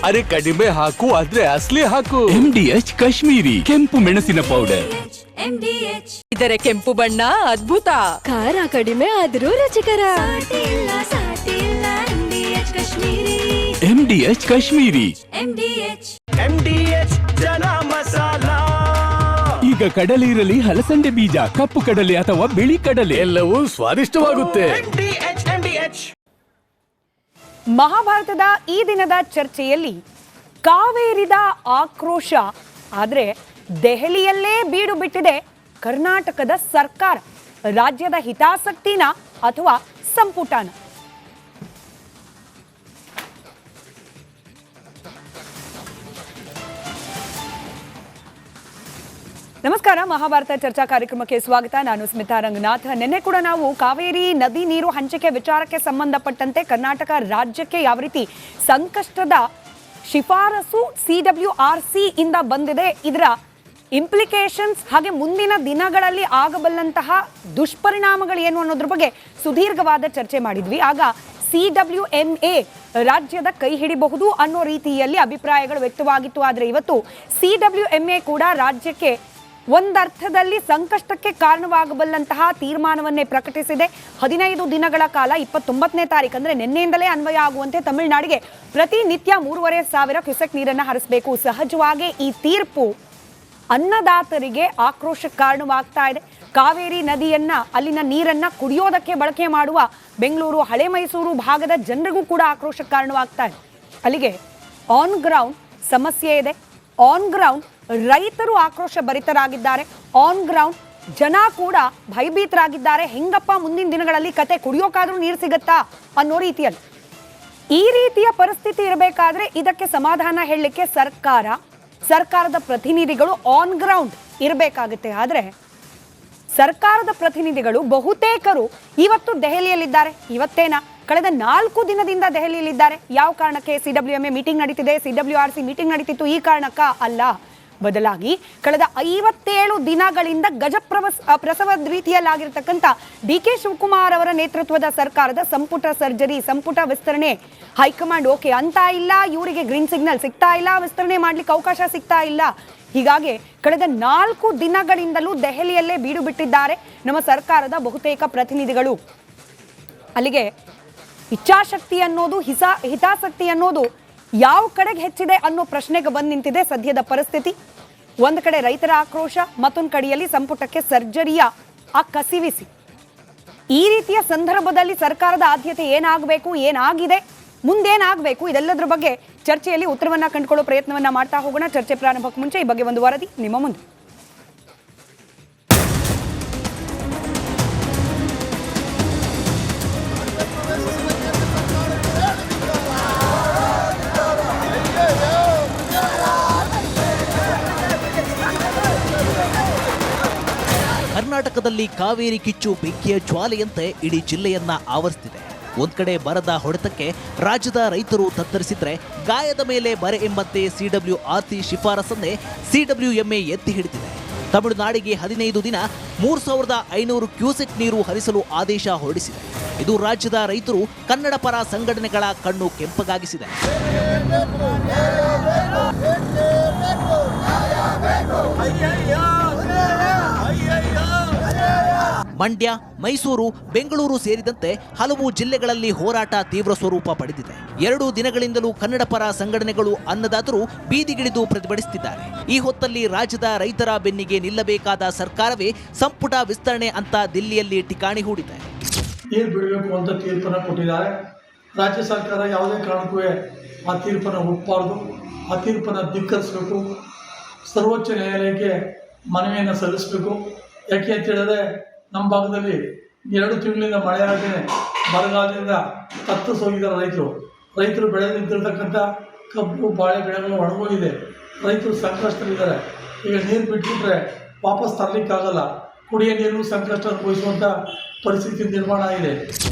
ಅರೆ ಕಡಿಮೆ ಹಾಕು ಆದ್ರೆ ಅಸ್ಲಿ ಹಾಕು. MDH ಕಾಶ್ಮೀರಿ ಕೆಂಪು ಮೆಣಸಿನ ಪೌಡರ್. ಇದರ ಕೆಂಪು ಬಣ್ಣ ಅದ್ಭುತ, ಖಾರ ಕಡಿಮೆ ಆದ್ರೂ ರುಚಿಕರ. MDH ಕಾಶ್ಮೀರಿ. MDH ಜನ ಮಸಾಲ. ಈಗ ಕಡಲೆ ಇರಲಿ, ಹಲಸಂಡೆ ಬೀಜ, ಕಪ್ಪು ಕಡಲೆ ಅಥವಾ ಬಿಳಿ ಕಡಲೆ, ಎಲ್ಲವೂ ಸ್ವಾದಿಷ್ಟವಾಗುತ್ತೆ. ಮಹಾಭಾರತದ ಈ ದಿನದ ಚರ್ಚೆಯಲ್ಲಿ ಕಾವೇರಿದ ಆಕ್ರೋಶ. ಆದರೆ ದೆಹಲಿಯಲ್ಲೇ ಬೀಡು ಬಿಟ್ಟಿದೆ ಕರ್ನಾಟಕದ ಸರ್ಕಾರ. ರಾಜ್ಯದ ಹಿತಾಸಕ್ತಿನ ಅಥವಾ ಸಂಪುಟನ? ನಮಸ್ಕಾರ, ಮಹಾಭಾರತ ಚರ್ಚಾ ಕಾರ್ಯಕ್ರಮಕ್ಕೆ ಸ್ವಾಗತ. ನಾನು ಸ್ಮಿತಾ ರಂಗನಾಥ್. ನಿನ್ನೆ ಕೂಡ ನಾವು ಕಾವೇರಿ ನದಿ ನೀರು ಹಂಚಿಕೆ ವಿಚಾರಕ್ಕೆ ಸಂಬಂಧಪಟ್ಟಂತೆ ಕರ್ನಾಟಕ ರಾಜ್ಯಕ್ಕೆ ಯಾವ ರೀತಿ ಸಂಕಷ್ಟದ ಶಿಫಾರಸು CWRC ಇಂದ ಬಂದಿದೆ, ಇದರ ಇಂಪ್ಲಿಕೇಶನ್ಸ್ ಹಾಗೆ ಮುಂದಿನ ದಿನಗಳಲ್ಲಿ ಆಗಬಲ್ಲಂತಹ ದುಷ್ಪರಿಣಾಮಗಳು ಏನು ಅನ್ನೋದ್ರ ಬಗ್ಗೆ ಸುದೀರ್ಘವಾದ ಚರ್ಚೆ ಮಾಡಿದ್ವಿ. ಆಗ CWMA ರಾಜ್ಯದ ಕೈ ಹಿಡಿಬಹುದು ಅನ್ನೋ ರೀತಿಯಲ್ಲಿ ಅಭಿಪ್ರಾಯಗಳು ವ್ಯಕ್ತವಾಗಿತ್ತು. ಆದರೆ ಇವತ್ತು CWMA ಕೂಡ ರಾಜ್ಯಕ್ಕೆ ಒಂದರ್ಥದಲ್ಲಿ ಸಂಕಷ್ಟಕ್ಕೆ ಕಾರಣವಾಗಬಲ್ಲಂತಹ ತೀರ್ಮಾನವನ್ನೇ ಪ್ರಕಟಿಸಿದೆ. 15 ದಿನಗಳ ಕಾಲ 29ನೇ ತಾರೀಕು ಅಂದರೆ ನಿನ್ನೆಯಿಂದಲೇ ಅನ್ವಯ ಆಗುವಂತೆ ತಮಿಳುನಾಡಿಗೆ ಪ್ರತಿನಿತ್ಯ 3,500 ಕ್ಯೂಸೆಕ್ ನೀರನ್ನು ಹರಿಸಬೇಕು. ಸಹಜವಾಗಿ ಈ ತೀರ್ಪು ಅನ್ನದಾತರಿಗೆ ಆಕ್ರೋಶಕ್ಕೆ ಕಾರಣವಾಗ್ತಾ ಇದೆ. ಕಾವೇರಿ ನದಿಯನ್ನ, ಅಲ್ಲಿನ ನೀರನ್ನ ಕುಡಿಯೋದಕ್ಕೆ ಬಳಕೆ ಮಾಡುವ ಬೆಂಗಳೂರು, ಹಳೆ ಮೈಸೂರು ಭಾಗದ ಜನರಿಗೂ ಕೂಡ ಆಕ್ರೋಶಕ್ಕೆ ಕಾರಣವಾಗ್ತಾ ಇದೆ. ಅಲ್ಲಿಗೆ ಆನ್ ಗ್ರೌಂಡ್ ಸಮಸ್ಯೆ ಇದೆ. ಆನ್ ಗ್ರೌಂಡ್ ರೈತರು ಆಕ್ರೋಶ ಭರಿತರಾಗಿದ್ದಾರೆ. ಆನ್ ಗ್ರೌಂಡ್ ಜನ ಕೂಡ ಭಯಭೀತರಾಗಿದ್ದಾರೆ. ಹೆಂಗಪ್ಪ ಮುಂದಿನ ದಿನಗಳಲ್ಲಿ ಕತೆ, ಕುಡಿಯೋಕಾದ್ರೂ ನೀರು ಸಿಗತ್ತಾ ಅನ್ನೋ ರೀತಿಯಲ್ಲಿ. ಈ ರೀತಿಯ ಪರಿಸ್ಥಿತಿ ಇರಬೇಕಾದ್ರೆ ಇದಕ್ಕೆ ಸಮಾಧಾನ ಹೇಳಲಿಕ್ಕೆ ಸರ್ಕಾರದ ಪ್ರತಿನಿಧಿಗಳು ಆನ್ ಗ್ರೌಂಡ್ ಇರಬೇಕಾಗುತ್ತೆ. ಆದರೆ ಸರ್ಕಾರದ ಪ್ರತಿನಿಧಿಗಳು ಬಹುತೇಕರು ಇವತ್ತು ದೆಹಲಿಯಲ್ಲಿದ್ದಾರೆ. ಇವತ್ತೇನಾ, ಕಳೆದ 4 ದಿನದಿಂದ ದೆಹಲಿಯಲ್ಲಿದ್ದಾರೆ. ಯಾವ ಕಾರಣಕ್ಕೆ? CWMA ಮೀಟಿಂಗ್ ನಡೀತಿದೆ, CWRC ಮೀಟಿಂಗ್ ನಡೀತಿತ್ತು, ಈ ಕಾರಣಕ್ಕ ಅಲ್ಲ. ಬದಲಾಗಿ ಕಳೆದ 57 ದಿನಗಳಿಂದ ಪ್ರಸವ ರೀತಿಯಲ್ಲಾಗಿರ್ತಕ್ಕಂಥ DK ಶಿವಕುಮಾರ್ ಅವರ ನೇತೃತ್ವದ ಸರ್ಕಾರದ ಸಂಪುಟ ಸರ್ಜರಿ, ಸಂಪುಟ ವಿಸ್ತರಣೆ ಹೈಕಮಾಂಡ್ ಓಕೆ ಅಂತ ಇಲ್ಲ, ಇವರಿಗೆ ಗ್ರೀನ್ ಸಿಗ್ನಲ್ ಸಿಗ್ತಾ ಇಲ್ಲ, ವಿಸ್ತರಣೆ ಮಾಡ್ಲಿಕ್ಕೆ ಅವಕಾಶ ಸಿಗ್ತಾ ಇಲ್ಲ. ಹೀಗಾಗಿ ಕಳೆದ 4 ದಿನಗಳಿಂದಲೂ ದೆಹಲಿಯಲ್ಲೇ ಬೀಡು ಬಿಟ್ಟಿದ್ದಾರೆ ನಮ್ಮ ಸರ್ಕಾರದ ಬಹುತೇಕ ಪ್ರತಿನಿಧಿಗಳು. ಅಲ್ಲಿಗೆ ಇಚ್ಛಾಶಕ್ತಿ ಅನ್ನೋದು, ಹಿತಾಸಕ್ತಿ ಅನ್ನೋದು ಯಾವ ಕಡೆಗೆ ಹೆಚ್ಚಿದೆ ಅನ್ನೋ ಪ್ರಶ್ನೆಗೆ ಬಂದು ನಿಂತಿದೆ ಸದ್ಯದ ಪರಿಸ್ಥಿತಿ. ಒಂದು ಕಡೆ ರೈತರ ಆಕ್ರೋಶ, ಮತ್ತೊಂದು ಕಡೆಯಲ್ಲಿ ಸಂಪುಟಕ್ಕೆ ಸರ್ಜರಿಯ ಆ ಕಸಿವಿಸಿ. ಈ ರೀತಿಯ ಸಂದರ್ಭದಲ್ಲಿ ಸರ್ಕಾರದ ಆದ್ಯತೆ ಏನಾಗಬೇಕು, ಏನಾಗಿದೆ, ಮುಂದೇನಾಗಬೇಕು, ಇದೆಲ್ಲದರ ಬಗ್ಗೆ ಚರ್ಚೆಯಲ್ಲಿ ಉತ್ತರವನ್ನ ಕಂಡುಕೊಳ್ಳೋ ಪ್ರಯತ್ನವನ್ನ ಮಾಡ್ತಾ ಹೋಗೋಣ. ಚರ್ಚೆ ಪ್ರಾರಂಭಕ್ಕೆ ಮುಂಚೆ ಈ ಬಗ್ಗೆ ಒಂದು ವರದಿ ನಿಮ್ಮ ಮುಂದೆ. ಕರ್ನಾಟಕದಲ್ಲಿ ಕಾವೇರಿ ಕಿಚ್ಚು ಬೆಂಕಿಯ ಜ್ವಾಲೆಯಂತೆ ಇಡೀ ಜಿಲ್ಲೆಯನ್ನ ಆವರಿಸುತ್ತಿದೆ. ಒಂದ್ ಕಡೆ ಬರದ ಹೊಡೆತಕ್ಕೆ ರಾಜ್ಯದ ರೈತರು ತತ್ತರಿಸಿದ್ರೆ, ಗಾಯದ ಮೇಲೆ ಬರೆ ಎಂಬಂತೆ CWRC ಶಿಫಾರಸನ್ನೇ CWMA ಎತ್ತಿ ಹಿಡಿದಿದೆ. ತಮಿಳುನಾಡಿಗೆ 15 ದಿನ 3,500 ಕ್ಯೂಸೆಕ್ ನೀರು ಹರಿಸಲು ಆದೇಶ ಹೊರಡಿಸಿದೆ. ಇದು ರಾಜ್ಯದ ರೈತರು, ಕನ್ನಡ ಪರ ಸಂಘಟನೆಗಳ ಕಣ್ಣು ಕೆಂಪಗಾಗಿಸಿದೆ. ಮಂಡ್ಯ, ಮೈಸೂರು, ಬೆಂಗಳೂರು ಸೇರಿದಂತೆ ಹಲವು ಜಿಲ್ಲೆಗಳಲ್ಲಿ ಹೋರಾಟ ತೀವ್ರ ಸ್ವರೂಪ ಪಡೆದಿದೆ. 2 ದಿನಗಳಿಂದಲೂ ಕನ್ನಡ ಪರ ಸಂಘಟನೆಗಳು, ಅನ್ನದಾತರು ಬೀದಿಗಿಳಿದು ಪ್ರತಿಭಟಿಸುತ್ತಿದ್ದಾರೆ. ಈ ಹೊತ್ತಲ್ಲಿ ರಾಜ್ಯದ ರೈತರ ಬೆನ್ನಿಗೆ ನಿಲ್ಲಬೇಕಾದ ಸರ್ಕಾರವೇ ಸಂಪುಟ ವಿಸ್ತರಣೆ ಅಂತ ದಿಲ್ಲಿಯಲ್ಲಿ ಠಿಕಾಣಿ ಹೂಡಿದೆ. ನೀರು ಬಿಡಬೇಕು ಅಂತ ತೀರ್ಪನ್ನು ಕೊಟ್ಟಿದ್ದಾರೆ. ರಾಜ್ಯ ಸರ್ಕಾರ ಯಾವುದೇ ಕಾರಣಕ್ಕೂ ಆ ತೀರ್ಪನ್ನು ಒಪ್ಪಬಾರದು, ಆ ತೀರ್ಪನ್ನು ಧಿಕ್ಕರಿಸಬೇಕು. ಸರ್ವೋಚ್ಚ ನ್ಯಾಯಾಲಯಕ್ಕೆ ಮನವಿಯನ್ನು ಸಲ್ಲಿಸಬೇಕು. ಯಾಕೆ ಅಂತ ಹೇಳಿದ್ರೆ, ನಮ್ಮ ಭಾಗದಲ್ಲಿ 2 ತಿಂಗಳಿಂದ ಮಳೆಯಾಗದೇ ಬರಗಾಲದಿಂದ ತತ್ತರಿಸೋಗಿದ್ದಾರೆ ರೈತರು ಬೆಳೆ ನಿಂತಿರ್ತಕ್ಕಂಥ ಕಬ್ಬು, ಬಾಳೆ ಬೆಳೆಗಳು ಒಣಗೋಗಿದೆ. ರೈತರು ಸಂಕಷ್ಟದಲ್ಲಿದ್ದಾರೆ. ಈಗ ನೀರು ಬಿಟ್ಬಿಟ್ರೆ ವಾಪಸ್ ತರಲಿಕ್ಕಾಗಲ್ಲ. ಕುಡಿಯೋ ನೀರು ಸಂಕಷ್ಟ ಅನುಭವಿಸುವಂಥ ಪರಿಸ್ಥಿತಿ ನಿರ್ಮಾಣ ಆಗಿದೆ.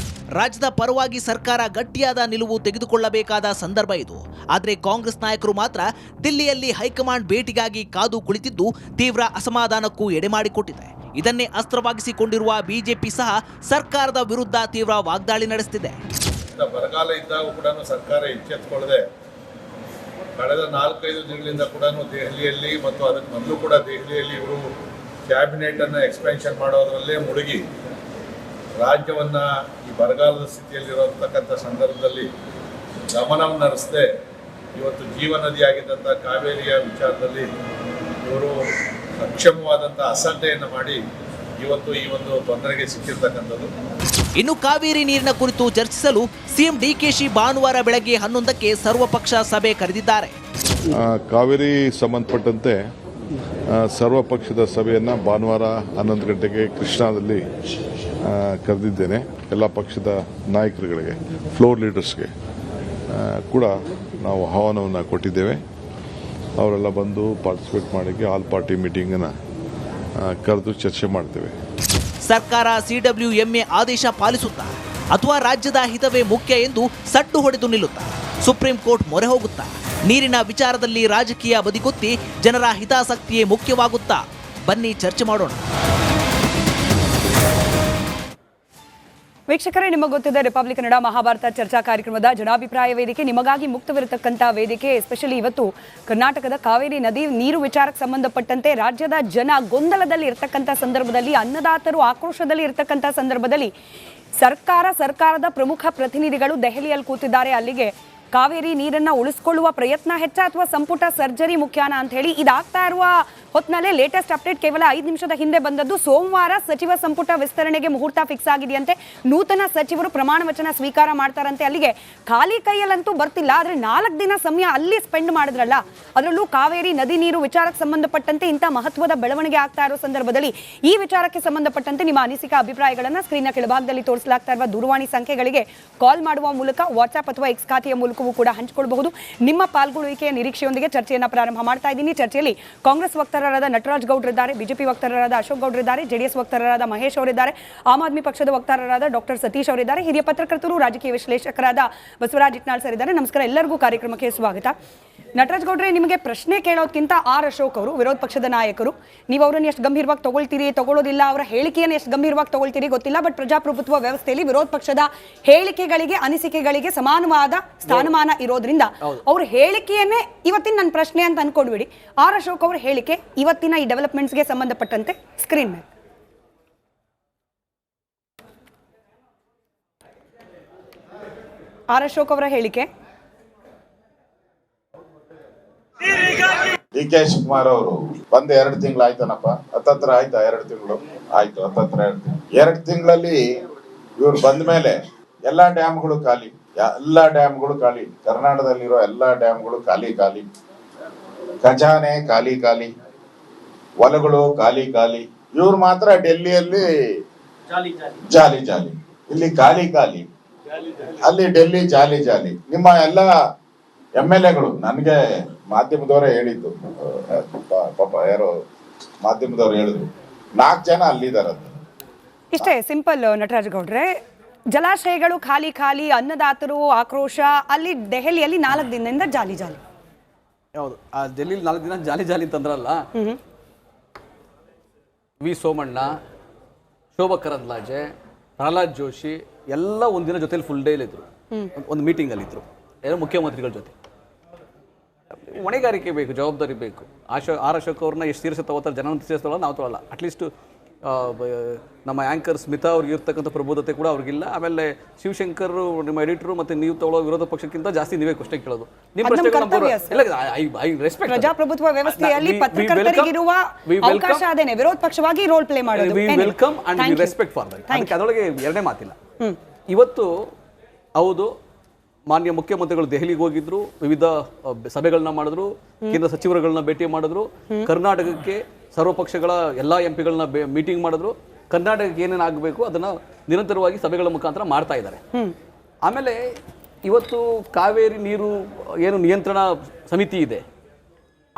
ರಾಜ್ಯದ ಪರವಾಗಿ ಸರ್ಕಾರ ಗಟ್ಟಿಯಾದ ನಿಲುವು ತೆಗೆದುಕೊಳ್ಳಬೇಕಾದ ಸಂದರ್ಭ ಇದು. ಆದರೆ ಕಾಂಗ್ರೆಸ್ ನಾಯಕರು ಮಾತ್ರ ದಿಲ್ಲಿಯಲ್ಲಿ ಹೈಕಮಾಂಡ್ ಭೇಟಿಗಾಗಿ ಕಾದು ಕುಳಿತಿದ್ದು ತೀವ್ರ ಅಸಮಾಧಾನಕ್ಕೂ ಎಡೆಮಾಡಿಕೊಟ್ಟಿದೆ. ಇದನ್ನೇ ಅಸ್ತ್ರವಾಗಿಸಿಕೊಂಡಿರುವ ಬಿಜೆಪಿ ಸಹ ಸರ್ಕಾರದ ವಿರುದ್ಧ ತೀವ್ರ ವಾಗ್ದಾಳಿ ನಡೆಸುತ್ತಿದೆ. ಬರಗಾಲ ಇದ್ದಾಗ ಕೂಡ ಸರ್ಕಾರ ಎಚ್ಚೆತ್ತುಕೊಳ್ಳದೆ ಕಳೆದ 4-5 ದಿನಗಳಿಂದ ಕೂಡ ದೆಹಲಿಯಲ್ಲಿ ಮತ್ತು ಅದಕ್ಕೆ ಮೊದಲು ಕೂಡ ದೆಹಲಿಯಲ್ಲಿ ಇವರು ಕ್ಯಾಬಿನೆಟನ್ನು ಎಕ್ಸ್ಪೆನ್ಷನ್ ಮಾಡೋದರಲ್ಲೇ ಮುಳುಗಿ ರಾಜ್ಯವನ್ನು ಈ ಬರಗಾಲದ ಸ್ಥಿತಿಯಲ್ಲಿರತಕ್ಕಂಥ ಸಂದರ್ಭದಲ್ಲಿ ಗಮನವನ್ನು ಹರಿಸದೆ ಇವತ್ತು ಜೀವನದಿಯಾಗಿದ್ದಂಥ ಕಾವೇರಿಯ ವಿಚಾರದಲ್ಲಿ ಇವರು ಅಕ್ಷಮವಾದಂಥ ಅಸಡ್ಡೆಯನ್ನು ಮಾಡಿ ಇವತ್ತು ಈ ಒಂದು ತೊಂದರೆಗೆ ಸಿಕ್ಕಿರ್ತಕ್ಕಂಥದ್ದು. ಇನ್ನು ಕಾವೇರಿ ನೀರಿನ ಕುರಿತು ಚರ್ಚಿಸಲು ಸಿಎಂ ಡಿಕೆಶಿ ಭಾನುವಾರ ಬೆಳಗ್ಗೆ 11ಕ್ಕೆ ಸರ್ವಪಕ್ಷ ಸಭೆ ಕರೆದಿದ್ದಾರೆ. ಕಾವೇರಿ ಸಂಬಂಧಪಟ್ಟಂತೆ ಸರ್ವಪಕ್ಷದ ಸಭೆಯನ್ನು ಭಾನುವಾರ 11 ಗಂಟೆಗೆ ಕೃಷ್ಣಾದಲ್ಲಿ ಕರೆದಿದ್ದೇನೆ. ಎಲ್ಲ ಪಕ್ಷದ ನಾಯಕರುಗಳಿಗೆ, ಫ್ಲೋರ್ ಲೀಡರ್ಸ್ಗೆ ಕೂಡ ನಾವು ಆಹ್ವಾನವನ್ನು ಕೊಟ್ಟಿದ್ದೇವೆ. ಅವರೆಲ್ಲ ಬಂದು ಪಾರ್ಟಿಸಿಪೇಟ್ ಮಾಡೋಕ್ಕೆ ಆಲ್ ಪಾರ್ಟಿ ಮೀಟಿಂಗನ್ನು ಕರೆದು ಚರ್ಚೆ ಮಾಡ್ತೇವೆ. ಸರ್ಕಾರ ಸಿಡಬ್ಲ್ಯೂಎಂಎ ಆದೇಶ ಪಾಲಿಸುತ್ತಾ ಅಥವಾ ರಾಜ್ಯದ ಹಿತವೇ ಮುಖ್ಯ ಎಂದು ಸಡ್ಡು ಹೊಡೆದು ನಿಲ್ಲುತ್ತಾ ಸುಪ್ರೀಂ ಕೋರ್ಟ್ ಮೊರೆ ಹೋಗುತ್ತಾ ನೀರಿನ ವಿಚಾರದಲ್ಲಿ ರಾಜಕೀಯ ಬದಿಗೊತ್ತಿ ಜನರ ಹಿತಾಸಕ್ತಿಯೇ ಮುಖ್ಯವಾಗುತ್ತಾ? ಬನ್ನಿ ಚರ್ಚೆ ಮಾಡೋಣ. ವೀಕ್ಷಕರೇ, ನಿಮಗೆ ಗೊತ್ತಿದೆ ರಿಪಬ್ಲಿಕ್ ಕನ್ನಡ ಮಹಾಭಾರತ ಚರ್ಚಾ ಕಾರ್ಯಕ್ರಮದ ಜನಾಭಿಪ್ರಾಯ ವೇದಿಕೆ ನಿಮಗಾಗಿ ಮುಕ್ತವಿರತಕ್ಕಂಥ ವೇದಿಕೆ. ಎಸ್ಪೆಷಲಿ ಇವತ್ತು ಕರ್ನಾಟಕದ ಕಾವೇರಿ ನದಿ ನೀರು ವಿಚಾರಕ್ಕೆ ಸಂಬಂಧಪಟ್ಟಂತೆ ರಾಜ್ಯದ ಜನ ಗೊಂದಲದಲ್ಲಿ ಇರತಕ್ಕಂಥ ಸಂದರ್ಭದಲ್ಲಿ, ಅನ್ನದಾತರು ಆಕ್ರೋಶದಲ್ಲಿ ಇರತಕ್ಕಂಥ ಸಂದರ್ಭದಲ್ಲಿ ಸರ್ಕಾರದ ಪ್ರಮುಖ ಪ್ರತಿನಿಧಿಗಳು ದೆಹಲಿಯಲ್ಲಿ ಕೂತಿದ್ದಾರೆ. ಅಲ್ಲಿಗೆ ಕಾವೇರಿ ನೀರನ್ನ ಉಳಿಸ್ಕೊಳ್ಳುವ ಪ್ರಯತ್ನ ಹೆಚ್ಚ ಅಥವಾ ಸಂಪುಟ ಸರ್ಜರಿ ಮುಖ್ಯಾನ ಅಂತ ಹೇಳಿ ಇದಾಗ್ತಾ ಇರುವ ಹೊತ್ತಿನಲ್ಲೇ ಲೇಟೆಸ್ಟ್ ಅಪ್ಡೇಟ್ ಕೇವಲ 5 ನಿಮಿಷದ ಹಿಂದೆ ಬಂದದ್ದು. ಸೋಮವಾರ ಸಚಿವ ಸಂಪುಟ ವಿಸ್ತರಣೆಗೆ ಮುಹೂರ್ತ ಫಿಕ್ಸ್ ಆಗಿದೆಯಂತೆ. ನೂತನ ಸಚಿವರು ಪ್ರಮಾಣ ವಚನ ಸ್ವೀಕಾರ ಮಾಡ್ತಾರಂತೆ. ಅಲ್ಲಿಗೆ ಖಾಲಿ ಕೈಯಲ್ಲಂತೂ ಬರ್ತಿಲ್ಲ, ಆದ್ರೆ 4 ದಿನ ಸಮಯ ಅಲ್ಲಿ ಸ್ಪೆಂಡ್ ಮಾಡಿದ್ರಲ್ಲ, ಅದರಲ್ಲೂ ಕಾವೇರಿ ನದಿ ನೀರು ವಿಚಾರಕ್ಕೆ ಸಂಬಂಧಪಟ್ಟಂತೆ ಇಂಥ ಮಹತ್ವದ ಬೆಳವಣಿಗೆ ಆಗ್ತಾ ಇರೋ ಸಂದರ್ಭದಲ್ಲಿ ಈ ವಿಚಾರಕ್ಕೆ ಸಂಬಂಧಪಟ್ಟಂತೆ ನಿಮ್ಮ ಅನಿಸಿಕೆ ಅಭಿಪ್ರಾಯಗಳನ್ನು ಸ್ಕ್ರೀನ್ನ ಕೆಳಭಾಗದಲ್ಲಿ ತೋರಿಸಲಾಗ್ತಾ ಇರುವ ದೂರವಾಣಿ ಸಂಖ್ಯೆಗಳಿಗೆ ಕಾಲ್ ಮಾಡುವ ಮೂಲಕ, ವಾಟ್ಸ್ಆಪ್ ಅಥವಾ ಎಕ್ಸ್ ಖಾತೆಯ ಮೂಲಕವೂ ಕೂಡ ಹಂಚಿಕೊಳ್ಳಬಹುದು. ನಿಮ್ಮ ಪಾಲ್ಗೊಳ್ಳುವಿಕೆಯ ನಿರೀಕ್ಷೆಯೊಂದಿಗೆ ಚರ್ಚೆಯನ್ನು ಪ್ರಾರಂಭ ಮಾಡ್ತಾ ಇದ್ದೀನಿ. ಚರ್ಚೆಯಲ್ಲಿ ಕಾಂಗ್ರೆಸ್ ವಕ್ತಾರರಾದ ನಟರಾಜ್ ಗೌಡ್ರಿದ್ದಾರೆ, ಬಿಜೆಪಿ ವಕ್ತಾರರಾದ ಅಶೋಕ್ ಗೌಡ್ರಿದ್ದಾರೆ, ಜೆಡಿಎಸ್ ವಕ್ತಾರರಾದ ಮಹೇಶ್ ಅವರಿದ್ದಾರೆ, ಆಮ್ ಆದ್ಮಿ ಪಕ್ಷದ ವಕ್ತಾರರಾದ ಡಾಕ್ಟರ್ ಸತೀಶ್ ಅವರಿದ್ದಾರೆ, ಹಿರಿಯ ಪತ್ರಕರ್ತರು ರಾಜಕೀಯ ವಿಶ್ಲೇಷಕರಾದ ಬಸವರಾಜ್ ಇಟ್ನಾಳ್ ಸರ್ ಇದ್ದಾರೆ. ನಮಸ್ಕಾರ, ಎಲ್ಲರಿಗೂ ಕಾರ್ಯಕ್ರಮಕ್ಕೆ ಸ್ವಾಗತ. ನಟರಾಜ್ ಗೌಡ್ರೆ, ನಿಮಗೆ ಪ್ರಶ್ನೆ ಕೇಳೋದಕ್ಕಿಂತ ಆರ್ ಅಶೋಕ್ ಅವರು ವಿರೋಧ ಪಕ್ಷದ ನಾಯಕರು, ನೀವು ಅವರನ್ನು ಎಷ್ಟು ಗಂಭೀರವಾಗಿ ತಗೊಳ್ತೀರಿ, ತಗೊಳ್ಳೋದಿಲ್ಲ, ಅವರ ಹೇಳಿಕೆಯನ್ನು ಎಷ್ಟು ಗಂಭೀರವಾಗಿ ತಗೊಳ್ತೀರಿ ಗೊತ್ತಿಲ್ಲ. ಬಟ್ ಪ್ರಜಾಪ್ರಭುತ್ವ ವ್ಯವಸ್ಥೆಯಲ್ಲಿ ವಿರೋಧ ಪಕ್ಷದ ಹೇಳಿಕೆಗಳಿಗೆ, ಅನಿಸಿಕೆಗಳಿಗೆ ಸಮಾನವಾದ ಸ್ಥಾನಮಾನ ಇರೋದ್ರಿಂದ ಅವ್ರ ಹೇಳಿಕೆಯನ್ನೇ ಇವತ್ತಿನ ನನ್ನ ಪ್ರಶ್ನೆ ಅಂತ ಅನ್ಕೊಂಡ್ಬಿಡಿ. ಆರ್ ಅಶೋಕ್ ಅವರ ಹೇಳಿಕೆ ಇವತ್ತಿನ ಈ ಡೆವಲಪ್ಮೆಂಟ್ಸ್ಗೆ ಸಂಬಂಧಪಟ್ಟಂತೆ ಸ್ಕ್ರೀನ್ ಮೇಲೆ. ಆರ್ ಅಶೋಕ್ ಅವರ ಹೇಳಿಕೆ. ಡಿ ಕೆ ಶಿವಕುಮಾರ್ ಅವರು ಬಂದು 2 ತಿಂಗಳು ಆಯ್ತಾನಪ್ಪ, ಹತ್ತತ್ರ ಆಯ್ತಾ? 2 ತಿಂಗಳು ಆಯ್ತು, ಹತ್ತತ್ರ 2 ತಿಂಗಳಲ್ಲಿ ಇವ್ರು ಬಂದ ಮೇಲೆ ಎಲ್ಲಾ ಡ್ಯಾಮ್ಗಳು ಖಾಲಿ, ಕರ್ನಾಟಕದಲ್ಲಿರೋ ಎಲ್ಲಾ ಡ್ಯಾಮ್ಗಳು ಖಾಲಿ, ಖಜಾನೆ ಖಾಲಿ, ಹೊಲಗಳು ಖಾಲಿ. ಇವ್ರು ಮಾತ್ರ ಡೆಲ್ಲಿಯಲ್ಲಿ ಜಾಲಿ, ಇಲ್ಲಿ ಖಾಲಿ, ಅಲ್ಲಿ ಡೆಲ್ಲಿ ಜಾಲಿ. ನಿಮ್ಮ ಎಲ್ಲ MLAಗಳು, ನನಗೆ ಮಾಧ್ಯಮದವರೇ ಹೇಳಿದ್ದು, ಪಾಪ ಯಾರೋ ಮಾಧ್ಯಮದವ್ರು ಹೇಳಿದ್ರು, 4 ಜನ ಅಲ್ಲಿದ್ದಾರೆ. ಇಷ್ಟೇ ಸಿಂಪಲ್ ನಟರಾಜ್ ಗೌಡ್ರೆ. ಜಲಾಶಯಗಳು ಖಾಲಿ, ಅನ್ನದಾತರು ಆಕ್ರೋಶ, ಅಲ್ಲಿ ದೆಹಲಿಯಲ್ಲಿ 4 ದಿನದಿಂದ ಜಾಲಿ. ಹೌದು, ಆ ಡೆಲ್ಲಿಲಿ 4 ದಿನ ಜಾಲಿ ಅಂತಂದ್ರಲ್ಲ. ವಿ ಸೋಮಣ್ಣ, ಶೋಭಾ ಕರಂದ್ಲಾಜೆ, ಪ್ರಹ್ಲಾದ್ ಜೋಶಿ ಎಲ್ಲ ಒಂದಿನ ಜೊತೆಲಿ ಫುಲ್ ಡೇ ಇದ್ರು, ಒಂದು ಮೀಟಿಂಗ್ ಅಲ್ಲಿ ಇದ್ರು, ಮುಖ್ಯಮಂತ್ರಿಗಳ ಜೊತೆ. ಹೊಣೆಗಾರಿಕೆ ಬೇಕು, ಜವಾಬ್ದಾರಿ ಬೇಕು. ಆರ್ ಅಶೋಕ್ ಅವ್ರನ್ನ ಎಷ್ಟು ಸೀರಿಯಸ್ ತಗೋತಾರೆ, ಜನ ಸೀರಿಯಸ್ ನಾವು ತಗೊಳ್ಳಲ್ಲ. ಅಟ್ಲೀಸ್ಟ್ ನಮ್ಮ ಆ್ಯಂಕರ್ ಸ್ಮಿತಾ ಅವ್ರಿಗೆ ಇರ್ತಕ್ಕಂಥ ಪ್ರಬುದ್ಧತೆ ಕೂಡ ಅವ್ರಿಗಿಲ್ಲ. ಆಮೇಲೆ ಶಿವಶಂಕರ್, ನಿಮ್ಮ ಎಡಿಟರು, ಮತ್ತೆ ನೀವು ತಗೊಳ್ಳೋ ವಿರೋಧ ಪಕ್ಷಕ್ಕಿಂತ ಜಾಸ್ತಿ ನೀವೇ ಕ್ವಶ್ಚನ್ ಕೇಳೋದು. ನಿಮ್ಮ ಪ್ರಶ್ನೆಗಳು ಪ್ರಜಾಪ್ರಭುತ್ವ ವ್ಯವಸ್ಥೆಯಲ್ಲಿ ಪತ್ರಕರ್ತರಿಗಿರುವ ಅವಕಾಶ ಅದೇನೆ, ವಿರೋಧ ಪಕ್ಷವಾಗಿ ರೋಲ್ ಪ್ಲೇ ಮಾಡೋದು. Welcome and we respect for that. ಅದರೊಳಗೆ ಎರಡನೇ ಮಾತಿಲ್ಲ. ಇವತ್ತು ಹೌದು, ಮಾನ್ಯ ಮುಖ್ಯಮಂತ್ರಿಗಳು ದೆಹಲಿಗೆ ಹೋಗಿದ್ರು, ವಿವಿಧ ಸಭೆಗಳನ್ನ ಮಾಡಿದ್ರು, ಕೇಂದ್ರ ಸಚಿವರುಗಳನ್ನ ಭೇಟಿ ಮಾಡಿದ್ರು, ಕರ್ನಾಟಕಕ್ಕೆ ಸರ್ವಪಕ್ಷಗಳ ಎಲ್ಲ ಎಂಪಿಗಳನ್ನ ಮೀಟಿಂಗ್ ಮಾಡಿದ್ರು, ಕರ್ನಾಟಕಕ್ಕೆ ಏನೇನು ಆಗಬೇಕು ಅದನ್ನ ನಿರಂತರವಾಗಿ ಸಭೆಗಳ ಮುಖಾಂತರ ಮಾಡ್ತಾ ಇದ್ದಾರೆ. ಆಮೇಲೆ ಇವತ್ತು ಕಾವೇರಿ ನೀರು ಏನು ನಿಯಂತ್ರಣ ಸಮಿತಿ ಇದೆ,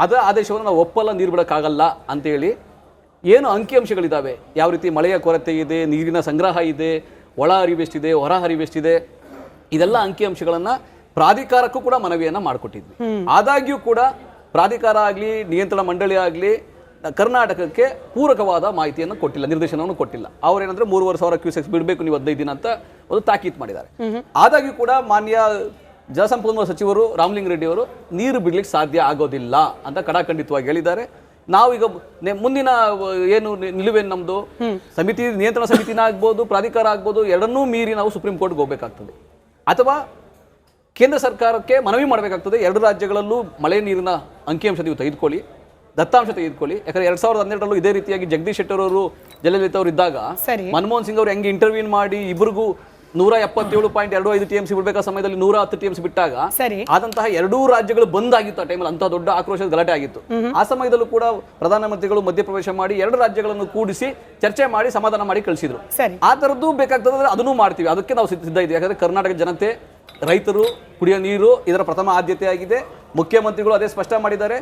ಅದರ ಆದೇಶವನ್ನು ನಾವು ಒಪ್ಪಲ್ಲ, ನೀರು ಬಿಡೋಕ್ಕಾಗಲ್ಲ ಅಂತೇಳಿ ಏನು ಅಂಕಿಅಂಶಗಳಿದ್ದಾವೆ, ಯಾವ ರೀತಿ ಮಳೆಯ ಕೊರತೆ ಇದೆ, ನೀರಿನ ಸಂಗ್ರಹ ಇದೆ, ಒಳ ಹರಿವೆಷ್ಟಿದೆ, ಹೊರ ಹರಿವೆಷ್ಟಿದೆ, ಇದೆಲ್ಲ ಅಂಕಿಅಂಶಗಳನ್ನು ಪ್ರಾಧಿಕಾರಕ್ಕೂ ಕೂಡ ಮನವಿಯನ್ನು ಮಾಡಿಕೊಟ್ಟಿದ್ವಿ. ಆದಾಗ್ಯೂ ಕೂಡ ಪ್ರಾಧಿಕಾರ ಆಗಲಿ, ನಿಯಂತ್ರಣ ಮಂಡಳಿ ಆಗಲಿ ಕರ್ನಾಟಕಕ್ಕೆ ಪೂರಕವಾದ ಮಾಹಿತಿಯನ್ನು ಕೊಟ್ಟಿಲ್ಲ, ನಿರ್ದೇಶನವನ್ನು ಕೊಟ್ಟಿಲ್ಲ. ಅವ್ರೇನಂದ್ರೆ 3,500 ಕ್ಯೂಸೆಕ್ಸ್ ಬಿಡಬೇಕು ನೀವು 15 ದಿನ ಅಂತ ಒಂದು ತಾಕೀತು ಮಾಡಿದ್ದಾರೆ. ಆದಾಗ್ಯೂ ಕೂಡ ಮಾನ್ಯ ಜಲಸಂಪನ್ಮೂಲ ಸಚಿವರು ರಾಮಲಿಂಗ ರೆಡ್ಡಿ ಅವರು ನೀರು ಬಿಡ್ಲಿಕ್ಕೆ ಸಾಧ್ಯ ಆಗೋದಿಲ್ಲ ಅಂತ ಕಡಾಖಂಡಿತವಾಗಿ ಹೇಳಿದ್ದಾರೆ. ನಾವೀಗ ಮುಂದಿನ ಏನು ನಿಲುವೇನು ನಮ್ದು, ಸಮಿತಿ ನಿಯಂತ್ರಣ ಸಮಿತಿನ ಆಗ್ಬೋದು, ಪ್ರಾಧಿಕಾರ ಆಗ್ಬೋದು, ಎರಡನ್ನೂ ಮೀರಿ ನಾವು ಸುಪ್ರೀಂ ಕೋರ್ಟ್ಗೆ ಹೋಗ್ಬೇಕಾಗ್ತದೆ, ಅಥವಾ ಕೇಂದ್ರ ಸರ್ಕಾರಕ್ಕೆ ಮನವಿ ಮಾಡಬೇಕಾಗ್ತದೆ. ಎರಡು ರಾಜ್ಯಗಳಲ್ಲೂ ಮಳೆ ನೀರಿನ ಅಂಕಿಅಂಶ ನೀವು ತೆಗೆದುಕೊಳ್ಳಿ, ದತ್ತಾಂಶ ತೆಗೆದುಕೊಳ್ಳಿ. ಯಾಕಂದ್ರೆ 2012ರಲ್ಲೂ ಇದೇ ರೀತಿಯಾಗಿ ಜಗದೀಶ್ ಶೆಟ್ಟರ್ ಅವರು, ಜಯಲಲಿತಾ ಅವರು ಇದ್ದಾಗ ಮನಮೋಹನ್ ಸಿಂಗ್ ಅವರು ಹೆಂಗೆ ಇಂಟರ್ವ್ಯೂನ್ ಮಾಡಿ ಇಬ್ಬರಿಗೂ 177.25 TMC ಬಿಡಬೇಕಾದ ಸಮಯದಲ್ಲಿ 110 TMC ಬಿಟ್ಟಾಗ ಆದಂತಹ ಎರಡೂ ರಾಜ್ಯಗಳು ಬಂದ್ ಆಗಿತ್ತು. ಆ ಟೈಮಲ್ಲಿ ಅಂತ ದೊಡ್ಡ ಆಕ್ರೋಶದ ಗಲಾಟೆ ಆಗಿತ್ತು. ಆ ಸಮಯದಲ್ಲೂ ಕೂಡ ಪ್ರಧಾನಮಂತ್ರಿಗಳು ಮಧ್ಯಪ್ರವೇಶ ಮಾಡಿ ಎರಡು ರಾಜ್ಯಗಳನ್ನು ಕೂಡಿಸಿ ಚರ್ಚೆ ಮಾಡಿ ಸಮಾಧಾನ ಮಾಡಿ ಕಳಿಸಿದ್ರು. ಆ ತರದ್ದು ಬೇಕಾಗ್ತದೆ, ಅದನ್ನು ಮಾಡ್ತೀವಿ. ಅದಕ್ಕೆ ನಾವು ಸಿದ್ಧ ಇದ್ದೀವಿ. ಯಾಕಂದ್ರೆ ಕರ್ನಾಟಕ ಜನತೆ, ರೈತರು, ಕುಡಿಯೋ ನೀರು ಇದರ ಪ್ರಥಮ ಆದ್ಯತೆ ಆಗಿದೆ. ಮುಖ್ಯಮಂತ್ರಿಗಳು ಅದೇ ಸ್ಪಷ್ಟ ಮಾಡಿದ್ದಾರೆ.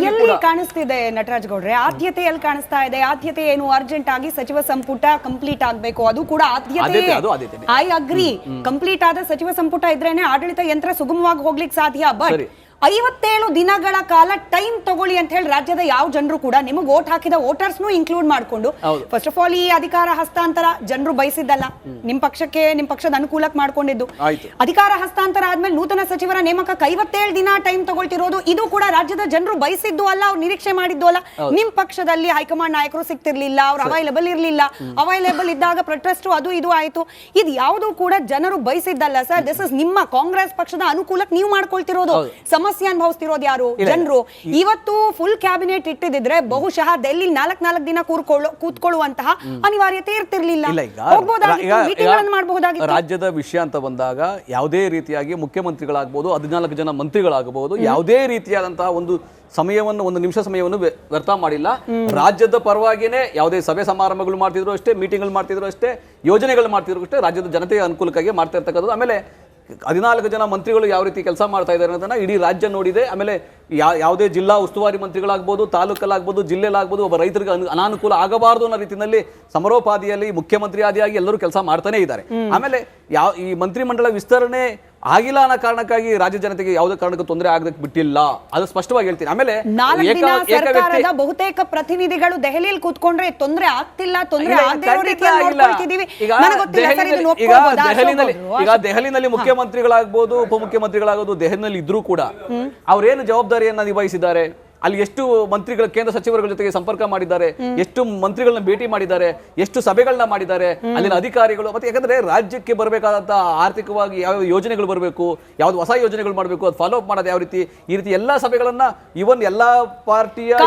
ಎಲ್ಲಿ ಕಾಣಿಸ್ತಿದೆ ನಟರಾಜ್ ಗೌಡ್ರೆ, ಆದ್ಯತೆ ಎಲ್ಲಿ ಕಾಣಿಸ್ತಾ ಇದೆ? ಆದ್ಯತೆ ಏನು? ಅರ್ಜೆಂಟ್ ಆಗಿ ಸಚಿವ ಸಂಪುಟ ಕಂಪ್ಲೀಟ್ ಆಗ್ಬೇಕು, ಅದು ಕೂಡ ಆದ್ಯತೆ. ಐ ಅಗ್ರಿ, ಕಂಪ್ಲೀಟ್ ಆದ ಸಚಿವ ಸಂಪುಟ ಇದ್ರೇನೆ ಆಡಳಿತ ಯಂತ್ರ ಸುಗಮವಾಗಿ ಹೋಗ್ಲಿಕ್ಕೆ ಸಾಧ್ಯ. ಬಟ್ 57 ದಿನಗಳ ಕಾಲ ಟೈಮ್ ತಗೊಳ್ಳಿ ಅಂತ ಹೇಳಿ ರಾಜ್ಯದ ಯಾವ ಜನರು ಕೂಡ, ನಿಮಗೆ ವೋಟ್ ಹಾಕಿದ ವೋಟರ್ಸ್ ಇನ್ಕ್ಲೂಡ್ ಮಾಡ್ಕೊಂಡು, ಫಸ್ಟ್ ಆಫ್ ಆಲ್ ಈ ಅಧಿಕಾರ ಹಸ್ತಾಂತರ ಜನರು ಬಯಸಿದ್ದಲ್ಲ, ನಿಮ್ ಪಕ್ಷಕ್ಕೆ, ನಿಮ್ ಪಕ್ಷದ ಅನುಕೂಲಕ್ಕೆ ಮಾಡ್ಕೊಂಡಿದ್ದು. ಅಧಿಕಾರ ಹಸ್ತಾಂತರ ಆದ್ಮೇಲೆ ನೂತನ ಸಚಿವರ ನೇಮಕಕ್ಕೆ 57 ದಿನ ಟೈಮ್ ತಗೊಳ್ತಿರೋದು, ಇದು ಕೂಡ ರಾಜ್ಯದ ಜನರು ಬಯಸಿದ್ದು ಅಲ್ಲ, ಅವ್ರು ನಿರೀಕ್ಷೆ ಮಾಡಿದ್ದು ಅಲ್ಲ. ನಿಮ್ ಪಕ್ಷದಲ್ಲಿ ಹೈಕಮಾಂಡ್ ನಾಯಕರು ಸಿಗ್ತಿರ್ಲಿಲ್ಲ, ಅವ್ರು ಅವೈಲೇಬಲ್ ಇರ್ಲಿಲ್ಲ, ಅವೈಲೇಬಲ್ ಇದ್ದಾಗ ಪ್ರೊಟೆಸ್ಟ್ ಅದು ಇದು ಆಯ್ತು. ಇದು ಯಾವುದು ಕೂಡ ಜನರು ಬಯಸಿದ್ದಲ್ಲ ಸರ್. ದಿಸ್ ಇಸ್ ನಿಮ್ಮ ಕಾಂಗ್ರೆಸ್ ಪಕ್ಷದ ಅನುಕೂಲಕ್ಕೆ ನೀವು ಮಾಡ್ಕೊಳ್ತಿರೋದು. ಸಮಸ್ಯೆ ಅನುಭವಿಸ್ತಿರೋದು ಯಾರು? ಜನರು. ಇವತ್ತು ಫುಲ್ ಕ್ಯಾಬಿನೆಟ್ ಇಟ್ಟಿದ್ರೆ ಬಹುಶಃ ಡೆಲ್ಲಿ 4 ದಿನ ಕೂತ್ಕೊಳ್ಳುವಂತಹ ಅನಿವಾರ್ಯತೆ ಇರ್ತಿರ್ಲಿಲ್ಲ. ರಾಜ್ಯದ ವಿಷಯ ಅಂತ ಬಂದಾಗ ಯಾವುದೇ ರೀತಿಯಾಗಿ ಮುಖ್ಯಮಂತ್ರಿಗಳಾಗಬಹುದು, 14 ಜನ ಮಂತ್ರಿಗಳಾಗಬಹುದು, ಯಾವುದೇ ರೀತಿಯಾದಂತಹ ಒಂದು ಸಮಯವನ್ನು, ಒಂದು ನಿಮಿಷ ಸಮಯವನ್ನು ವ್ಯರ್ಥ ಮಾಡಿಲ್ಲ. ರಾಜ್ಯದ ಪರವಾಗಿನೇ ಯಾವುದೇ ಸಭೆ ಸಮಾರಂಭಗಳು ಮಾಡ್ತಿದ್ರು ಅಷ್ಟೇ, ಮೀಟಿಂಗ್ಗಳು ಮಾಡ್ತಿದ್ರು ಅಷ್ಟೇ, ಯೋಜನೆಗಳು ಮಾಡ್ತಿದ್ರು ಅಷ್ಟೇ, ರಾಜ್ಯದ ಜನತೆಯ ಅನುಕೂಲಕ್ಕಾಗಿ ಮಾಡ್ತಾ ಇರ್ತಕ್ಕಂಥದ್ದು. ಆಮೇಲೆ 14 ಜನ ಮಂತ್ರಿಗಳು ಯಾವ ರೀತಿ ಕೆಲಸ ಮಾಡ್ತಾ ಇದ್ದಾರೆ ಅನ್ನೋದನ್ನ ಇಡೀ ರಾಜ್ಯ ನೋಡಿದೆ. ಆಮೇಲೆ ಯಾವುದೇ ಜಿಲ್ಲಾ ಉಸ್ತುವಾರಿ ಮಂತ್ರಿಗಳಾಗ್ಬೋದು, ತಾಲೂಕಲ್ಲಾಗ್ಬೋದು, ಜಿಲ್ಲೆಲಾಗ್ಬೋದು, ಒಬ್ಬ ರೈತರಿಗೆ ಅನಾನುಕೂಲ ಆಗಬಾರದು ಅನ್ನೋ ರೀತಿಯಲ್ಲಿ ಸಮರೋಪಾದಿಯಲ್ಲಿ ಮುಖ್ಯಮಂತ್ರಿ ಆದಿಯಾಗಿ ಎಲ್ಲರೂ ಕೆಲಸ ಮಾಡ್ತಾನೆ ಇದ್ದಾರೆ. ಆಮೇಲೆ ಈ ಮಂತ್ರಿಮಂಡಲ ವಿಸ್ತರಣೆ ಆಗಿಲ್ಲ ಅನ್ನೋ ಕಾರಣಕ್ಕಾಗಿ ರಾಜ್ಯ ಜನತೆಗೆ ಯಾವುದೇ ಕಾರಣಕ್ಕೂ ತೊಂದರೆ ಆಗದಕ್ಕೆ ಬಿಟ್ಟಿಲ್ಲ, ಅದು ಸ್ಪಷ್ಟವಾಗಿ ಹೇಳ್ತೀನಿ. ಆಮೇಲೆ 4 ದಿನ ಸರ್ಕಾರದ ಬಹುತೇಕ ಪ್ರತಿನಿಧಿಗಳು ದೆಹಲಿಯಲ್ಲಿ ಕೂತ್ಕೊಂಡ್ರೆ ತೊಂದರೆ ಆಗ್ತಿಲ್ಲ, ತೊಂದರೆ ಈಗ ದೆಹಲಿನಲ್ಲಿ ಮುಖ್ಯಮಂತ್ರಿಗಳಾಗ್ಬೋದು, ಉಪಮುಖ್ಯಮಂತ್ರಿಗಳಾಗೋದು ದೆಹಲಿನಲ್ಲಿ ಇದ್ರೂ ಕೂಡ ಅವ್ರೇನು ಜವಾಬ್ದಾರಿಯನ್ನ ನಿಭಾಯಿಸಿದ್ದಾರೆ, ಅಲ್ಲಿ ಎಷ್ಟು ಮಂತ್ರಿಗಳ, ಕೇಂದ್ರ ಸಚಿವರುಗಳ ಜೊತೆಗೆ ಸಂಪರ್ಕ ಮಾಡಿದ್ದಾರೆ, ಎಷ್ಟು ಮಂತ್ರಿಗಳನ್ನ ಭೇಟಿ ಮಾಡಿದ್ದಾರೆ, ಎಷ್ಟು ಸಭೆಗಳನ್ನ ಮಾಡಿದ್ದಾರೆ, ಅಲ್ಲಿನ ಅಧಿಕಾರಿಗಳು. ಮತ್ತೆ ಯಾಕಂದ್ರೆ ರಾಜ್ಯಕ್ಕೆ ಬರಬೇಕಾದಂತಹ ಆರ್ಥಿಕವಾಗಿ ಯಾವ ಯೋಜನೆಗಳು ಬರಬೇಕು, ಯಾವ್ದು ಹೊಸ ಯೋಜನೆಗಳು ಮಾಡಬೇಕು, ಅದು ಫಾಲೋ ಅಪ್ ಮಾಡೋದು ಯಾವ ರೀತಿ, ಈ ರೀತಿ ಎಲ್ಲಾ ಸಭೆಗಳನ್ನ ಇವನ್ ಎಲ್ಲಾ ಪಾರ್ಟಿಯ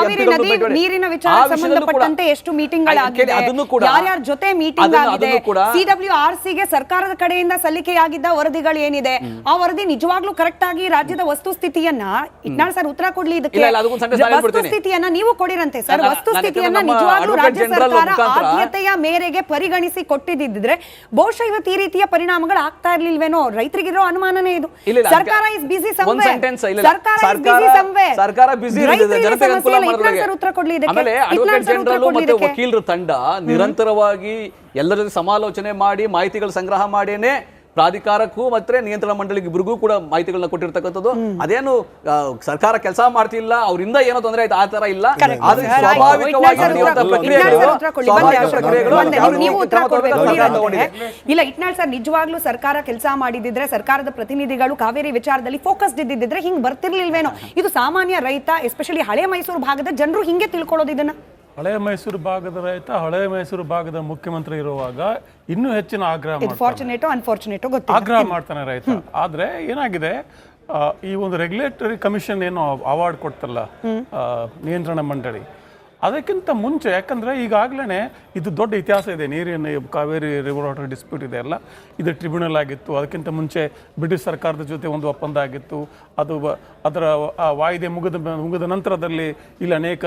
ನೀರಿನ ವಿಚಾರ ಸಂಬಂಧಪಟ್ಟಂತೆ ಎಷ್ಟು ಮೀಟಿಂಗ್ಗಳಾಗಿದೆ, ಯಾರ್ಯಾರ ಜೊತೆ ಮೀಟಿಂಗ್ ಆಗಿದೆ, CWRC ಗೆ ಸರ್ಕಾರದ ಕಡೆಯಿಂದ ಸಲ್ಲಿಕೆಯಾಗಿದ್ದ ವರದಿಗಳು ಏನಿದೆ, ಆ ವರದಿ ನಿಜವಾಗ್ಲೂ ಕರೆಕ್ಟ್ ಆಗಿ ರಾಜ್ಯದ ವಸ್ತುಸ್ಥಿತಿಯನ್ನ ಇಟ್ನಾಳ್ ಸರ್ ಉತ್ತರ ಕೊಡ್ಲಿ. ಇದಕ್ಕೆ ವಸ್ತುಸ್ಥಿತಿಯನ್ನ ನೀವು ಕೊಡಿರಂತೆ ಸರ್. ವಸ್ತುಸ್ಥಿತಿಯನ್ನ ನಿಜವಾಗ್ಲೂ ರಾಜ್ಯ ಸರ್ಕಾರ ಆದ್ಯತೆಯ ಮೇರೆಗೆ ಪರಿಗಣಿಸಿ ಕೊಟ್ಟಿದ್ದಿದ್ರೆ ಬಹುಶಃ ಇವತ್ತು ಈ ರೀತಿಯ ಪರಿಣಾಮಗಳು ಆಗ್ತಾ ಇರ್ಲಿಲ್ವೇನೋ, ರೈತರಿಗಿರೋ ಅನುಮಾನನೇ ಇದು. ಸರ್ಕಾರ ಇಸ್ ಬಿಸಿ ಉತ್ತರ ಕೊಡ್ಲಿ. ಆಮೇಲೆ ಅಡ್ವೊಕೇಟ್ ಜನರಲ್ ಮತ್ತೆ ವಕೀಲರ ತಂಡ ನಿರಂತರವಾಗಿ ಎಲ್ಲರ ಜೊತೆ ಸಮಾಲೋಚನೆ ಮಾಡಿ ಮಾಹಿತಿಗಳ ಸಂಗ್ರಹ ಮಾಡೇನೆ ಪ್ರಾಧಿಕಾರಕ್ಕೂ ಮತ್ತೆ ನಿಯಂತ್ರಣ ಮಂಡಳಿಗೆ ಇಬ್ಬರಿಗೂ ಕೂಡ ಮಾಹಿತಿಗಳನ್ನ ಕೊಟ್ಟಿರ್ತಕ್ಕಂಥದ್ದು. ಅದೇನು ಸರ್ಕಾರ ಕೆಲಸ ಮಾಡ್ತಿಲ್ಲ, ಅವರಿಂದ ಏನೋ ತೊಂದರೆ ಆಯ್ತು ಆ ತರ ಇಲ್ಲ. ಆದ್ರೆ ಸ್ವಾಭಾವಿಕವಾಗಿ ಇಲ್ಲ ಇಟ್ನಾಳ್ ಸರ್, ನಿಜವಾಗ್ಲೂ ಸರ್ಕಾರ ಕೆಲಸ ಮಾಡಿದಿದ್ರೆ, ಸರ್ಕಾರದ ಪ್ರತಿನಿಧಿಗಳು ಕಾವೇರಿ ವಿಚಾರದಲ್ಲಿ ಫೋಕಸ್ಡ್ ಇದ್ದಿದ್ರೆ ಹಿಂಗ್ ಬರ್ತಿರ್ಲಿಲ್ವೇನೋ. ಇದು ಸಾಮಾನ್ಯ ರೈತ, ಎಸ್ಪೆಷಲಿ ಹಳೆ ಮೈಸೂರು ಭಾಗದ ಜನರು ಹಿಂಗೆ ತಿಳ್ಕೊಳ್ಳೋದು ಇದನ್ನ. ಹಳೆ ಮೈಸೂರು ಭಾಗದ ರೈತ, ಹಳೆ ಮೈಸೂರು ಭಾಗದ ಮುಖ್ಯಮಂತ್ರಿ ಇರುವಾಗ ಇನ್ನೂ ಹೆಚ್ಚಿನ ಆಗ್ರಹ ಮಾಡ್ತಾನೆ ರೈತ. ಆದ್ರೆ ಏನಾಗಿದೆ, ಈ ಒಂದು ರೆಗ್ಯುಲೇಟರಿ ಕಮಿಷನ್ ಏನು ಅವಾರ್ಡ್ ಕೊಡ್ತಲ್ಲ ನಿಯಂತ್ರಣ ಮಂಡಳಿ, ಅದಕ್ಕಿಂತ ಮುಂಚೆ, ಯಾಕಂದರೆ ಈಗಾಗಲೇ ಇದು ದೊಡ್ಡ ಇತಿಹಾಸ ಇದೆ, ನೀರಿನ ಕಾವೇರಿ ರಿವರ್ ವಾಟರ್ ಡಿಸ್ಪ್ಯೂಟ್ ಇದೆ ಅಲ್ಲ, ಇದು ಟ್ರಿಬ್ಯುನಲ್ ಆಗಿತ್ತು. ಅದಕ್ಕಿಂತ ಮುಂಚೆ ಬ್ರಿಟಿಷ್ ಸರ್ಕಾರದ ಜೊತೆ ಒಂದು ಒಪ್ಪಂದ ಆಗಿತ್ತು. ಅದರ ವಾಯ್ದೆ ಮುಗಿದ ನಂತರದಲ್ಲಿ ಇಲ್ಲಿ ಅನೇಕ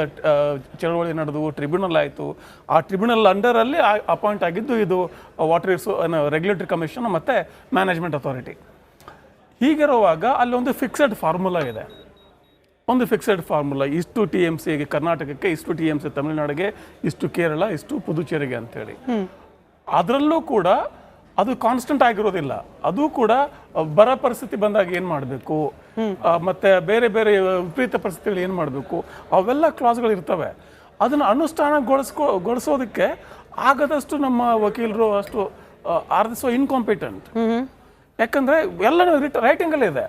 ಚಳವಳಿ ನಡೆದು ಟ್ರಿಬ್ಯುನಲ್ ಆಯಿತು. ಆ ಟ್ರಿಬ್ಯುನಲ್ ಅಂಡರಲ್ಲಿ ಅಪಾಯಿಂಟ್ ಆಗಿದ್ದು ಇದು ವಾಟರ್ ರೆಗ್ಯುಲೇಟರಿ ಕಮಿಷನ್ ಮತ್ತು ಮ್ಯಾನೇಜ್ಮೆಂಟ್ ಅಥಾರಿಟಿ. ಹೀಗಿರುವಾಗ ಅಲ್ಲಿ ಒಂದು ಫಿಕ್ಸೆಡ್ ಫಾರ್ಮುಲಾ ಇದೆ. ಇಷ್ಟು TMC ಕರ್ನಾಟಕಕ್ಕೆ, ಇಷ್ಟು TMC ತಮಿಳುನಾಡಿಗೆ, ಇಷ್ಟು ಕೇರಳ, ಇಷ್ಟು ಪುದುಚೇರಿಗೆ ಅಂತೇಳಿ. ಅದರಲ್ಲೂ ಕೂಡ ಅದು ಕಾನ್ಸ್ಟೆಂಟ್ ಆಗಿರೋದಿಲ್ಲ. ಅದು ಕೂಡ ಬರ ಪರಿಸ್ಥಿತಿ ಬಂದಾಗ ಏನು ಮಾಡಬೇಕು, ಮತ್ತೆ ಬೇರೆ ಬೇರೆ ವಿಪರೀತ ಪರಿಸ್ಥಿತಿಗಳು ಏನು ಮಾಡಬೇಕು, ಅವೆಲ್ಲ ಕ್ಲಾಸ್ಗಳು ಇರ್ತವೆ. ಅದನ್ನು ಅನುಷ್ಠಾನಗೊಳಿಸೋದಕ್ಕೆ ಆಗದಷ್ಟು ನಮ್ಮ ವಕೀಲರು ಅಷ್ಟು ಆರ್ ಸೊ ಇನ್ಕಾಂಪಿಟೆಂಟ್. ಯಾಕಂದರೆ ಎಲ್ಲ ರೈಟಿಂಗಲ್ಲೇ ಇದೆ.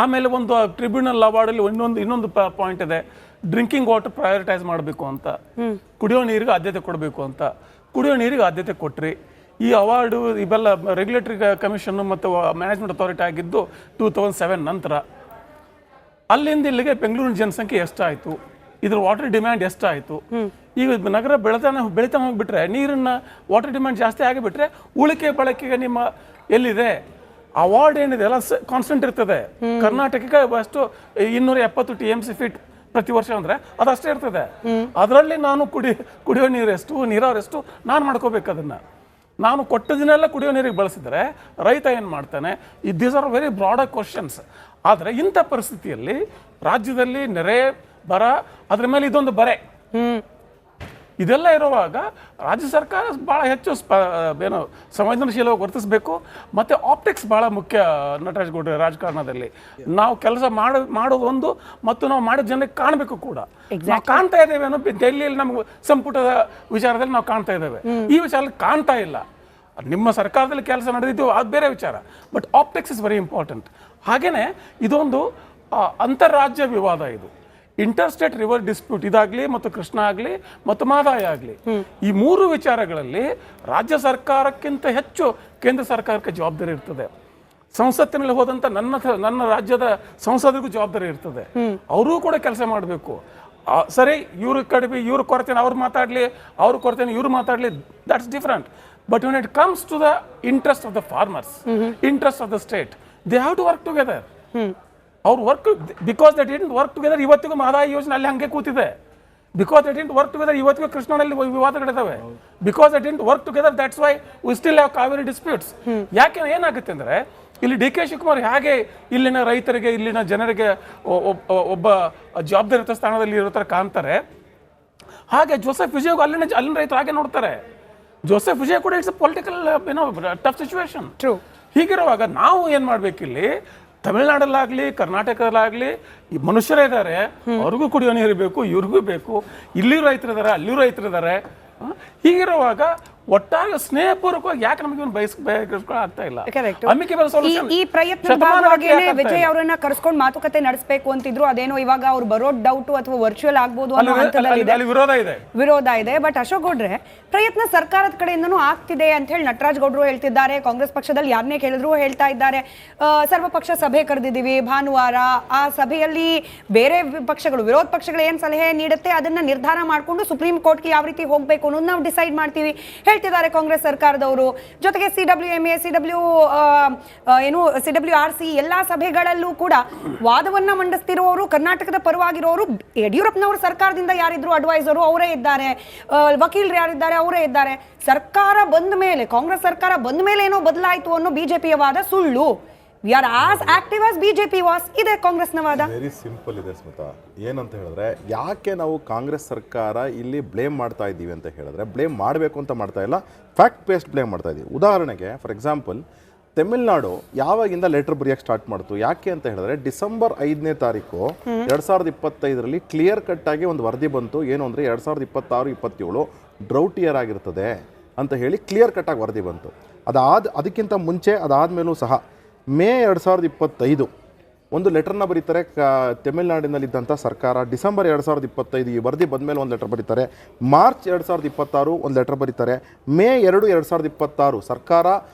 ಆಮೇಲೆ ಒಂದು ಟ್ರಿಬ್ಯುನಲ್ ಅವಾರ್ಡಲ್ಲಿ ಇನ್ನೊಂದು ಪಾಯಿಂಟ್ ಇದೆ, ಡ್ರಿಂಕಿಂಗ್ ವಾಟರ್ ಪ್ರಯಾರಿಟೈಸ್ ಮಾಡಬೇಕು ಅಂತ, ಕುಡಿಯೋ ನೀರಿಗೆ ಆದ್ಯತೆ ಕೊಡಬೇಕು ಅಂತ. ಕುಡಿಯೋ ನೀರಿಗೆ ಆದ್ಯತೆ ಕೊಟ್ರಿ. ಈ ಅವಾರ್ಡು ಇವೆಲ್ಲ ರೆಗ್ಯುಲೇಟರಿ ಕಮಿಷನ್ ಮತ್ತು ಮ್ಯಾನೇಜ್ಮೆಂಟ್ ಅಥಾರಿಟಿ ಆಗಿದ್ದು 2007 ನಂತರ. ಅಲ್ಲಿಂದ ಇಲ್ಲಿಗೆ ಬೆಂಗಳೂರಿನ ಜನಸಂಖ್ಯೆ ಎಷ್ಟಾಯಿತು, ಇದ್ರ ವಾಟರ್ ಡಿಮ್ಯಾಂಡ್ ಎಷ್ಟಾಯಿತು. ಈಗ ನಗರ ಬೆಳಿತಾನೆ ಹೋಗ್ಬಿಟ್ರೆ, ನೀರನ್ನ ವಾಟರ್ ಡಿಮ್ಯಾಂಡ್ ಜಾಸ್ತಿ ಆಗಿಬಿಟ್ರೆ ಉಳಿಕೆ ಬಳಕೆಗೆ ನಿಮ್ಮ ಎಲ್ಲಿದೆ? ಅವಾರ್ಡ್ ಏನಿದೆ ಎಲ್ಲ ಕಾನ್ಸ್ಟೆಂಟ್ ಇರ್ತದೆ. ಕರ್ನಾಟಕಕ್ಕೆ ಅಷ್ಟು 270 TMC ಫೀಟ್ ಪ್ರತಿ ವರ್ಷ ಅಂದರೆ ಅದಷ್ಟೇ ಇರ್ತದೆ. ಅದರಲ್ಲಿ ನಾನು ಕುಡಿಯೋ ನೀರೆಷ್ಟು, ನೀರಾವರೆಷ್ಟು ನಾನು ಮಾಡ್ಕೋಬೇಕು. ಅದನ್ನು ನಾನು ಕೊಟ್ಟದನ್ನೆಲ್ಲ ಕುಡಿಯೋ ನೀರಿಗೆ ಬಳಸಿದರೆ ರೈತ ಏನು ಮಾಡ್ತಾನೆ? These are very broad questions. ಆದರೆ ಇಂಥ ಪರಿಸ್ಥಿತಿಯಲ್ಲಿ ರಾಜ್ಯದಲ್ಲಿ ನೆರೆ, ಬರ, ಅದ್ರ ಮೇಲೆ ಇದೊಂದು ಬರೆ, ಇದೆಲ್ಲ ಇರುವಾಗ ರಾಜ್ಯ ಸರ್ಕಾರ ಭಾಳ ಹೆಚ್ಚು ಏನು ಸಂವೇದನಶೀಲವಾಗಿ ವರ್ತಿಸಬೇಕು. ಮತ್ತು ಆಪ್ಟಿಕ್ಸ್ ಭಾಳ ಮುಖ್ಯ ನಟರಾಜ್ ಗೌಡ್ರೆ. ರಾಜಕಾರಣದಲ್ಲಿ ನಾವು ಕೆಲಸ ಮಾಡೋದು ಒಂದು, ಮತ್ತು ನಾವು ಮಾಡಿದ ಜನರಿಗೆ ಕಾಣಬೇಕು ಕೂಡ. ನಾವು ಕಾಣ್ತಾ ಇದ್ದೇವೆ ಅನ್ನೋ ಡೆಲ್ಲಿಯಲ್ಲಿ ನಮ್ಗೆ ಸಂಪುಟದ ವಿಚಾರದಲ್ಲಿ ನಾವು ಕಾಣ್ತಾ ಇದ್ದೇವೆ. ಈ ವಿಚಾರದಲ್ಲಿ ಕಾಣ್ತಾ ಇಲ್ಲ. ನಿಮ್ಮ ಸರ್ಕಾರದಲ್ಲಿ ಕೆಲಸ ನಡೆದಿದ್ದು ಅದು ಬೇರೆ ವಿಚಾರ, but optics is very important. ಹಾಗೆಯೇ ಇದೊಂದು ಅಂತಾರಾಜ್ಯ ವಿವಾದ. ಇದು ಇಂಟರ್ಸ್ಟೇಟ್ ರಿವರ್ ಡಿಸ್ಪ್ಯೂಟ್ ಇದಾಗಲಿ, ಮತ್ತು ಕೃಷ್ಣ ಆಗಲಿ, ಮತ್ತು ಮಹದಾಯಿ ಆಗಲಿ, ಈ ಮೂರು ವಿಚಾರಗಳಲ್ಲಿ ರಾಜ್ಯ ಸರ್ಕಾರಕ್ಕಿಂತ ಹೆಚ್ಚು ಕೇಂದ್ರ ಸರ್ಕಾರಕ್ಕೆ ಜವಾಬ್ದಾರಿ ಇರ್ತದೆ. ಸಂಸತ್ತಿನಲ್ಲಿ ಹೋದಂಥ ನನ್ನ ರಾಜ್ಯದ ಸಂಸದರಿಗೂ ಜವಾಬ್ದಾರಿ ಇರ್ತದೆ. ಅವರೂ ಕೂಡ ಕೆಲಸ ಮಾಡಬೇಕು. ಸರಿ, ಇವ್ರ ಕಡಿಮೆ, ಇವ್ರ ಕೊರತೆನ ಅವ್ರು ಮಾತಾಡಲಿ, ಅವ್ರ ಕೊರತೆನ ಇವ್ರು ಮಾತಾಡಲಿ, that's different. But when it comes to the interest of the farmers, interest of the state, they have to work together. ಅವ್ರು work, because that didn't work together, ಇವತ್ತಿಗೂ ಮಹದಾಯಿ ಯೋಜನೆ ಅಲ್ಲಿ ಹಂಗೆ ಕೂತಿದೆ. Because that didn't work together, ಇವತ್ತಿಗೂ ಕೃಷ್ಣನಲ್ಲಿ ವಿವಾದಗಳಿದ್ದಾವೆ. Because that didn't work together, that's why we still have Kaveri disputes. ಯಾಕೆ ಏನಾಗುತ್ತೆ ಅಂದರೆ, ಇಲ್ಲಿ ಡಿ ಕೆ ಶಿವಕುಮಾರ್ ಹೇಗೆ ಇಲ್ಲಿನ ರೈತರಿಗೆ, ಇಲ್ಲಿನ ಜನರಿಗೆ ಒಬ್ಬ ಜವಾಬ್ದಾರಿಯುತ ಸ್ಥಾನದಲ್ಲಿ ಇರೋ ಥರ ಕಾಣ್ತಾರೆ, ಹಾಗೆ ಜೋಸೆಫ್ ವಿಜಯ್ಗೂ ಅಲ್ಲಿನ ರೈತರು ಹಾಗೆ ನೋಡ್ತಾರೆ. ಜೋಸೆಫ್ ವಿಜಯ್ ಕೂಡ it's a political tough situation. ಹೀಗಿರುವಾಗ ನಾವು ಏನು ಮಾಡಬೇಕಿಲ್ಲಿ, ತಮಿಳ್ನಾಡಲ್ಲಾಗಲಿ ಕರ್ನಾಟಕದಲ್ಲಾಗಲಿ ಈ ಮನುಷ್ಯರೇ ಇದ್ದಾರೆ, ಅವ್ರಿಗೂ ಕುಡಿಯೋ ನೀರು ಬೇಕು, ಇವ್ರಿಗೂ ಬೇಕು. ಇಲ್ಲಿಯೂ ರೈತರಿದ್ದಾರೆ, ಅಲ್ಲಿಯೂ ರೈತರಿದ್ದಾರೆ. ಹೀಗಿರುವಾಗ ಒಟ್ಟಾಗಿ ಸ್ನೇಹಪೂರ್ವಕವಾಗಿ ಯಾಕೆ ನಮಗೆ ಆಗ್ತಾ ಇಲ್ಲ? ಈ ಪ್ರಯತ್ನ ಭಾಗವಾಗಿಯೇ ವಿಜಯ್ ಅವರನ್ನ ಕರೆಸ್ಕೊಂಡು ಮಾತುಕತೆ ನಡೆಸಬೇಕು ಅಂತಿದ್ರು. ಅದೇನೋ ಇವಾಗ ಅವ್ರು ಬರೋ ಡೌಟ್ ಅಥವಾ ವರ್ಚುವಲ್ ಆಗ್ಬೋದು ಅನ್ನೋ ಹಂತದಲ್ಲಿ ವಿರೋಧ ಇದೆ. ಬಟ್ ಅಶೋಕ್ ಗೌಡ್ರೆ, ಪ್ರಯತ್ನ ಸರ್ಕಾರದ ಕಡೆಯಿಂದನೂ ಆಗ್ತಿದೆ ಅಂತ ಹೇಳಿ ನಟರಾಜ್ ಗೌಡ್ರು ಹೇಳ್ತಿದ್ದಾರೆ. ಕಾಂಗ್ರೆಸ್ ಪಕ್ಷದಲ್ಲಿ ಯಾರನ್ನೇ ಕೇಳಿದ್ರು ಹೇಳ್ತಾ ಇದ್ದಾರೆ, ಸರ್ವಪಕ್ಷ ಸಭೆ ಕರೆದಿದ್ದೀವಿ ಭಾನುವಾರ, ಆ ಸಭೆಯಲ್ಲಿ ಬೇರೆ ಪಕ್ಷಗಳು, ವಿರೋಧ ಪಕ್ಷಗಳು ಏನ್ ಸಲಹೆ ನೀಡುತ್ತೆ ಅದನ್ನ ನಿರ್ಧಾರ ಮಾಡಿಕೊಂಡು ಸುಪ್ರೀಂ ಕೋರ್ಟ್ಗೆ ಯಾವ ರೀತಿ ಹೋಗ್ಬೇಕು ಅನ್ನೋದು ನಾವು ಡಿಸೈಡ್ ಮಾಡ್ತೀವಿ ಹೇಳ್ತಿದ್ದಾರೆ ಕಾಂಗ್ರೆಸ್ ಸರ್ಕಾರದವರು. ಜೊತೆಗೆ CWMA, CWRC ಎಲ್ಲಾ ಸಭೆಗಳಲ್ಲೂ ಕೂಡ ವಾದವನ್ನ ಮಂಡಿಸ್ತಿರುವವರು, ಕರ್ನಾಟಕದ ಪರವಾಗಿರೋರು, ಯಡಿಯೂರಪ್ಪನವರು ಸರ್ಕಾರದಿಂದ ಯಾರಿದ್ರು ಅಡ್ವೈಸರು ಅವರೇ ಇದ್ದಾರೆ, ವಕೀಲರು ಯಾರಿದ್ದಾರೆ ಅವರೇ ಇದ್ದಾರೆ. ಸರ್ಕಾರ ಬಂದ ಮೇಲೆ, ಕಾಂಗ್ರೆಸ್ ಸರ್ಕಾರ ಬಂದ ಮೇಲೆ ಏನೋ ಬದಲಾಯಿತು ಅನ್ನೋ ಬಿಜೆಪಿಯ ವಾದ ಸುಳ್ಳು. We are as active as BJP was. ಇದೆ ಕಾಂಗ್ರೆಸ್ನ ವಾದ. ವೆರಿ ಸಿಂಪಲ್ ಇದೆ ಸ್ಮಿತಾ. ಏನಂತ ಹೇಳಿದ್ರೆ, ಯಾಕೆ ನಾವು ಕಾಂಗ್ರೆಸ್ ಸರ್ಕಾರ ಇಲ್ಲಿ ಬ್ಲೇಮ್ ಮಾಡ್ತಾ ಇದ್ದೀವಿ ಅಂತ ಹೇಳಿದ್ರೆ, ಬ್ಲೇಮ್ ಮಾಡಬೇಕು ಅಂತ ಮಾಡ್ತಾ ಇಲ್ಲ, ಫ್ಯಾಕ್ಟ್ ಬೇಸ್ಡ್ ಬ್ಲೇಮ್ ಮಾಡ್ತಾ ಇದ್ದೀವಿ. ಉದಾಹರಣೆಗೆ ಫಾರ್ ಎಕ್ಸಾಂಪಲ್, ತಮಿಳ್ನಾಡು ಯಾವಾಗಿಂದ ಲೆಟರ್ ಬರೆಯೋಕ್ಕೆ ಸ್ಟಾರ್ಟ್ ಮಾಡ್ತು? ಯಾಕೆ ಅಂತ ಹೇಳಿದ್ರೆ, ಡಿಸೆಂಬರ್ 5ನೇ ತಾರೀಕು 2025ರಲ್ಲಿ ಕ್ಲಿಯರ್ ಕಟ್ ಆಗಿ ಒಂದು ವರದಿ ಬಂತು. ಏನು ಅಂದರೆ 2026-27 ಡ್ರೌಟ್ ಇಯರ್ ಆಗಿರ್ತದೆ ಅಂತ ಹೇಳಿ ಕ್ಲಿಯರ್ ಕಟ್ ಆಗಿ ವರದಿ ಬಂತು. ಅದಕ್ಕಿಂತ ಮುಂಚೆ, ಅದಾದಮೇಲೂ ಸಹ ಮೇ 2025 ಒಂದು ಲೆಟರ್ನ ಬರೀತಾರೆ ತಮಿಳ್ನಾಡಿನಲ್ಲಿದ್ದಂಥ ಸರ್ಕಾರ. ಡಿಸೆಂಬರ್ 2025 ಈ ವರದಿ ಬಂದಮೇಲೆ ಒಂದು ಲೆಟರ್ ಬರೀತಾರೆ. ಮಾರ್ಚ್ 2026 ಒಂದು ಲೆಟರ್ ಬರೀತಾರೆ. ಮೇ 2, 2026 ಸರ್ಕಾರ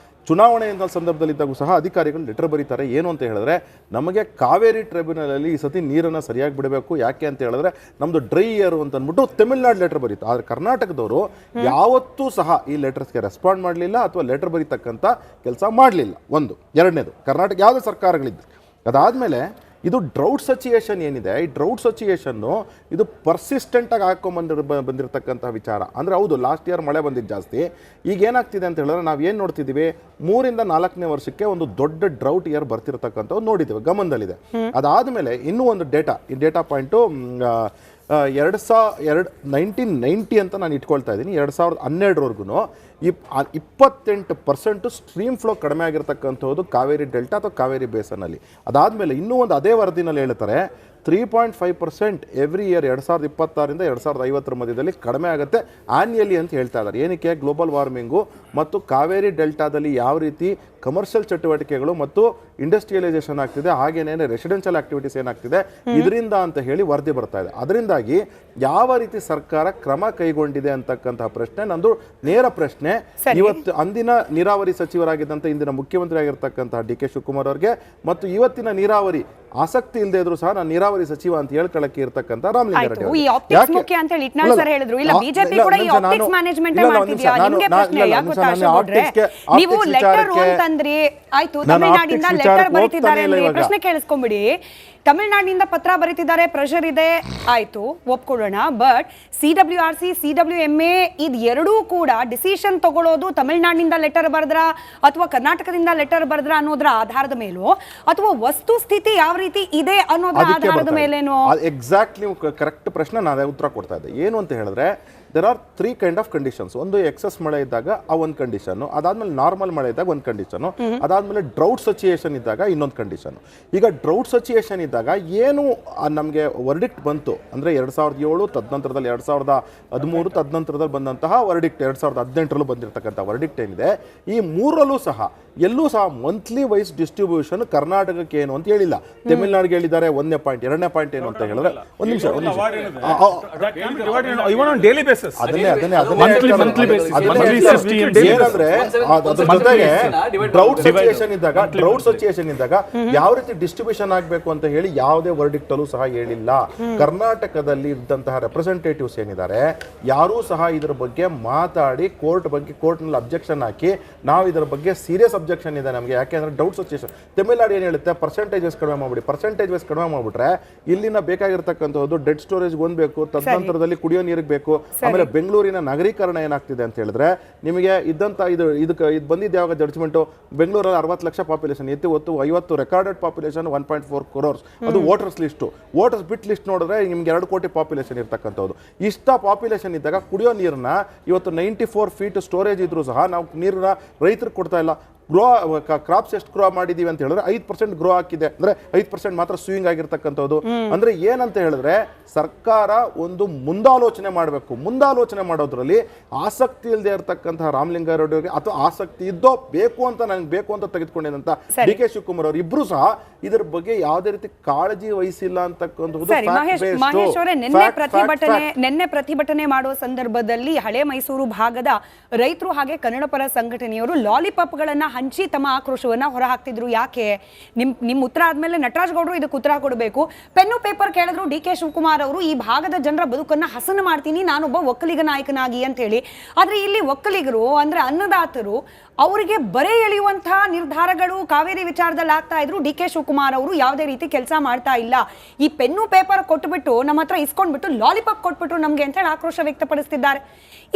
ಚುನಾವಣೆ ಸಂದರ್ಭದಲ್ಲಿದ್ದಾಗೂ ಸಹ ಅಧಿಕಾರಿಗಳು ಲೆಟರ್ ಬರೀತಾರೆ. ಏನು ಅಂತ ಹೇಳಿದ್ರೆ, ನಮಗೆ ಕಾವೇರಿ ಟ್ರೈಬ್ಯುನಲಲ್ಲಿ ಈ ಸತಿ ನೀರನ್ನು ಸರಿಯಾಗಿ ಬಿಡಬೇಕು. ಯಾಕೆ ಅಂತ ಹೇಳಿದ್ರೆ ನಮ್ಮದು ಡ್ರೈ ಇಯರ್ ಅಂತ ಅಂದ್ಬಿಟ್ಟು ತಮಿಳ್ನಾಡು ಲೆಟರ್ ಬರೀತು. ಆದರೆ ಕರ್ನಾಟಕದವರು ಯಾವತ್ತೂ ಸಹ ಈ ಲೆಟರ್ಸ್ಗೆ ರೆಸ್ಪಾಂಡ್ ಮಾಡಲಿಲ್ಲ ಅಥವಾ ಲೆಟರ್ ಬರೀತಕ್ಕಂಥ ಕೆಲಸ ಮಾಡಲಿಲ್ಲ. ಒಂದು. ಎರಡನೇದು, ಕರ್ನಾಟಕ ಯಾವುದೇ ಸರ್ಕಾರಗಳಿದ್ದು. ಅದಾದಮೇಲೆ ಇದು ಡ್ರೌಟ್ ಸಿಚುಯೇಷನ್ ಏನಿದೆ, ಈ ಡ್ರೌಟ್ ಸಿಚುಯೇಷನ್ನು ಇದು ಪರ್ಸಿಸ್ಟೆಂಟಾಗಿ ಬಂದಿರತಕ್ಕಂಥ ವಿಚಾರ. ಅಂದರೆ ಹೌದು, ಲಾಸ್ಟ್ ಇಯರ್ ಮಳೆ ಬಂದಿದ್ದು ಜಾಸ್ತಿ. ಈಗ ಏನಾಗ್ತಿದೆ ಅಂತ ಹೇಳಿದ್ರೆ, ನಾವು ಏನು ನೋಡ್ತಿದ್ದೀವಿ, 3ರಿಂದ 4ನೇ ವರ್ಷಕ್ಕೆ ಒಂದು ದೊಡ್ಡ ಡ್ರೌಟ್ ಇಯರ್ ಬರ್ತಿರತಕ್ಕಂಥದ್ದು ನೋಡಿದ್ದೀವಿ, ಗಮನದಲ್ಲಿದೆ. ಅದಾದಮೇಲೆ ಇನ್ನೂ ಒಂದು ಈ ಡೇಟಾ ಪಾಯಿಂಟು 1990 ಅಂತ ನಾನು ಇಟ್ಕೊಳ್ತಾ ಇದ್ದೀನಿ. 2012ವರೆಗೂ 28% ಸ್ಟ್ರೀಮ್ ಫ್ಲೋ ಕಡಿಮೆ ಆಗಿರ್ತಕ್ಕಂಥದ್ದು ಕಾವೇರಿ ಡೆಲ್ಟಾ ಅಥವಾ ಕಾವೇರಿ ಬೇಸನ್ನಲ್ಲಿ. ಅದಾದಮೇಲೆ ಇನ್ನೂ ಒಂದು ಅದೇ ವರದಿನಲ್ಲಿ ಹೇಳ್ತಾರೆ, 3.5% ಎವ್ರಿ ಇಯರ್ 2026ರಿಂದ 2050 ಮಧ್ಯದಲ್ಲಿ ಕಡಿಮೆ ಆಗುತ್ತೆ ಆನ್ಯಲಿ ಅಂತ ಹೇಳ್ತಾ ಇದ್ದಾರೆ. ಏನಕ್ಕೆ? ಗ್ಲೋಬಲ್ ವಾರ್ಮಿಂಗು ಮತ್ತು ಕಾವೇರಿ ಡೆಲ್ಟಾದಲ್ಲಿ ಯಾವ ರೀತಿ ಕಮರ್ಷಿಯಲ್ ಚಟುವಟಿಕೆಗಳು ಮತ್ತು ಇಂಡಸ್ಟ್ರಿಯಲೈಸೇಷನ್ ಆಗ್ತಿದೆ, ಹಾಗೇನೇ ರೆಸಿಡೆನ್ಷಿಯಲ್ ಆಕ್ಟಿವಿಟೀಸ್ ಏನಾಗ್ತಿದೆ ಇದರಿಂದ ಅಂತ ಹೇಳಿ ವರದಿ ಬರ್ತಾ ಇದೆ. ಅದರಿಂದಾಗಿ ಯಾವ ರೀತಿ ಸರ್ಕಾರ ಕ್ರಮ ಕೈಗೊಂಡಿದೆ ಅಂತಕ್ಕಂತಹ ಪ್ರಶ್ನೆ ನಂದು ನೇರ ಪ್ರಶ್ನೆ. ಇವತ್ತು ಅಂದಿನ ನೀರಾವರಿ ಸಚಿವರಾಗಿದ್ದಂಥ ಇಂದಿನ ಮುಖ್ಯಮಂತ್ರಿ ಆಗಿರ್ತಕ್ಕಂತಹ ಡಿ ಕೆ ಶಿವಕುಮಾರ್ ಅವರಿಗೆ ಮತ್ತು ಇವತ್ತಿನ ನೀರಾವರಿ ಆಸಕ್ತಿ ಇಲ್ಲದೆ ಇದ್ರು ಸಹ ನಾನು ನೀರಾವರಿ ಸಚಿವ ಅಂತ ಹೇಳ್ಕೊಳ್ಳಕ್ಕೆ ಇರ್ತಕ್ಕಂಥ ರಾಮಲಿಂಗಾರೆಡ್ಡಿ ಪ್ರಶ್ನೆ ಕೇಳಿಸ್ಕೊಂಡ್ಬಿಡಿ. ತಮಿಳುನಾಡಿನಿಂದ ಪತ್ರ ಬರೀತಿದ್ದಾರೆ, ಪ್ರೆಷರ್ ಇದೆ, ಆಯ್ತು ಒಪ್ಕೊಳ್ಳೋಣ. ಬಟ್ CWRC CWMA ಇದು ಎರಡೂ ಕೂಡ ಡಿಸಿಷನ್ ತಗೊಳ್ಳೋದು ತಮಿಳುನಾಡಿನಿಂದ ಲೆಟರ್ ಬರೆದ್ರ ಅಥವಾ ಕರ್ನಾಟಕದಿಂದ ಲೆಟರ್ ಬರೆದ್ರ ಅನ್ನೋದ್ರ ಆಧಾರದ ಮೇಲೂ ಅಥವಾ ವಸ್ತು ಸ್ಥಿತಿ ಯಾವ ರೀತಿ ಇದೆ ಅನ್ನೋದ್ರ ಆಧಾರದ ಮೇಲೇನು? ಎಕ್ಸಾಕ್ಟ್ಲಿ ಕರೆಕ್ಟ್ ಪ್ರಶ್ನೆ ನಾನು ಉತ್ತರ ಕೊಡ್ತಾ ಇದ್ದೆ. ಏನು ಅಂತ ಹೇಳಿದ್ರೆ there are 3 kind of conditions. ಒಂದು ಎಕ್ಸಸ್ ಮಳೆ ಇದ್ದಾಗ ಆ ಒಂದು ಕಂಡೀಷನ್, ಅದಾದ್ಮೇಲೆ ನಾರ್ಮಲ್ ಮಳೆ ಇದ್ದಾಗ ಒಂದು ಕಂಡೀಷನ್, ಅದಾದ್ಮೇಲೆ ಡ್ರೌಟ್ ಸಿಚುಯೇಷನ್ ಇದ್ದಾಗ ಇನ್ನೊಂದು ಕಂಡೀಷನ್. ಈಗ ಡ್ರೌಟ್ ಸಿಚುಯೇಷನ್ ಇದ್ದಾಗ ಏನು ನಮಗೆ ವರ್ಡಿಕ್ಟ್ ಬಂತು ಅಂದರೆ 2007 ತದನಂತರದಲ್ಲಿ 2013 ತದನಂತರದಲ್ಲಿ ಬಂದಂತಹ ವರ್ಡಿಕ್ಟ್ 2018ರಲ್ಲೂ ಬಂದಿರತಕ್ಕಂಥ ವರ್ಡಿಕ್ಟ್ ಏನಿದೆ, ಈ ಮೂರಲ್ಲೂ ಸಹ ಎಲ್ಲೂ ಸಹ ಮಂತ್ಲಿ ವೈಸ್ ಡಿಸ್ಟ್ರಿಬ್ಯೂಷನ್ ಕರ್ನಾಟಕಕ್ಕೆ ಏನು ಅಂತ ಹೇಳಿಲ್ಲ. ತಮಿಳುನಾಡಿಗೆ ಹೇಳಿದ್ದಾರೆ 1ನೇ ಪಾಯಿಂಟ್ 2ನೇ ಪಾಯಿಂಟ್ ಏನು ಅಂತ ಹೇಳಿದ್ರೆ ಒಂದು ನಿಮಿಷ ಡ್ರೌಟ್ ಸಿಚುಯೇಷನ್ ಇದ್ದಾಗ ಯಾವ ರೀತಿ ಡಿಸ್ಟ್ರಿಬ್ಯೂಷನ್ ಆಗಬೇಕು ಅಂತ ಹೇಳಿ ಯಾವುದೇ ವರ್ಡಿಕ್ಟ್ ಅಲ್ಲೂ ಸಹ ಹೇಳಿಲ್ಲ. ಕರ್ನಾಟಕದಲ್ಲಿ ಇದ್ದಂತಹ ರೆಪ್ರೆಸೆಂಟೇಟಿವ್ಸ್ ಏನಿದ್ದಾರೆ ಯಾರೂ ಸಹ ಇದರ ಬಗ್ಗೆ ಮಾತಾಡಿ ಕೋರ್ಟ್ ನಲ್ಲಿ ಅಬ್ಜೆಕ್ಷನ್ ಹಾಕಿ ನಾವು ಇದರ ಬಗ್ಗೆ ಸೀರಿಯಸ್ ಅಬ್ಜೆಕ್ಷನ್ ಇದೆ ನಮಗೆ, ಯಾಕೆಂದ್ರೆ ಡೌಟ್ ಸಿಚುಯೇಷನ್. ತಮಿಳುನಾಡು ಏನು ಹೇಳುತ್ತೆ, ಪರ್ಸೆಂಟೇಜಸ್ ಕಡಿಮೆ ಮಾಡ್ಬಿಡಿ. ಪರ್ಸೆಂಟೇಜಸ್ ಕಡಿಮೆ ಮಾಡ್ಬಿಟ್ರೆ ಇಲ್ಲಿನ ಬೇಕಾಗಿರ್ತಕ್ಕಂಥದ್ದು ಡೆಡ್ ಸ್ಟೋರೇಜ್ ಬೇಕು, ತದನಂತರದಲ್ಲಿ ಕುಡಿಯೋ ನೀರಿಗೆ ಬೇಕು. ಆಮೇಲೆ ಬೆಂಗಳೂರಿನ ನಗರೀಕರಣ ಏನಾಗ್ತಿದೆ ಅಂತ ಹೇಳಿದ್ರೆ ನಿಮಗೆ ಇದ್ದಂತ ಇದು ಬಂದಿದ್ದು ಯಾವಾಗ ಜಡ್ಜ್ಮೆಂಟು, ಬೆಂಗಳೂರಲ್ಲಿ 60 ಲಕ್ಷ ಪಾಪ್ಯುಲೇಷನ್ ಇತ್ತು, 50 ರೆಕಾರ್ಡೆಡ್ ಪಾಪ್ಯುಲೇಷನ್ 1.4 crores. ಅದು ವೋಟರ್ಸ್ ಬಿಟ್ ಲಿಸ್ಟ್ ನೋಡಿದ್ರೆ ನಿಮ್ಗೆ 2 ಕೋಟಿ ಪಾಪ್ಯುಲೇಷನ್ ಇರ್ತಕ್ಕಂಥದ್ದು. ಇಷ್ಟ ಪಾಪ್ಯುಲೇಷನ್ ಇದ್ದಾಗ ಕುಡಿಯೋ ನೀರನ್ನ ಇವತ್ತು 94 feet ಸ್ಟೋರೇಜ್ ಇದ್ರೂ ಸಹ ನಾವು ನೀರನ್ನ ರೈತರಿಗೆ ಕೊಡ್ತಾ ಇಲ್ಲ. ಕ್ರಾಪ್ಸ್ ಎಷ್ಟು ಗ್ರೋ ಮಾಡಿದೀವಿ ಅಂತ ಹೇಳಿದ್ರೆ 5% ಗ್ರೋ ಹಾಕಿದೆ, ಅಂದ್ರೆ 5% ಮಾತ್ರ ಸ್ವಿಂಗ್ ಆಗಿರ್ತಕ್ಕಂಥದ್ದು. ಅಂದ್ರೆ ಏನಂತ ಹೇಳಿದ್ರೆ ಸರ್ಕಾರ ಒಂದು ಮುಂದಾಲೋಚನೆ ಮಾಡಬೇಕು. ಮುಂದಾಲೋಚನೆ ಮಾಡೋದ್ರಲ್ಲಿ ಆಸಕ್ತಿ ಇಲ್ಲದೆ ಇರತಕ್ಕಂತಹ ರಾಮಲಿಂಗಾರೆಡ್ಡಿ ಅವರಿಗೆ ಅಥವಾ ಆಸಕ್ತಿ ಇದ್ದೋ ಬೇಕು ಅಂತ ತೆಗೆದುಕೊಂಡಿದ್ದಂತ ಡಿ ಕೆ ಶಿವಕುಮಾರ್ ಅವರು ಇಬ್ರು ಸಹ ಇದರ ಬಗ್ಗೆ ಯಾವುದೇ ರೀತಿ ಕಾಳಜಿ ವಹಿಸಿಲ್ಲ ಅಂತಕ್ಕಂಥದ್ದು. ಮಹೇಶ್ ಅವರೇ, ನಿನ್ನೆ ಪ್ರತಿಭಟನೆ ಮಾಡುವ ಸಂದರ್ಭದಲ್ಲಿ ಹಳೆ ಮೈಸೂರು ಭಾಗದ ರೈತರು ಹಾಗೆ ಕನ್ನಡ ಪರ ಸಂಘಟನೆಯವರು ಲಾಲಿಪಾಪ್ ಗಳನ್ನ ಹಂಚಿ ತಮ್ಮ ಆಕ್ರೋಶವನ್ನ ಹೊರಹಾಕ್ತಿದ್ರು. ಯಾಕೆ? ನಿಮ್ ಉತ್ತರ ಆದ್ಮೇಲೆ ನಟರಾಜ್ ಗೌಡರು ಇದಕ್ಕೆ ಉತ್ತರ ಕೊಡಬೇಕು. ಪೆನ್ನು ಪೇಪರ್ ಕೇಳಿದ್ರು ಡಿ ಕೆ ಶಿವಕುಮಾರ್ ಅವರು, ಈ ಭಾಗದ ಜನರ ಬದುಕನ್ನ ಹಸನು ಮಾಡ್ತೀನಿ ನಾನೊಬ್ಬ ಒಕ್ಕಲಿಗ ನಾಯಕನಾಗಿ ಅಂತ ಹೇಳಿ. ಆದ್ರೆ ಇಲ್ಲಿ ಒಕ್ಕಲಿಗರು ಅಂದ್ರೆ ಅನ್ನದಾತರು ಅವರಿಗೆ ಬರೆ ಎಳೆಯುವಂತಹ ನಿರ್ಧಾರಗಳು ಕಾವೇರಿ ವಿಚಾರದಲ್ಲಿ ಆಗ್ತಾ ಇದ್ರು. ಡಿ ಕೆ ಶಿವಕುಮಾರ್ ಅವರು ಯಾವುದೇ ರೀತಿ ಕೆಲಸ ಮಾಡ್ತಾ ಇಲ್ಲ. ಈ ಪೆನ್ನು ಪೇಪರ್ ಕೊಟ್ಟುಬಿಟ್ಟು ನಮ್ಮ ಹತ್ರ ಇಸ್ಕೊಂಡ್ಬಿಟ್ಟು ಲಾಲಿಪಾಪ್ ಕೊಟ್ಬಿಟ್ರು ನಮ್ಗೆ ಅಂತ ಹೇಳಿ ಆಕ್ರೋಶ ವ್ಯಕ್ತಪಡಿಸ್ತಿದ್ದಾರೆ.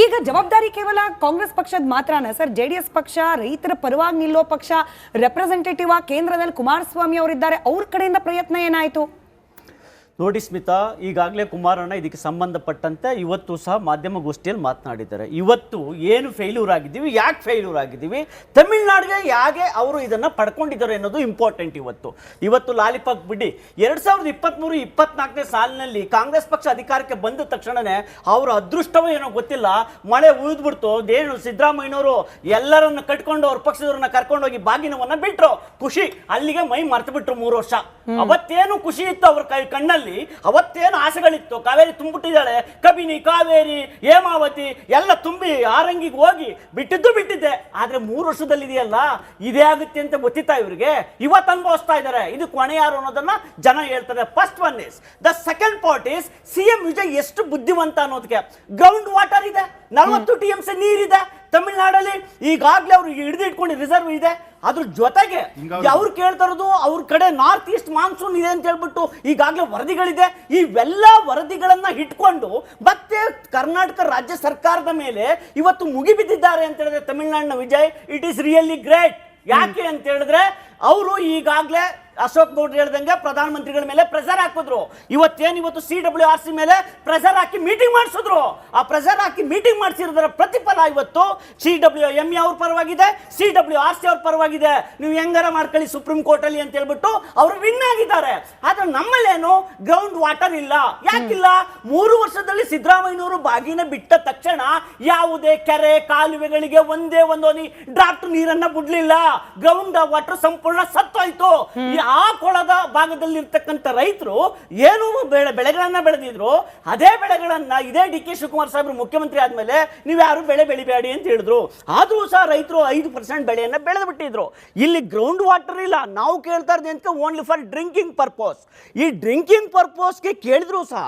ಈಗ ಜವಾಬ್ದಾರಿ ಕೇವಲ ಕಾಂಗ್ರೆಸ್ ಪಕ್ಷದ ಮಾತ್ರನಾ ಸರ್? JDS ಪಕ್ಷ, ರೈತರ ಪರವಾಗಿ ನಿಲ್ಲೋ ಪಕ್ಷ, ರೆಪ್ರೆಸೆಂಟೇಟಿವ್ ಆಗಿ ಕೇಂದ್ರದಲ್ಲಿ ಕುಮಾರಸ್ವಾಮಿ ಅವರಿದ್ದಾರೆ, ಅವ್ರ ಕಡೆಯಿಂದ ಪ್ರಯತ್ನ ಏನಾಯ್ತು? ನೋಡಿ ಸ್ಮಿತಾ, ಈಗಾಗಲೇ ಕುಮಾರಣ್ಣ ಇದಕ್ಕೆ ಸಂಬಂಧಪಟ್ಟಂತೆ ಇವತ್ತು ಸಹ ಮಾಧ್ಯಮಗೋಷ್ಠಿಯಲ್ಲಿ ಮಾತನಾಡಿದ್ದಾರೆ. ಇವತ್ತು ಏನು ಫೇಲ್ಯೂರ್ ಆಗಿದ್ದೀವಿ, ಯಾಕೆ ಫೇಲ್ಯೂರ್ ಆಗಿದ್ದೀವಿ, ತಮಿಳ್ನಾಡಿಗೆ ಯಾಕೆ ಅವರು ಇದನ್ನು ಪಡ್ಕೊಂಡಿದ್ದಾರೆ ಅನ್ನೋದು ಇಂಪಾರ್ಟೆಂಟ್. ಇವತ್ತು ಲಾಲಿಪಾಪ್ ಬಿಡಿ, 2023-24ನೇ ಸಾಲಿನಲ್ಲಿ ಕಾಂಗ್ರೆಸ್ ಪಕ್ಷ ಅಧಿಕಾರಕ್ಕೆ ಬಂದ ತಕ್ಷಣನೇ ಅವರ ಅದೃಷ್ಟವೋ ಏನೋ ಗೊತ್ತಿಲ್ಲ, ಮಳೆ ಉಳಿದ್ಬಿಡ್ತು. ಏನು ಸಿದ್ದರಾಮಯ್ಯನವರು ಎಲ್ಲರನ್ನ ಕಟ್ಕೊಂಡು ಅವ್ರ ಪಕ್ಷದವ್ರನ್ನ ಕರ್ಕೊಂಡೋಗಿ ಬಾಗಿನವನ್ನ ಬಿಟ್ರು. ಖುಷಿ ಅಲ್ಲಿಗೆ ಮೈ ಮರ್ತು ಬಿಟ್ರು 3 ವರ್ಷ. ಅವತ್ತೇನು ಖುಷಿ ಇತ್ತು ಅವ್ರ ಕಣ್ಣಲ್ಲಿ, ಅವತ್ತೇನು ಆಸೆಗಳಿತ್ತು. ಕಾವೇರಿ ತುಂಬಿಟ್ಟಿದ್ದಾಳೆ, ಕಬಿನಿ, ಕಾವೇರಿ, ಹೇಮಾವತಿ ಎಲ್ಲ ತುಂಬಿ ಆರಂಗಿಗೆ ಹೋಗಿ ಬಿಟ್ಟಿದ್ದೆ. ಆದ್ರೆ 3 ವರ್ಷದಲ್ಲಿ ಇದೆಯಲ್ಲ, ಇದೇ ಆಗುತ್ತೆ ಅಂತ ಗೊತ್ತಿತ್ತಾ ಇವರಿಗೆ? ಇವತ್ತು ಅನುಭವಿಸ್ತಾ ಇದ್ದಾರೆ. ಇದು ಕೊನೆ ಯಾರು ಅನ್ನೋದನ್ನ ಜನ ಹೇಳ್ತಾರೆ. First one is the second part is CM Vijay ಎಷ್ಟು ಬುದ್ಧಿವಂತ ಅನ್ನೋದಕ್ಕೆ. ಗ್ರೌಂಡ್ ವಾಟರ್ ಇದೆ, 40 TMC ನೀರಿದೆ ತಮಿಳ್ನಾಡಲ್ಲಿ. ಈಗಾಗಲೇ ಅವ್ರು ಹಿಡಿದಿಟ್ಕೊಂಡು ರಿಸರ್ವ್ ಇದೆ. ಅದ್ರ ಜೊತೆಗೆ ಅವ್ರು ಕೇಳ್ತಾ ಇರೋದು ಅವ್ರ ಕಡೆ ನಾರ್ತ್ ಈಸ್ಟ್ ಮಾನ್ಸೂನ್ ಇದೆ ಅಂತ ಹೇಳ್ಬಿಟ್ಟು ಈಗಾಗಲೇ ವರದಿಗಳಿದೆ. ಇವೆಲ್ಲ ವರದಿಗಳನ್ನ ಇಟ್ಕೊಂಡು ಮತ್ತೆ ಕರ್ನಾಟಕ ರಾಜ್ಯ ಸರ್ಕಾರದ ಮೇಲೆ ಇವತ್ತು ಮುಗಿಬಿದ್ದಿದ್ದಾರೆ ಅಂತ ಹೇಳಿದ್ರೆ ತಮಿಳ್ನಾಡಿನ Vijay, it is really great. ಯಾಕೆ ಅಂತ ಹೇಳಿದ್ರೆ ಅವರು ಈಗಾಗಲೇ ಅಶೋಕ್ ಗೌಡ್ರು ಹೇಳ್ದಂಗೆ ಪ್ರಧಾನಮಂತ್ರಿಗಳ ಮೇಲೆ ಪ್ರೆಷರ್ ಹಾಕಿದ್ರು. ಇವತ್ತು CWRC ಮೇಲೆ ಪ್ರೆಷರ್ ಹಾಕಿ ಮೀಟಿಂಗ್ ಮಾಡಿಸಿದ್ರು. ಆ ಪ್ರೆಷರ್ ಹಾಕಿ ಮೀಟಿಂಗ್ ಮಾಡಿಸಿರೋದರ ಪ್ರತಿಫಲ ಇವತ್ತು CWME ಅವ್ರ ಪರವಾಗಿದೆ, CWRC ಅವ್ರ ಪರವಾಗಿದೆ. ನೀವು ಹೆಂಗಾರ ಮಾಡ್ಕೊಳ್ಳಿ ಸುಪ್ರೀಂ ಕೋರ್ಟ್ ಅಲ್ಲಿ ಅಂತ ಹೇಳ್ಬಿಟ್ಟು ಅವರು ವಿನ್ ಆಗಿದ್ದಾರೆ. ಆದ್ರೆ ನಮ್ಮಲ್ಲೇನು ಗ್ರೌಂಡ್ ವಾಟರ್ ಇಲ್ಲ. ಯಾಕಿಲ್ಲ? 3 ವರ್ಷದಲ್ಲಿ ಸಿದ್ದರಾಮಯ್ಯನವರು ಬಾಗಿನ ಬಿಟ್ಟ ತಕ್ಷಣ ಯಾವುದೇ ಕೆರೆ ಕಾಲುವೆಗಳಿಗೆ ಒಂದೇ ಒಂದೊಂದು ಡ್ರಾಫ್ಟ್ ನೀರನ್ನ ಬಿಡ್ಲಿಲ್ಲ. ಗ್ರೌಂಡ್ ವಾಟರ್ ಸಂಪೂರ್ಣ ಸತ್ತೋಯ್ತು. ಆ ಕೊಳದ ಭಾಗದಲ್ಲಿ ಇರ್ತಕ್ಕಂಥ ರೈತರು ಏನು ಬೆಳೆಗಳನ್ನ ಬೆಳೆದಿದ್ರು, ಅದೇ ಬೆಳೆಗಳನ್ನ ಇದೇ DK ಶಿವಕುಮಾರ್ ಸಾಹೇಬ್ರು ಮುಖ್ಯಮಂತ್ರಿ ಆದ್ಮೇಲೆ ನೀವು ಯಾರು ಬೆಳೆ ಬೆಳಿಬೇಡಿ ಅಂತ ಹೇಳಿದ್ರು. ಆದ್ರೂ ಸಹ ರೈತರು 5% ಬೆಳೆಯನ್ನ ಬೆಳೆದು ಬಿಟ್ಟಿದ್ರು. ಇಲ್ಲಿ ಗ್ರೌಂಡ್ ವಾಟರ್ ಇಲ್ಲ. ನಾವು ಕೇಳ್ತಾ ಇರೋದು ಅಂತ ಓನ್ಲಿ ಫಾರ್ ಡ್ರಿಂಕಿಂಗ್ ಪರ್ಪಸ್. ಈ ಡ್ರಿಂಕಿಂಗ್ ಪರ್ಪಸ್ಗೆ ಕೇಳಿದ್ರು ಸಹ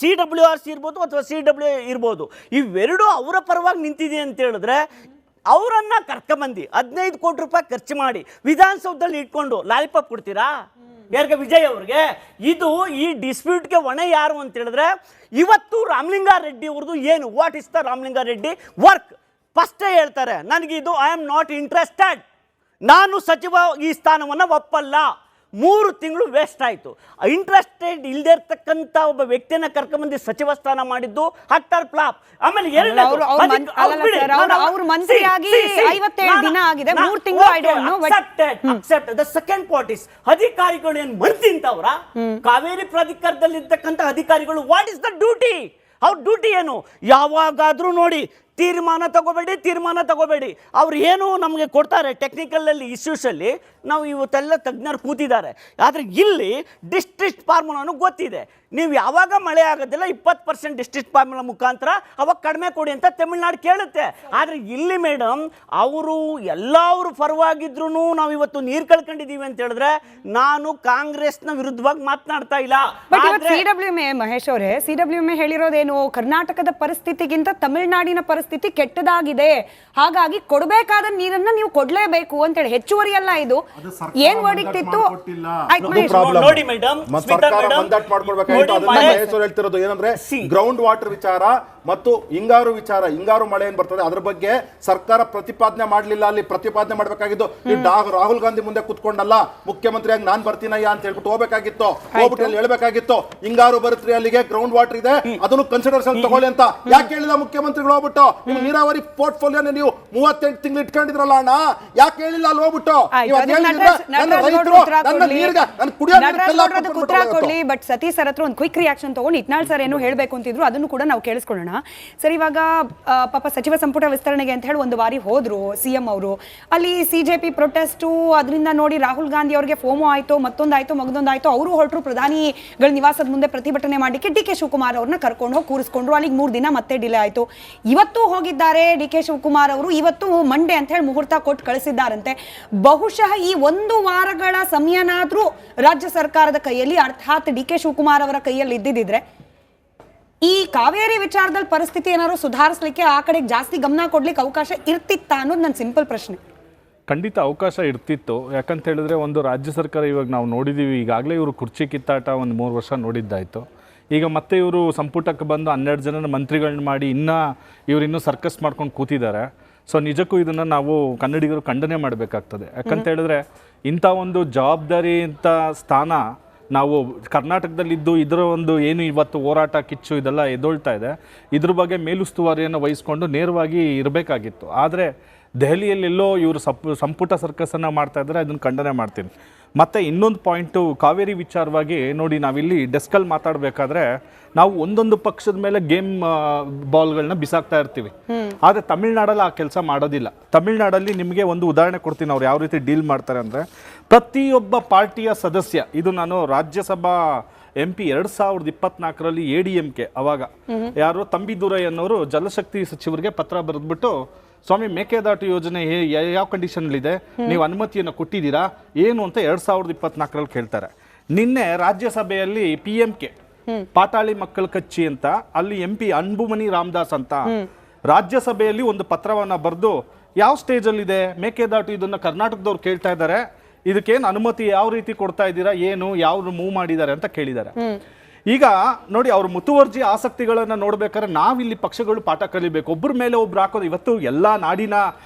CWRC ಇರ್ಬೋದು ಅಥವಾ CW ಇರ್ಬೋದು, ಇವೆರಡು ಅವರ ಪರವಾಗಿ ನಿಂತಿದೆ ಅಂತ ಹೇಳಿದ್ರೆ ಅವರನ್ನ ಕರ್ಕೊಂಬಂದು 15 ಕೋಟಿ ರೂಪಾಯಿ ಖರ್ಚು ಮಾಡಿ ವಿಧಾನಸೌಧದಲ್ಲಿ ಇಟ್ಕೊಂಡು ಲಾಲಿಪಾಪ್ ಕೊಡ್ತೀರಾ ಯಾರಿಗೆ? ವಿಜಯ್ ಅವ್ರಿಗೆ. ಇದು ಈ ಡಿಸ್ಪ್ಯೂಟ್ಗೆ ಹೊಣೆ ಯಾರು ಅಂತ ಹೇಳಿದ್ರೆ ಇವತ್ತು ರಾಮಲಿಂಗಾರೆಡ್ಡಿ ಅವ್ರದ್ದು ಏನು what is the Ramalinga Reddy work ಫಸ್ಟೇ ಹೇಳ್ತಾರೆ, ನನಗಿದು ಐ ಆಮ್ ನಾಟ್ ಇಂಟ್ರೆಸ್ಟೆಡ್, ನಾನು ಸಚಿವ ಈ ಸ್ಥಾನವನ್ನು ಒಪ್ಪಲ್ಲ. 3 ತಿಂಗಳು ವೇಸ್ಟ್ ಆಯಿತು. ಇಂಟ್ರೆಸ್ಟೆಡ್ ಇಲ್ಲದೆ ಇರ್ತಕ್ಕಂಥ ಒಬ್ಬ ವ್ಯಕ್ತಿಯನ್ನ ಕರ್ಕೊಂಡ್ಬಂದು ಸಚಿವ ಸ್ಥಾನ ಮಾಡಿದ್ದು ಅಟ್ಟರ್ ಫ್ಲಾಪ್. ಆಮೇಲೆ ಅಧಿಕಾರಿಗಳು ಏನ್ ಮಂತಿಂತವ್ರ? ಕಾವೇರಿ ಪ್ರಾಧಿಕಾರದಲ್ಲಿ ಇರ್ತಕ್ಕಂಥ ಅಧಿಕಾರಿಗಳು ವಾಟ್ ಇಸ್ ದ ಡ್ಯೂಟಿ? ಅವ್ರ ಡ್ಯೂಟಿ ಏನು? ಯಾವಾಗಾದ್ರೂ ನೋಡಿ ತೀರ್ಮಾನ ತಗೋಬೇಡಿ. ಅವ್ರು ಏನು ನಮಗೆ ಕೊಡ್ತಾರೆ ಟೆಕ್ನಿಕಲಲ್ಲಿ ಇಶ್ಯೂಸಲ್ಲಿ, ನಾವು ಇವತ್ತೆಲ್ಲ ತಜ್ಞರು ಕೂತಿದ್ದಾರೆ. ಆದರೆ ಇಲ್ಲಿ ಡಿಸ್ಟ್ರಿಕ್ಟ್ ಫಾರ್ಮುಲಾನು ಗೊತ್ತಿದೆ. ನೀವು ಯಾವಾಗ ಮಳೆ ಆಗೋದಿಲ್ಲ 20% ಡಿಸ್ಟ್ರಿಕ್ಟ್ ಫಾರ್ಮುಲಾ ಮುಖಾಂತರ ಅವಾಗ ಕಡಿಮೆ ಕೊಡಿ ಅಂತ ತಮಿಳ್ನಾಡು ಕೇಳುತ್ತೆ. ಆದರೆ ಇಲ್ಲಿ ಮೇಡಮ್ ಅವರು ಎಲ್ಲರೂ ಪರವಾಗಿದ್ರು ನಾವು ಇವತ್ತು ನೀರು ಕಳ್ಕೊಂಡಿದ್ದೀವಿ ಅಂತ ಹೇಳಿದ್ರೆ ನಾನು ಕಾಂಗ್ರೆಸ್ನ ವಿರುದ್ಧವಾಗಿ ಮಾತನಾಡ್ತಾ ಇಲ್ಲ. CWMA ಮಹೇಶ್ ಅವರೇ, CWMA ಹೇಳಿರೋದೇನು? ಕರ್ನಾಟಕದ ಪರಿಸ್ಥಿತಿಗಿಂತ ತಮಿಳುನಾಡಿನ ಪರಿಸ್ಥಿತಿ ಕೆಟ್ಟದಾಗಿದೆ, ಹಾಗಾಗಿ ಕೊಡಬೇಕಾದ ನೀರನ್ನ ನೀವು ಕೊಡ್ಲೇಬೇಕು ಅಂತ ಹೇಳಿ. ಹೆಚ್ಚುವರಿ ಅಲ್ಲ ಇದು. ಏನ್ ವರ್ಡಿಕ್ಟ್ ಇತ್ತು ನೋಡಿ ಮೇಡಮ್, ಹೇಳ್ತಿರೋದು ಏನಂದ್ರೆ ಗ್ರೌಂಡ್ ವಾಟರ್ ವಿಚಾರ ಮತ್ತು ಹಿಂಗಾರು ವಿಚಾರ, ಹಿಂಗಾರು ಮಳೆ ಏನ್ ಬರ್ತದೆ ಅದ್ರ ಬಗ್ಗೆ ಸರ್ಕಾರ ಪ್ರತಿಪಾದನೆ ಮಾಡಲಿಲ್ಲ. ಅಲ್ಲಿ ಪ್ರತಿಪಾದನೆ ಮಾಡಬೇಕಾಗಿದ್ದು ರಾಹುಲ್ ಗಾಂಧಿ ಮುಂದೆ ಕುತ್ಕೊಂಡಲ್ಲ, ಮುಖ್ಯಮಂತ್ರಿಯಾಗಿ ನಾನ್ ಬರ್ತೀನಯ್ಯ ಅಂತ ಹೇಳ್ಬಿಟ್ಟು ಹೋಗ್ಬೇಕಾಗಿತ್ತು. ಹೋಗ್ಬಿಟ್ಟು ಅಲ್ಲಿ ಹೇಳ್ಬೇಕಾಗಿತ್ತು ಹಿಂಗಾರು ಬರುತ್ರಿ, ಅಲ್ಲಿಗೆ ಗ್ರೌಂಡ್ ವಾಟರ್ ಇದೆ, ಅದನ್ನು ಕನ್ಸಿಡರೇಷನ್ ತಗೊಳ್ಳಿ ಅಂತ. ಯಾಕೆ ಹೇಳಿಲ್ಲ ಮುಖ್ಯಮಂತ್ರಿಗಳು? ಹೋಗ್ಬಿಟ್ಟು ನಿಮ್ ನೀರಾವರಿ ಪೋರ್ಟ್ಫೋಲಿಯೋ ನೀವು 38 ತಿಂಗಳು ಇಟ್ಕೊಂಡಿದ್ರಲ್ಲ ಅಣ್ಣ, ಯಾಕೆ ಹೇಳಿಲ್ಲ ಅಲ್ಲಿ ಹೋಗ್ಬಿಟ್ಟು? ಬಟ್ ಸತೀಶ್ ಸರ್ ಹತ್ರ ಒಂದು ಕ್ವಿಕ್ ರಿಯಾಕ್ಷನ್ ತಗೊಂಡು ಇಟ್ನಾಳ್ ಸರ್ ಏನು ಹೇಳ್ಬೇಕು ಅಂತಿದ್ರು, ಅದನ್ನು ಕೂಡ ನಾವು ಕೇಳಿಸ್ಕೊಳ್ಳೋಣ. ಸರ್, ಇವಾಗ ಪಾಪ ಸಚಿವ ಸಂಪುಟ ವಿಸ್ತರಣೆಗೆ ಅಂತ ಹೇಳಿ ಒಂದು ಬಾರಿ ಹೋದ್ರು CM ಅವರು. ಅಲ್ಲಿ CJP ಪ್ರೊಟೆಸ್ಟು, ಅದರಿಂದ ನೋಡಿ ರಾಹುಲ್ ಗಾಂಧಿ ಅವರಿಗೆ ಫೋಮೋ ಆಯ್ತು, ಮತ್ತೊಂದಾಯ್ತು, ಮಗದೊಂದಾಯ್ತು. ಅವರು ಹೊರಟರು ಪ್ರಧಾನಿಗಳ ನಿವಾಸದ ಮುಂದೆ ಪ್ರತಿಭಟನೆ ಮಾಡಲಿಕ್ಕೆ. DK ಶಿವಕುಮಾರ್ ಅವ್ರನ್ನ ಕರ್ಕೊಂಡು ಹೋಗಿ ಕೂರಿಸ್ಕೊಂಡ್ರು. ಅಲ್ಲಿಗೆ 3 ದಿನ ಮತ್ತೆ ಡಿಲೇ ಆಯ್ತು. ಇವತ್ತು ಹೋಗಿದ್ದಾರೆ DK ಶಿವಕುಮಾರ್ ಅವರು. ಇವತ್ತು ಮಂಡೇ ಅಂತ ಹೇಳಿ ಮುಹೂರ್ತ ಕೊಟ್ಟು ಕಳಿಸಿದ್ದಾರಂತೆ. ಬಹುಶಃ ಈ 1 ವಾರಗಳ ಸಮಯನಾದ್ರೂ ರಾಜ್ಯ ಸರ್ಕಾರದ ಕೈಯಲ್ಲಿ, ಅರ್ಥಾತ್ DK ಶಿವಕುಮಾರ್ ಅವರ ಕೈಯಲ್ಲಿ ಇದ್ದಿದ್ರೆ ಈ ಕಾವೇರಿ ವಿಚಾರದಲ್ಲಿ ಪರಿಸ್ಥಿತಿ ಏನಾದ್ರು ಸುಧಾರಿಸಲಿಕ್ಕೆ, ಆ ಕಡೆಗೆ ಜಾಸ್ತಿ ಗಮನ ಕೊಡ್ಲಿಕ್ಕೆ ಅವಕಾಶ ಇರ್ತಿತ್ತ ಅನ್ನೋದು ನನ್ನ ಸಿಂಪಲ್ ಪ್ರಶ್ನೆ. ಖಂಡಿತ ಅವಕಾಶ ಇರ್ತಿತ್ತು. ಯಾಕಂತ ಹೇಳಿದ್ರೆ ಒಂದು ರಾಜ್ಯ ಸರ್ಕಾರ ಇವಾಗ ನಾವು ನೋಡಿದ್ದೀವಿ, ಈಗಾಗಲೇ ಇವರು ಕುರ್ಚಿ ಕಿತ್ತಾಟ ಒಂದು 3 ವರ್ಷ ನೋಡಿದ್ದಾಯಿತು. ಈಗ ಮತ್ತೆ ಇವರು ಸಂಪುಟಕ್ಕೆ ಬಂದು 12 ಜನ ಮಂತ್ರಿಗಳನ್ನ ಮಾಡಿ ಇವರಿನ್ನೂ ಸರ್ಕಸ್ ಮಾಡ್ಕೊಂಡು ಕೂತಿದ್ದಾರೆ. ಸೊ ನಿಜಕ್ಕೂ ಇದನ್ನು ನಾವು ಕನ್ನಡಿಗರು ಖಂಡನೆ ಮಾಡಬೇಕಾಗ್ತದೆ. ಯಾಕಂತ ಹೇಳಿದ್ರೆ ಇಂಥ ಒಂದು ಜವಾಬ್ದಾರಿ ಅಂತ ಸ್ಥಾನ ನಾವು ಕರ್ನಾಟಕದಲ್ಲಿದ್ದು ಇದರ ಒಂದು ಏನು ಇವತ್ತು ಹೋರಾಟ ಕಿಚ್ಚು ಇದೆಲ್ಲ ಎದ್ದೊಳ್ತಾ ಇದೆ, ಇದ್ರ ಬಗ್ಗೆ ಮೇಲುಸ್ತುವಾರಿಯನ್ನು ವಹಿಸ್ಕೊಂಡು ನೇರವಾಗಿ ಇರಬೇಕಾಗಿತ್ತು. ಆದರೆ ದೆಹಲಿಯಲ್ಲೆಲ್ಲೋ ಇವರು ಸಂಪುಟ ಸರ್ಕಸನ್ನು ಮಾಡ್ತಾ ಇದ್ದಾರೆ, ಅದನ್ನು ಖಂಡನೆ ಮಾಡ್ತೀನಿ. ಮತ್ತು ಇನ್ನೊಂದು ಪಾಯಿಂಟು ಕಾವೇರಿ ವಿಚಾರವಾಗಿ ನೋಡಿ, ನಾವಿಲ್ಲಿ ಡೆಸ್ಕಲ್ಲಿ ಮಾತಾಡಬೇಕಾದ್ರೆ ನಾವು ಒಂದೊಂದು ಪಕ್ಷದ ಮೇಲೆ ಗೇಮ್ ಬಾಲ್ಗಳನ್ನ ಬಿಸಾಕ್ತಾ ಇರ್ತೀವಿ. ಆದರೆ ತಮಿಳ್ನಾಡಲ್ಲಿ ಆ ಕೆಲಸ ಮಾಡೋದಿಲ್ಲ. ತಮಿಳ್ನಾಡಲ್ಲಿ ನಿಮಗೆ ಒಂದು ಉದಾಹರಣೆ ಕೊಡ್ತೀನಿ ಅವ್ರು ಯಾವ ರೀತಿ ಡೀಲ್ ಮಾಡ್ತಾರೆ ಅಂದರೆ, ಪ್ರತಿಯೊಬ್ಬ ಪಾರ್ಟಿಯ ಸದಸ್ಯ, ಇದು ನಾನು ರಾಜ್ಯಸಭಾ MP 2024ರಲ್ಲಿ ADMK ಅವಾಗ ಯಾರು ತಂಬಿದುರೈ ಅನ್ನೋರು ಜಲಶಕ್ತಿ ಸಚಿವರಿಗೆ ಪತ್ರ ಬರೆದ್ಬಿಟ್ಟು, ಸ್ವಾಮಿ ಮೇಕೆದಾಟು ಯೋಜನೆ ಯಾವ ಕಂಡೀಷನ್ಲಿದೆ, ನೀವು ಅನುಮತಿಯನ್ನು ಕೊಟ್ಟಿದ್ದೀರಾ ಏನು ಅಂತ 2024ರಲ್ಲಿ ಕೇಳ್ತಾರೆ. ನಿನ್ನೆ ರಾಜ್ಯಸಭೆಯಲ್ಲಿ PMK ಪಾತಾಳಿ ಮಕ್ಕಳ ಕಚ್ಚಿ ಅಂತ ಅಲ್ಲಿ MP ಅನ್ಬುಮನಿ ರಾಮದಾಸ್ ಅಂತ ರಾಜ್ಯಸಭೆಯಲ್ಲಿ ಒಂದು ಪತ್ರವನ್ನ ಬರೆದು ಯಾವ ಸ್ಟೇಜಲ್ಲಿದೆ ಮೇಕೆದಾಟು, ಇದನ್ನು ಕರ್ನಾಟಕದವ್ರು ಕೇಳ್ತಾ ಇದ್ದಾರೆ, ಇದಕ್ಕೇನು ಅನುಮತಿ ಯಾವ ರೀತಿ ಕೊಡ್ತಾ ಇದ್ದೀರಾ, ಏನು ಯಾವ ಮೂವ್ ಮಾಡಿದ್ದಾರೆ ಅಂತ ಕೇಳಿದ್ದಾರೆ. ಈಗ ನೋಡಿ ಅವ್ರ ಮುತುವರ್ಜಿ ಆಸಕ್ತಿಗಳನ್ನ ನೋಡ್ಬೇಕಾದ್ರೆ ನಾವಿಲ್ಲಿ ಪಕ್ಷಗಳು ಪಾಠ ಕಲಿಬೇಕು. ಒಬ್ಬರ ಮೇಲೆ ಒಬ್ರು ಹಾಕೋದು. ಇವತ್ತು ಎಲ್ಲಾ ನಾಡಿನ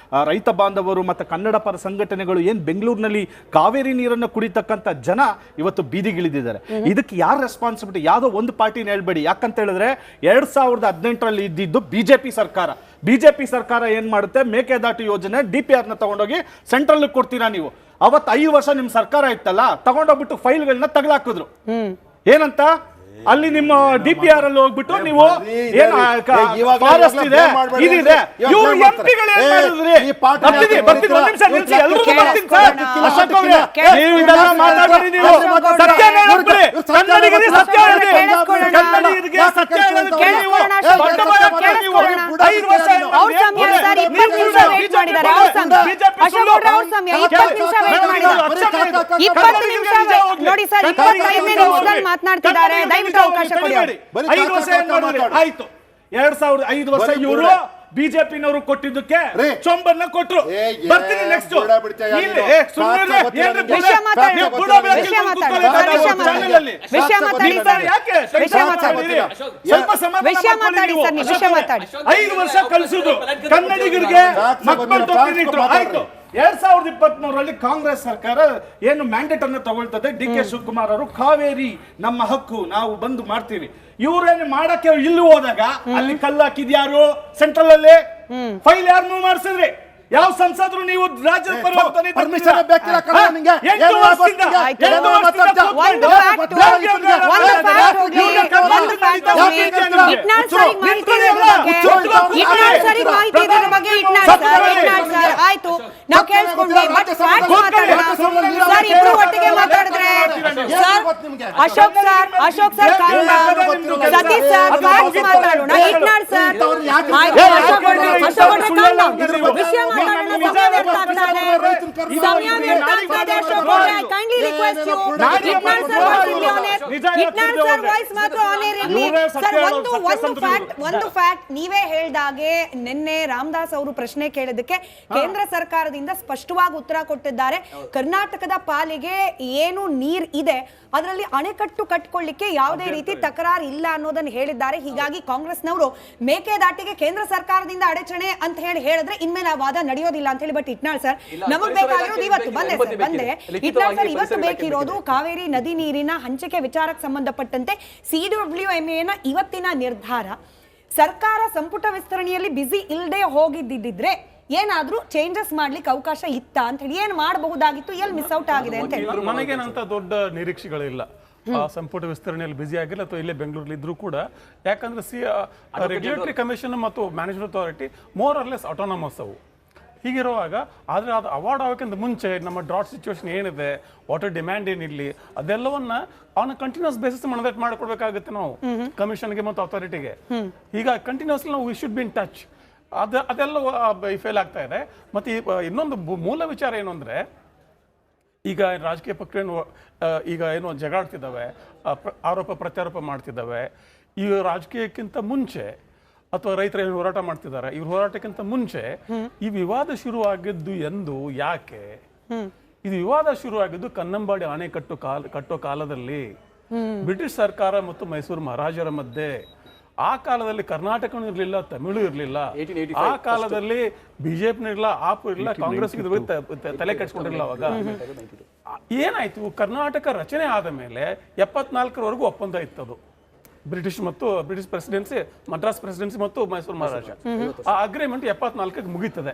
ರೈತ ಬಾಂಧವರು ಮತ್ತು ಕನ್ನಡ ಪರ ಸಂಘಟನೆಗಳು ಏನು ಬೆಂಗಳೂರಿನಲ್ಲಿ ಕಾವೇರಿ ನೀರನ್ನು ಕುಡಿತಕ್ಕಂಥ ಜನ ಇವತ್ತು ಬೀದಿಗಿಳಿದಿದ್ದಾರೆ. ಇದಕ್ಕೆ ಯಾರು ರೆಸ್ಪಾನ್ಸಿಬಿಲಿಟಿ? ಯಾವುದೋ ಒಂದು ಪಾರ್ಟಿನ ಹೇಳ್ಬೇಡಿ. ಯಾಕಂತ ಹೇಳಿದ್ರೆ 2018ರಲ್ಲಿ ಇದ್ದಿದ್ದು ಬಿಜೆಪಿ ಸರ್ಕಾರ ಏನ್ ಮಾಡುತ್ತೆ, ಮೇಕೆದಾಟು ಯೋಜನೆ DPR ನ ತಗೊಂಡೋಗಿ ಸೆಂಟ್ರಲ್ ಕೊಡ್ತೀರಾ ನೀವು. ಅವತ್ತು 5 ವರ್ಷ ನಿಮ್ ಸರ್ಕಾರ ಇತ್ತಲ್ಲ, ತಗೊಂಡೋಗ್ಬಿಟ್ಟು ಫೈಲ್ಗಳನ್ನ ತಗಲಾಕಿದ್ರು. ಏನಂತ ಅಲ್ಲಿ ನಿಮ್ಮ DPR ಅಲ್ಲಿ ಹೋಗ್ಬಿಟ್ಟು ನೀವು ಫಾರೆಸ್ಟ್ ಇದೆ ಇದಿದೆ, ಇವರು ಎಂಪಿಗಳು ಏನ್ ಮಾಡಿದ್ರಿ? ಬರ್ತೀನಿ ಒಂದ್ ನಿಮಿಷ ನಿಲ್ಸಿ, ಎಲ್ರಿಗೂ ಬರ್ತೀನಿ ಸರ್. ಅಶೋಕ್ ಅವ್ರೆ, ನೀವು ಇದೆಲ್ಲ ಮಾತಾಡ್ಬೇಡಿ. ನೀವು ಸತ್ಯ ಹೇಳ್ಬಿಡಿ, ಕನ್ನಡಿಗರಿಗೆ ಸತ್ಯ ಹೇಳಿ, ಕನ್ನಡಿಗರಿಗೆ ಸತ್ಯ ಹೇಳೋದಕ್ಕೆ ನೀವು ನೀವು 5 ವರ್ಷ ಅವ್ರ ಸಮಯ ಸರ್ 20 ನಿಮಿಷ ವೇಟ್ ಮಾಡಿದ್ದಾರೆ. ಅವ್ರ ಸಮಯ ಅಶೋಕ್ ಅವ್ರೆ, ಅವ್ರ ಸಮಯ 20 ನಿಮಿಷ ವೇಟ್ ಮಾಡಿದ್ದಾರೆ. 20 ನಿಮಿಷ ನೋಡಿ ಸರ್, 25 ನಿಮಿಷದಲ್ಲಿ ಮಾತನಾಡ್ತಿದ್ದಾರೆ. ದಯವಿಟ್ಟು ಅವಕಾಶ ಕೊಡಿ. 5 ವರ್ಷ ಆಯ್ತು. 2005 ವರ್ಷ ಇವರು ಬಿಜೆಪಿನವರು ಕೊಟ್ಟಿದ್ದಕ್ಕೆ ಚೊಂಬನ್ನ ಕೊಟ್ರು. ಬರ್ತೀನಿ ನೆಕ್ಸ್ಟ್. ಸ್ವಲ್ಪ 5 ವರ್ಷ ಕಲಿಸುದು ಕನ್ನಡಿಗರಿಗೆ ಮಕ್ಕಳು ತೊಟ್ಟಿನಿಟ್ರು. ಆಯ್ತು. 2023ರಲ್ಲಿ ಕಾಂಗ್ರೆಸ್ ಸರ್ಕಾರ ಏನು ಮ್ಯಾಂಡೇಟ್ ಅನ್ನು ತಗೊಳ್ತದೆ, DK ಶಿವಕುಮಾರ್ ಅವರು ಕಾವೇರಿ ನಮ್ಮ ಹಕ್ಕು, ನಾವು ಬಂದು ಮಾಡ್ತೀವಿ. ಇವ್ರೇನು ಮಾಡಕ್ಕೆ ಇಲ್ಲಿ ಹೋದಾಗ ಅಲ್ಲಿ ಕಲ್ಲಾಕಿದ್ಯಾರು? ಸೆಂಟ್ರಲ್ ಅಲ್ಲಿ ಫೈಲ್ ಯಾರು ಮೂವ್ ಮಾಡಿಸಿದ್ರಿ? ಯಾವ ಸಂಸದರು ನೀವು ರಾಜ್ಯದ ಪರ್ಮಿಷನ್ ಬೇಕಿಲ್ಲ ಕಣ ನಿಮಗೆ? ಆಯ್ತು, ನಾವು ಕೇಳಿಸ್ಕೊಂಡ್ವಿ. ಸರ್ ಇಬ್ರು ಒಟ್ಟಿಗೆ ಮಾತಾಡಿದ್ರೆ ಅಶೋಕ್ ಸರ್ ಸತೀಶ್ ಸರ್ ಮಾತಾಡೋಣ. ಇಟ್ನಾಳ್ ಸರ್ ಅಶೋಕ್ ವಿಷಯ ಒಂದು ಫ್ಯಾಕ್ಟ್ ನೀವೇ ಹೇಳ್ದಾಗೆ ನಿನ್ನೆ ರಾಮದಾಸ್ ಅವರು ಪ್ರಶ್ನೆ ಕೇಳಿದಕ್ಕೆ ಕೇಂದ್ರ ಸರ್ಕಾರದಿಂದ ಸ್ಪಷ್ಟವಾಗಿ ಉತ್ತರ ಕೊಟ್ಟಿದ್ದಾರೆ. ಕರ್ನಾಟಕದ ಪಾಲಿಗೆ ಏನು ನೀರ್ ಇದೆ ಅದರಲ್ಲಿ ಅಣೆಕಟ್ಟು ಕಟ್ಕೊಳ್ಳಿಕ್ಕೆ ಯಾವುದೇ ರೀತಿ ತಕರಾರು ಇಲ್ಲ ಅನ್ನೋದನ್ನು ಹೇಳಿದ್ದಾರೆ. ಹೀಗಾಗಿ ಕಾಂಗ್ರೆಸ್ನವರು ಮೇಕೆದಾಟಿಗೆ ಕೇಂದ್ರ ಸರ್ಕಾರದಿಂದ ಅಡಚಣೆ ಅಂತ ಹೇಳಿದ್ರೆ ಇನ್ಮೇಲೆ ಆ ವಾದ ನಡೆಯೋದಿಲ್ಲ ಅಂತ ಹೇಳಿ. ಬಟ್ ಇಟ್ನಾಳ್ ಸರ್, ನಮಗ್ ಬೇಕಾಗಿರೋದು ಇವತ್ತು ಬಂದೆ ಇಟ್ನಾಳ್ ಸರ್, ಇವತ್ತು ಬೇಕಿರೋದು ಕಾವೇರಿ ನದಿ ನೀರಿನ ಹಂಚಿಕೆ ವಿಚಾರಕ್ಕೆ ಸಂಬಂಧಪಟ್ಟಂತೆ CWMA ನ ಇವತ್ತಿನ ನಿರ್ಧಾರ. ಸರ್ಕಾರ ಸಂಪುಟ ವಿಸ್ತರಣೆಯಲ್ಲಿ ಬಿಸಿ ಇಲ್ಲದೆ ಹೋಗಿದ್ದಿದ್ರೆ ಏನಾದ್ರೂ ಚೇಂಜಸ್ ಮಾಡ್ಲಿಕ್ಕೆ ಅವಕಾಶ ಇತ್ತ ಅಂತ ಹೇಳಿ, ಏನ್ ಮಾಡಬಹುದಾಗಿತ್ತು, ಎಲ್ಲಿ ಮಿಸ್ ಔಟ್ ಆಗಿದೆ ಅಂತ ಹೇಳಿ. ನನಗೇನಂತ ದೊಡ್ಡ ನಿರೀಕ್ಷೆಗಳಿಲ್ಲ. ಸಂಪುಟ ವಿಸ್ತರಣೆಯಲ್ಲಿ ಬಿಸಿ ಆಗಿಲ್ಲ ಅಥವಾ ಇಲ್ಲೇ ಬೆಂಗಳೂರಲ್ಲಿ ಇದ್ರೂ ಕೂಡ. ಯಾಕಂದ್ರೆ ರೆಗ್ಯುಲೇಟರಿ ಕಮಿಷನ್ ಮತ್ತು management authority more or less autonomous ಅವು. ಹೀಗಿರುವಾಗ ಆದರೆ ಅದು ಅವಾರ್ಡ್ ಆಗೋಕ್ಕಿಂತ ಮುಂಚೆ ನಮ್ಮ ಡ್ರಾಟ್ ಸಿಚುವೇಶನ್ ಏನಿದೆ, ವಾಟರ್ ಡಿಮ್ಯಾಂಡ್ ಏನಿರಲಿ, ಅದೆಲ್ಲವನ್ನ ಅವನ ಕಂಟಿನ್ಯೂಸ್ ಬೇಸಿಸ್ ಮನದಟ್ಟು ಮಾಡಿಕೊಡ್ಬೇಕಾಗುತ್ತೆ ನಾವು ಕಮಿಷನ್ಗೆ ಮತ್ತು ಅಥಾರಿಟಿಗೆ. ಈಗ ಕಂಟಿನ್ಯೂಸ್ ನಾವು we should be in touch. ಅದೆಲ್ಲ ಫೇಲ್ ಆಗ್ತಾ ಇದೆ. ಮತ್ತು ಇನ್ನೊಂದು ಮೂಲ ವಿಚಾರ ಏನು ಅಂದರೆ, ಈಗ ರಾಜಕೀಯ ಪಕ್ಷಗಳು ಈಗ ಏನು ಜಗಾಡ್ತಿದ್ದಾವೆ, ಆರೋಪ ಪ್ರತ್ಯಾರೋಪ ಮಾಡ್ತಿದ್ದಾವೆ. ಈ ರಾಜಕೀಯಕ್ಕಿಂತ ಮುಂಚೆ ಅಥವಾ ರೈತರು ಏನು ಹೋರಾಟ ಮಾಡ್ತಿದ್ದಾರೆ, ಇವ್ರ ಹೋರಾಟಕ್ಕಿಂತ ಮುಂಚೆ ಈ ವಿವಾದ ಶುರುವಾಗಿದ್ದು ಎಂದು, ಯಾಕೆ ಇದು ವಿವಾದ ಶುರುವಾಗಿದ್ದು? ಕನ್ನಂಬಾಡಿ ಅಣೆಕಟ್ಟು ಕಟ್ಟೋ ಕಾಲದಲ್ಲಿ ಬ್ರಿಟಿಷ್ ಸರ್ಕಾರ ಮತ್ತು ಮೈಸೂರು ಮಹಾರಾಜರ ಮಧ್ಯೆ. ಆ ಕಾಲದಲ್ಲಿ ಕರ್ನಾಟಕನೂ ಇರಲಿಲ್ಲ, ತಮಿಳು ಇರಲಿಲ್ಲ. ಆ ಕಾಲದಲ್ಲಿ ಬಿಜೆಪಿನೂ ಇರಲಿಲ್ಲ, ಆಪ್ ಇರಲಿಲ್ಲ, ಕಾಂಗ್ರೆಸ್ ತಲೆ ಕೆಡಿಸ್ಕೊಂಡಿರಲಿಲ್ಲ. ಅವಾಗ ಏನಾಯ್ತು? ಕರ್ನಾಟಕ ರಚನೆ ಆದ ಮೇಲೆ 74ರವರೆಗೂ ಒಪ್ಪಂದ ಇತ್ತದು. ಬ್ರಿಟಿಷ್ ಪ್ರೆಸಿಡೆನ್ಸಿ, ಮದ್ರಾಸ್ ಪ್ರೆಸಿಡೆನ್ಸಿ ಮತ್ತು ಮೈಸೂರು ಮಹಾರಾಜ. ಆ ಅಗ್ರಿಮೆಂಟ್ 74ಕ್ಕೆ ಮುಗೀತದೆ.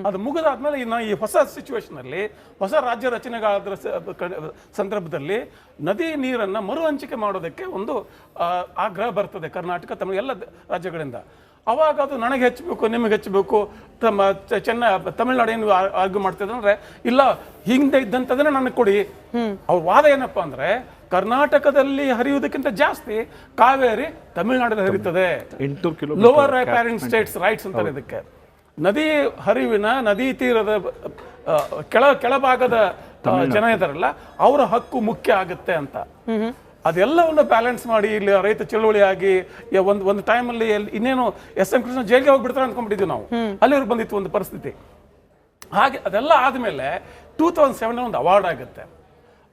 ಅದು ಮುಗಿದಾದ್ಮೇಲೆ ಈ ಹೊಸ ಸಿಚುವೇಶನ್ ಅಲ್ಲಿ, ಹೊಸ ರಾಜ್ಯ ರಚನೆಗಾದ ಸಂದರ್ಭದಲ್ಲಿ ನದಿ ನೀರನ್ನ ಮರು ಹಂಚಿಕೆ ಮಾಡೋದಕ್ಕೆ ಒಂದು ಆಗ್ರಹ ಬರ್ತದೆ ಕರ್ನಾಟಕ, ತಮಿಳು ಎಲ್ಲ ರಾಜ್ಯಗಳಿಂದ. ಅವಾಗ ಅದು ನನಗೆ ಹೆಚ್ಚಬೇಕು, ನಿಮಗೆ ಹೆಚ್ಚಬೇಕು, ತಮಿಳ್ನಾಡು ಏನು ಆರ್ಗ್ಯೂ ಮಾಡ್ತಿದ್ರೆ ಅಂದ್ರೆ, ಇಲ್ಲ ಹಿಂದೆ ಇದ್ದಂಥದನ್ನೇ ನನಗೆ ಕೊಡಿ. ಅವ್ರ ವಾದ ಏನಪ್ಪಾ ಅಂದ್ರೆ, ಕರ್ನಾಟಕದಲ್ಲಿ ಹರಿಯುವುದಕ್ಕಿಂತ ಜಾಸ್ತಿ ಕಾವೇರಿ ತಮಿಳುನಾಡಲ್ಲಿ ಹರಿಯುತ್ತದೆ. ಲೋವರ್ ಪ್ಯಾರೆಂಟ್ ಸ್ಟೇಟ್ಸ್ ರೈಟ್ಸ್ ಅಂತಾರೆ ಇದಕ್ಕೆ. ನದಿ ಹರಿವಿನ, ನದಿ ತೀರದ ಕೆಳಭಾಗದ ಜನ ಇದಾರಲ್ಲ, ಅವರ ಹಕ್ಕು ಮುಖ್ಯ ಆಗುತ್ತೆ ಅಂತ. ಅದೆಲ್ಲವನ್ನು ಬ್ಯಾಲೆನ್ಸ್ ಮಾಡಿ ಇಲ್ಲಿ ರೈತ ಚಳವಳಿ ಆಗಿ ಒಂದು ಟೈಮಲ್ಲಿ ಇನ್ನೇನು SM ಕೃಷ್ಣ ಜೈಲಿಗೆ ಹೋಗ್ಬಿಡ್ತಾರೆ ಅಂದ್ಕೊಂಡ್ಬಿಟ್ಟಿದ್ವಿ ನಾವು. ಅಲ್ಲಿವರೆಗೆ ಬಂದಿತ್ತು ಒಂದು ಪರಿಸ್ಥಿತಿ. ಹಾಗೆ ಅದೆಲ್ಲ ಆದಮೇಲೆ 2007 ಒಂದು ಅವಾರ್ಡ್ ಆಗುತ್ತೆ.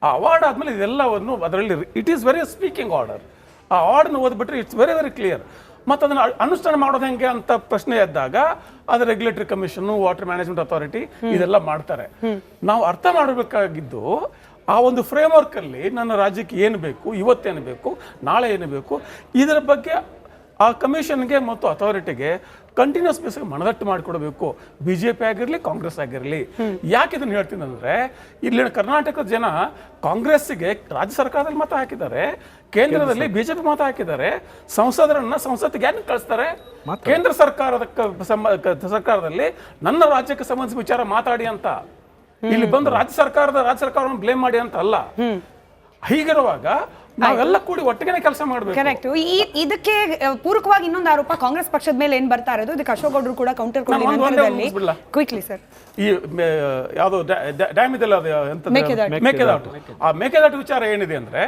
ಆ ಅವಾರ್ಡ್ ಆದಮೇಲೆ ಇದೆಲ್ಲವನ್ನು ಅದರಲ್ಲಿ it is very speaking order. ಆ ಆರ್ಡರ್ನ ಓದ್ಬಿಟ್ರೆ ಇಟ್ಸ್ ವೆರಿ ವೆರಿ ಕ್ಲಿಯರ್. ಮತ್ತು ಅದನ್ನು ಅನುಷ್ಠಾನ ಮಾಡೋದು ಹೆಂಗೆ ಅಂತ ಪ್ರಶ್ನೆ ಎದ್ದಾಗ ಅದು regulatory commission, water management authority ಇದೆಲ್ಲ ಮಾಡ್ತಾರೆ. ನಾವು ಅರ್ಥ ಮಾಡಬೇಕಾಗಿದ್ದು ಆ ಒಂದು ಫ್ರೇಮ್ವರ್ಕ್ ಅಲ್ಲಿ ನನ್ನ ರಾಜ್ಯಕ್ಕೆ ಏನು ಬೇಕು, ಇವತ್ತೇನು ಬೇಕು, ನಾಳೆ ಏನು ಬೇಕು, ಇದರ ಬಗ್ಗೆ ಆ ಕಮಿಷನ್ಗೆ ಮತ್ತು ಅಥಾರಿಟಿಗೆ ಕಂಟಿನ್ಯೂಸ್ ಬೇಸಿಗೆ ಮನದಟ್ಟು ಮಾಡಿಕೊಡಬೇಕು. BJP ಆಗಿರಲಿ, ಕಾಂಗ್ರೆಸ್ ಆಗಿರಲಿ. ಯಾಕೆ ಇದನ್ನು ಹೇಳ್ತೀನಿ ಅಂದರೆ, ಇಲ್ಲಿನ ಕರ್ನಾಟಕದ ಜನ ಕಾಂಗ್ರೆಸ್ಸಿಗೆ ರಾಜ್ಯ ಸರ್ಕಾರದಲ್ಲಿ ಮತ ಹಾಕಿದ್ದಾರೆ, ಕೇಂದ್ರದಲ್ಲಿ BJP ಮತ ಹಾಕಿದ್ದಾರೆ. ಸಂಸದರನ್ನ ಸಂಸತ್ತಿಗೆ ಏನು ಕಳಿಸ್ತಾರೆ? ಕೇಂದ್ರ ಸರ್ಕಾರದಲ್ಲಿ ನನ್ನ ರಾಜ್ಯಕ್ಕೆ ಸಂಬಂಧಿಸಿದ ವಿಚಾರ ಮಾತಾಡಿ ಅಂತ, ಇಲ್ಲಿ ಬಂದು ರಾಜ್ಯ ಸರ್ಕಾರವನ್ನು ಬ್ಲೇಮ್ ಮಾಡಿ ಅಂತ ಅಲ್ಲ. ಹೀಗಿರುವಾಗ ನಾವೆಲ್ಲ ಕೂಡಿ ಒಟ್ಟಿಗೆ ಕೆಲಸ ಮಾಡಬೇಕು. ಕರೆಕ್ಟ್. ಇದಕ್ಕೆ ಪೂರಕವಾಗಿ ಇನ್ನೊಂದು ಆರೋಪ ಕಾಂಗ್ರೆಸ್ ಪಕ್ಷದ ಮೇಲೆ ಏನ್ ಬರ್ತಾ ಇರೋದು, ಇದಕ್ಕೆ ಅಶೋಕ್ ಗೌಡ್ರು ಕೂಡ ಕೌಂಟರ್ ಕೊಟ್ಟಿದ್ದಾರೆ. ಕ್ವಿಕ್ಲಿ ಸರ್, ಈ ಯಾವುದು ಡ್ಯಾಮ್ ಇದೆಲ್ಲ ಮೇಕೆದಾಟು, ಆ ಮೇಕೆದಾಟು ವಿಚಾರ ಏನಿದೆ ಅಂದ್ರೆ,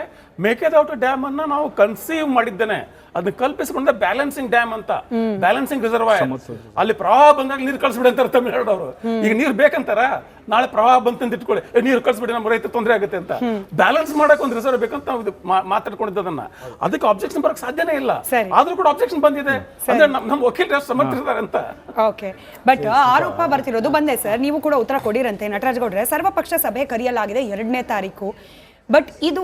ಮೇಕೆದಾಟು ಡ್ಯಾಮ್ ಅನ್ನ ನಾವು ಕನ್ಸೀವ್ ಮಾಡಿದ್ದೇನೆ, ಅದನ್ನ ಕಲ್ಪಿಸಿಕೊಂಡ ಬ್ಯಾಲೆನ್ಸಿಂಗ್ ಡ್ಯಾಮ್ ಅಂತ, ಬ್ಯಾಲೆನ್ಸಿಂಗ್ ರಿಸರ್ವಾಯರ್. ಅಲ್ಲಿ ಪ್ರವಾಹ ಬಂದಾಗ ನೀರು ಕಳಿಸ್ಬಿಡಿ ಅಂತಾರೆ ತಮಿಳುನಾಡವರು. ಈಗ ನೀರು ಬೇಕಂತಾರ, ನಾಳೆ ಪ್ರವಾಹ ಬಂತಂತ ಇಟ್ಕೊಳ್ಳಿ, ನೀರು ಕಳಿಸ್ಬಿಡಿ, ನಮ್ಮ ರೈತ ತೊಂದರೆ ಆಗುತ್ತೆ ಅಂತ. ಬ್ಯಾಲೆನ್ಸ್ ಮಾಡಕ್ ಒಂದು ರಿಸರ್ವ್ ಬೇಕಂತ ನಾವು ಮಾತಾಡ್ಕೊಂಡಿದ್ದದನ್ನ, ಅದಕ್ಕೆ ಅಬ್ಜೆಕ್ಷನ್ ಬರಕ್ ಸಾಧ್ಯನೇ ಇಲ್ಲ. ಆದ್ರೂ ಕೂಡ ಅಬ್ಜೆಕ್ಷನ್ ಬಂದಿದೆ ಅಂದ್ರೆ ನಮ್ಮ ವಕೀಲರು ಸಮರ್ಥಿಸಿದ್ದಾರೆ ಅಂತ. ಓಕೆ, ಬಟ್ ಆರೋಪ ಬರ್ತಿರೋದು ಬಂದೆ ಸರ್, ನೀವು ಕೂಡ ಉತ್ತರ ಕೊಡಿರಂತೆ ನಟರಾಜ್ ಗೌಡ್ರೆ. ಸರ್ವಪಕ್ಷ ಸಭೆ ಕರೆಯಲಾಗಿದೆ 2ನೇ ತಾರೀಕು. ಬಟ್ ಇದು